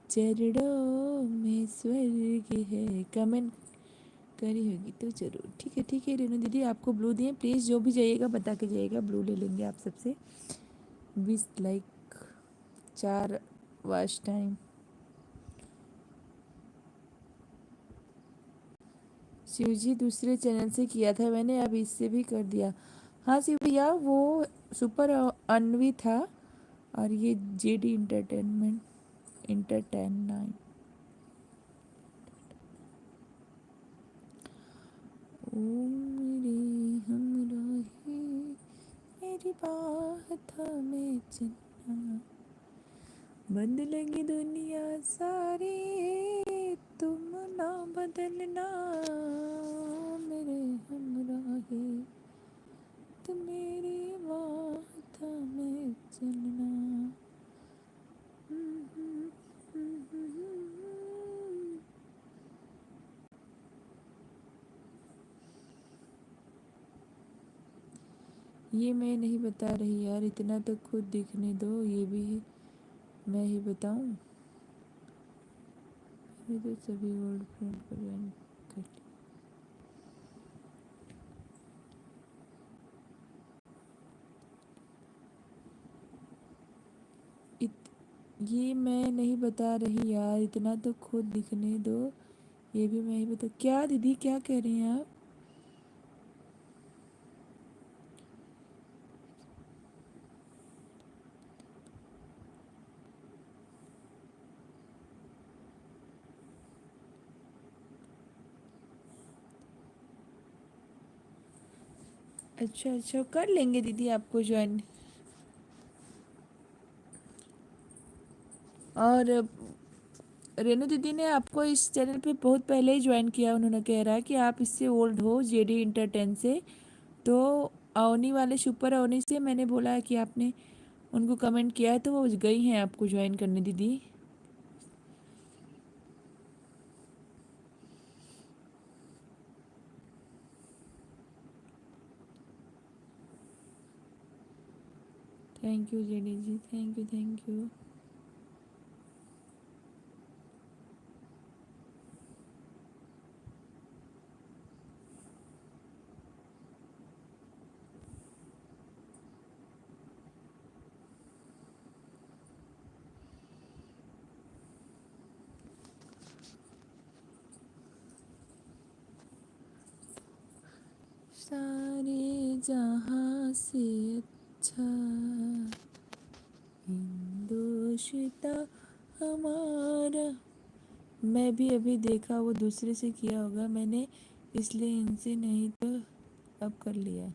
चरणों में स्वर्ग है। कमेंट करी होगी तो जरूर। ठीक है रेनू दीदी, आपको ब्लू दिए, प्लीज़ जो भी जाइएगा बता के जाइएगा, ब्लू ले लेंगे आप सबसे। 20 लाइक 4 वॉच टाइम। शिव जी दूसरे चैनल से किया था मैंने, अब इससे भी कर दिया। हाँ शिव भैया, वो सुपर अनवी था और ये जेडी इंटरटेनमेंट। ओ मेरे हमराही, मेरी बात में चलना, बदलेंगी दुनिया सारी, तुम ना बदलना, मेरे हमराही, तुम मेरी बात में चलना। ये मैं नहीं बता रही यार, इतना तो खुद दिखने दो, ये भी मैं ही बताऊं। ये तो सभी ओल्ड फ्रेंड को ज्वाइन कर लिया। ये मैं नहीं बता रही यार, इतना तो खुद दिखने दो। ये भी मैं ही बता, क्या दीदी क्या कह रही हैं आप? अच्छा अच्छा, कर लेंगे दीदी आपको ज्वाइन। और रेनू दीदी ने आपको इस चैनल पे बहुत पहले ही ज्वाइन किया, उन्होंने कह रहा है कि आप इससे ओल्ड हो, जेडी इंटरटेन से। तो अवनी वाले सुपर अवनी से मैंने बोला है कि आपने उनको कमेंट किया है, तो वो गई हैं आपको ज्वाइन करने दीदी। Thank you JD ji, thank you thank you. सारे जहाँ से अच्छा हिंदोशिता हमारा। मैं भी अभी देखा, वो दूसरे से किया होगा मैंने, इसलिए इनसे नहीं तो अब कर लिया।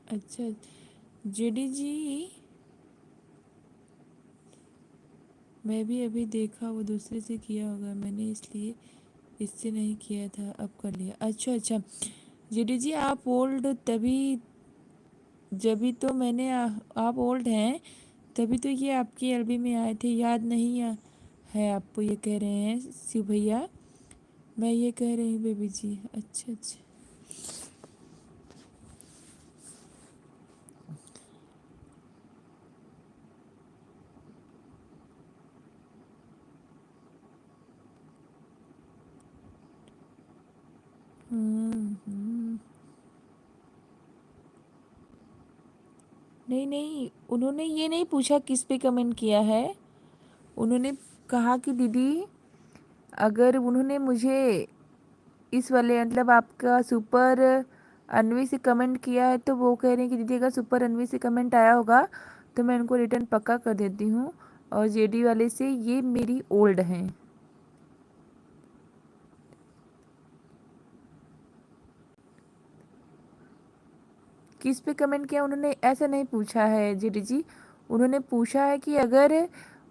अच्छा जेडी जी, मैं भी अभी देखा, वो दूसरे से किया होगा मैंने, इसलिए इससे नहीं किया था, अब कर लिया। अच्छा अच्छा जेडी जी, आप ओल्ड तभी, जभी तो मैंने आप ओल्ड हैं तभी तो ये आपकी एलबी में आए थे, याद नहीं है आपको? ये कह रहे हैं शिव भैया, मैं ये कह रही हूँ बेबी जी। अच्छा अच्छा। हम्म। नहीं नहीं, उन्होंने ये नहीं पूछा किस पे कमेंट किया है। उन्होंने कहा कि दीदी, अगर उन्होंने मुझे इस वाले मतलब आपका सुपर अनवी से कमेंट किया है, तो वो कह रहे हैं कि दीदी अगर सुपर अनवी से कमेंट आया होगा तो मैं उनको रिटर्न पक्का कर देती हूँ, और जेडी वाले से ये मेरी ओल्ड हैं। किस पे कमेंट किया उन्होंने ऐसा नहीं पूछा है जेडी जी। उन्होंने पूछा है कि अगर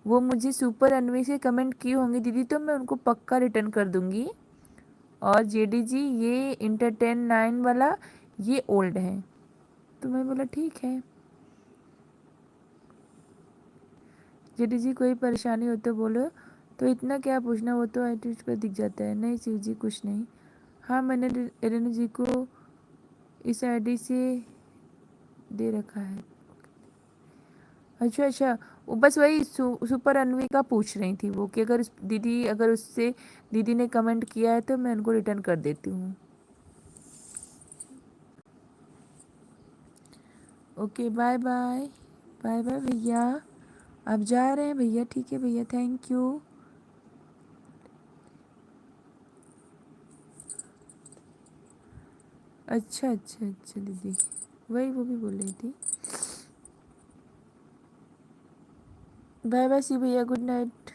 वो मुझे सुपर अनवी से कमेंट की होंगी दीदी तो मैं उनको पक्का रिटर्न कर दूंगी, और जेडी जी ये इंटरटेन 9 वाला ये ओल्ड है। तो मैं बोला ठीक है। जेडी जी कोई परेशानी हो तो बोलो, तो इतना क्या पूछना, वो तो एटीट्यूड पर दिख जाता है। नहीं शिव जी कुछ नहीं। हाँ मैंने रेनू जी को इस आईडी से दे रखा है। अच्छा अच्छा, वो बस वही सुपर अनवी का पूछ रही थी वो, कि अगर दीदी अगर उससे दीदी ने कमेंट किया है तो मैं उनको रिटर्न कर देती हूँ। Okay bye bye. Bye bye भैया, आप जा रहे हैं भैया? ठीक है भैया, थैंक यू। अच्छा अच्छा अच्छा दीदी, वही वो भी बोल रही थी। बाय बाय सी भैया, गुड नाइट।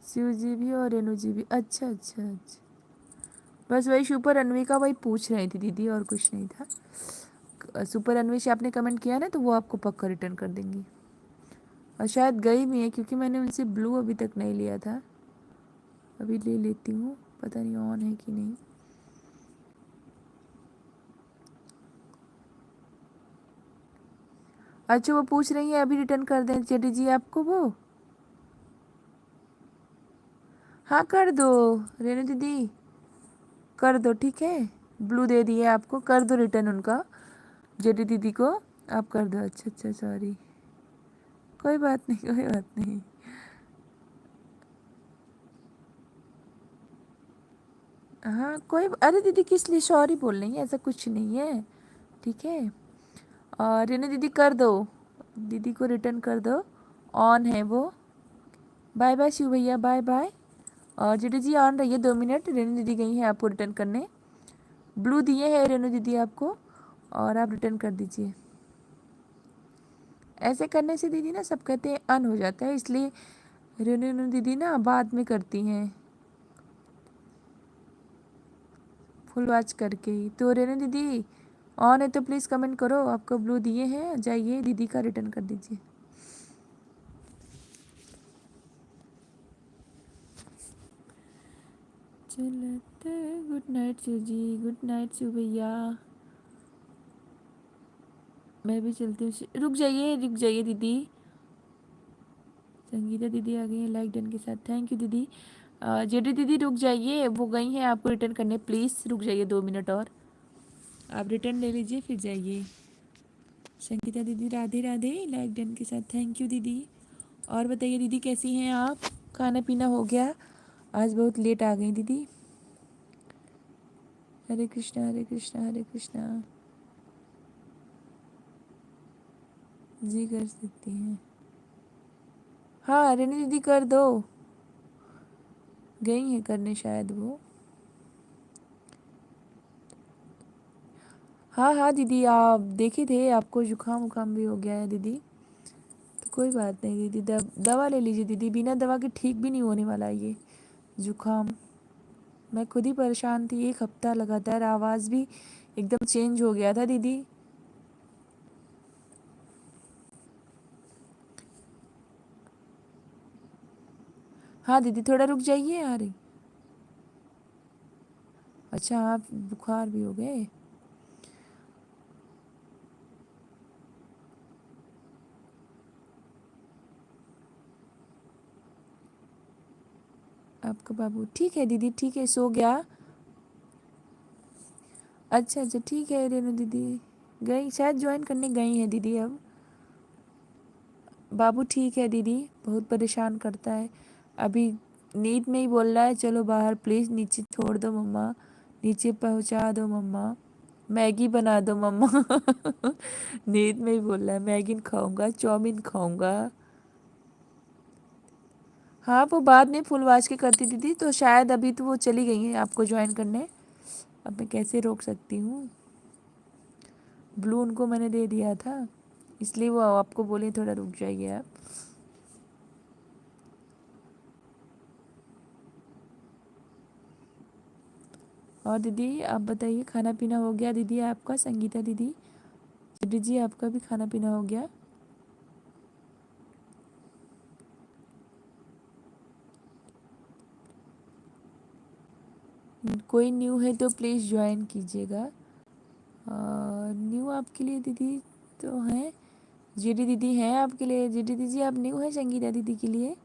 शिव जी भी और रेनू जी भी। अच्छा अच्छा अच्छा, बस वही सुपर अनवी का वही पूछ रही थी दीदी, और कुछ नहीं था। सुपर अनवी से आपने कमेंट किया ना, तो वो आपको पक्का रिटर्न कर देंगी। और शायद गई भी है, क्योंकि मैंने उनसे ब्लू अभी तक नहीं लिया था। अभी ले लेती हूँ, पता नहीं ऑन है कि नहीं। अच्छा वो पूछ रही है अभी रिटर्न कर दें चेटी जी आपको वो? हाँ कर दो रेनू दीदी, कर दो ठीक है। ब्लू दे दिए आपको, कर दो रिटर्न उनका, जेडी दीदी को आप कर दो। अच्छा अच्छा सॉरी, कोई बात नहीं कोई बात नहीं। हाँ कोई, अरे दीदी किस लिए सॉरी बोल रही है, ऐसा कुछ नहीं है, ठीक है। और रेनू दीदी कर दो, दीदी को रिटर्न कर दो, ऑन है वो। बाय बाय शिव भैया, बाय बाय। और जेडी जी ऑन रहिए 2 मिनट, रेनू दीदी गई हैं आपको रिटर्न करने, ब्लू दिए हैं रेनू दीदी आपको, और आप रिटर्न कर दीजिए। ऐसे करने से दीदी ना सब कहते हैं अन हो जाता है, इसलिए रेनू दीदी ना बाद में करती हैं फुल वॉच करके ही। तो रेनू दीदी ऑन है तो प्लीज़ कमेंट करो, आपको ब्लू दिए हैं, जाइए दीदी का रिटर्न कर दीजिए। चलते, गुड नाइट शिव जी, गुड नाइट शिव भैया। मैं भी चलती हूँ, रुक जाइए दीदी। संगीता दीदी आ गई हैं लाइक डन के साथ, थैंक यू दीदी। जेडी दीदी रुक जाइए, वो गई हैं आपको रिटर्न करने, प्लीज़ रुक जाइए 2 मिनट और, आप रिटर्न ले लीजिए फिर जाइए। संगीता दीदी राधे राधे लाइक डन के साथ, थैंक यू दीदी। और बताइए दीदी कैसी हैं आप, खाना पीना हो गया, आज बहुत लेट आ गई दीदी। हरे कृष्णा हरे कृष्णा हरे कृष्णा। जी कर सकती हैं, हाँ रेनी दीदी कर दो, गई हैं करने शायद वो। हाँ हाँ दीदी, आप देखे थे आपको जुकाम उखाम भी हो गया है दीदी, तो कोई बात नहीं दीदी, दवा ले लीजिए दीदी, बिना दवा के ठीक भी नहीं होने वाला ये जुकाम। मैं खुद ही परेशान थी, 1 हफ्ता लगातार आवाज़ भी एकदम चेंज हो गया था दीदी। हाँ दीदी थोड़ा रुक जाइए, आ रही। अच्छा आप बुखार भी हो गए, आपका बाबू ठीक है दीदी, ठीक है सो गया। अच्छा अच्छा ठीक है, रेनू दीदी गई शायद, ज्वाइन करने गई हैं दीदी अब। बाबू ठीक है दीदी, बहुत परेशान करता है, अभी नींद में ही बोल रहा है चलो बाहर प्लीज़, नीचे छोड़ दो मम्मा, नीचे पहुंचा दो मम्मा, मैगी बना दो मम्मा। नींद में ही बोल रहा है मैगी खाऊंगा, चाउमीन खाऊंगा। हाँ वो बाद में फुल वॉच के करती दीदी, तो शायद अभी तो वो चली गई हैं आपको ज्वाइन करने, अब मैं कैसे रोक सकती हूँ। ब्लू उनको मैंने दे दिया था, इसलिए वो आपको बोले थोड़ा रुक जाइए आप। और दीदी आप बताइए खाना पीना हो गया दीदी आपका, संगीता दीदी, दीदी जी आपका भी खाना पीना हो गया। कोई न्यू है तो प्लीज़ ज्वाइन कीजिएगा, न्यू आपके लिए दीदी तो हैं, जीडी दीदी हैं आपके लिए, जीडी दीदी आप न्यू हैं संगीता दीदी के लिए,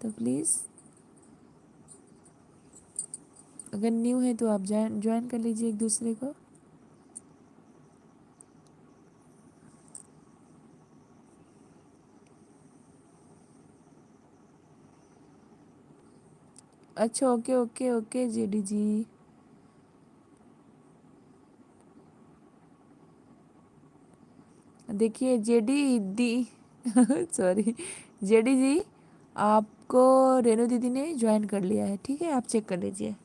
तो प्लीज़ अगर न्यू है तो आप ज्वाइन कर लीजिए एक दूसरे को। अच्छा ओके ओके ओके जेडी जी। देखिए जेडी दी, सॉरी जेडी जी, आपको रेनू दीदी ने ज्वाइन कर लिया है, ठीक है आप चेक कर लीजिए।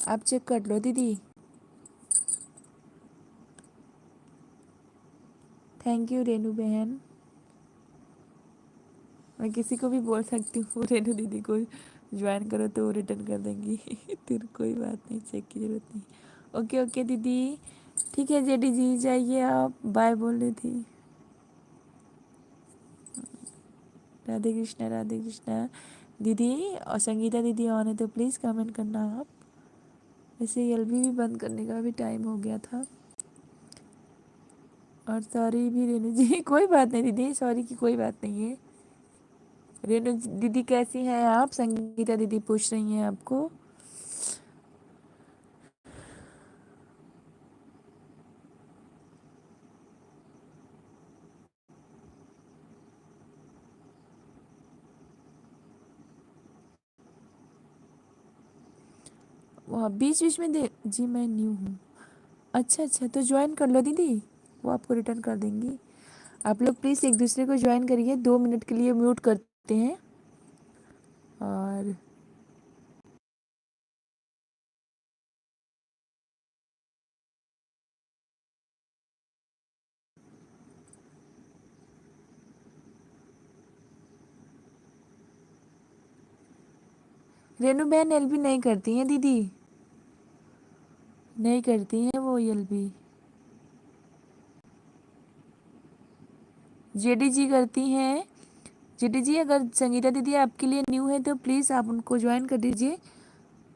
आप चेक कर लो दीदी। थैंक यू रेनू बहन, मैं किसी को भी बोल सकती हूँ रेनू दीदी को ज्वाइन करो तो वो रिटर्न कर देंगी। फिर कोई बात नहीं, चेक की ज़रूरत नहीं। ओके ओके दीदी, ठीक है जेडी जी जाइए आप, बाय बोल रही थी। राधे कृष्णा राधे कृष्णा। दीदी और संगीता दीदी ऑन है तो प्लीज़ कमेंट करना आप, वैसे एलबी भी बंद करने का भी टाइम हो गया था। और सॉरी भी रेनू जी, कोई बात नहीं दीदी, सॉरी की कोई बात नहीं है। रेणु दीदी कैसी हैं आप? संगीता दीदी पूछ रही हैं आपको। वहाँ बीच बीच में दे जी मैं न्यू हूँ। अच्छा अच्छा, तो ज्वाइन कर लो दीदी, वो आपको रिटर्न कर देंगी। आप लोग प्लीज़ एक दूसरे को ज्वाइन करिए, 2 मिनट के लिए म्यूट करते हैं। और रेनू बहन एलबी नहीं करती हैं दीदी, नहीं करती हैं वो एलबी। जेडी जी करती हैं। जेडी जी, अगर संगीता दीदी आपके लिए न्यू है तो प्लीज़ आप उनको ज्वाइन कर दीजिए।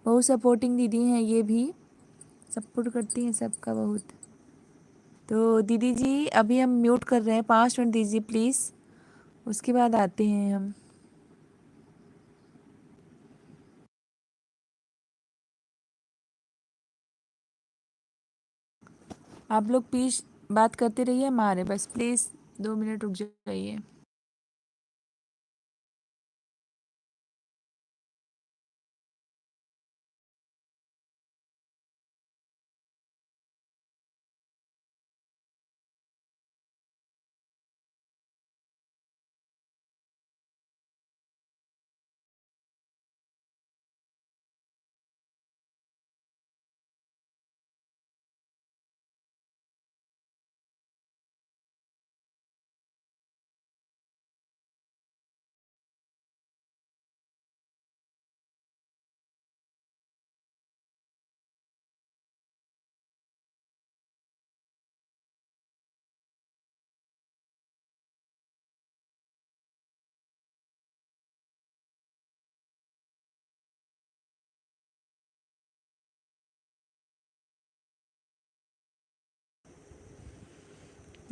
बहुत सपोर्टिंग दीदी हैं, ये भी सपोर्ट करती हैं सबका बहुत। तो दीदी जी अभी हम म्यूट कर रहे हैं, 5 मिनट दीजिए प्लीज़, उसके बाद आते हैं हम। आप लोग प्लीज़ बात करते रहिए, हमारे बस प्लीज़ 2 मिनट रुक जाइए।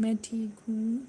मैं ठीक हूँ।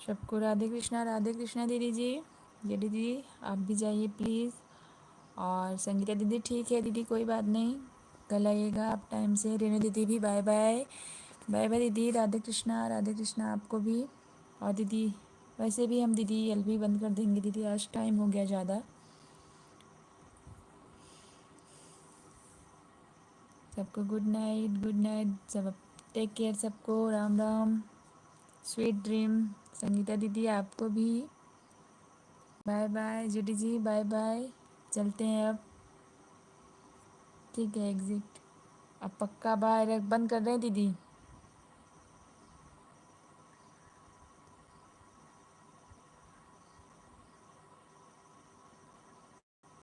सबको राधे कृष्णा दीदी जी। ये दीदी आप भी जाइए प्लीज़। और संगीता दीदी ठीक है दीदी, कोई बात नहीं, कल आइएगा आप टाइम से। रेणु दीदी भी बाय बाय। बाय बाय दीदी, राधे कृष्णा आपको भी। और दीदी वैसे भी हम दीदी एलबी बंद कर देंगे दीदी, आज टाइम हो गया ज़्यादा। सबको गुड नाइट, सब टेक केयर, सबको राम राम, स्वीट ड्रीम। संगीता दीदी आपको भी बाय बाय। जुडी जी बाय बाय, चलते हैं अब, ठीक है एग्ज़िट अब पक्का बाय, बंद कर रहे हैं दीदी।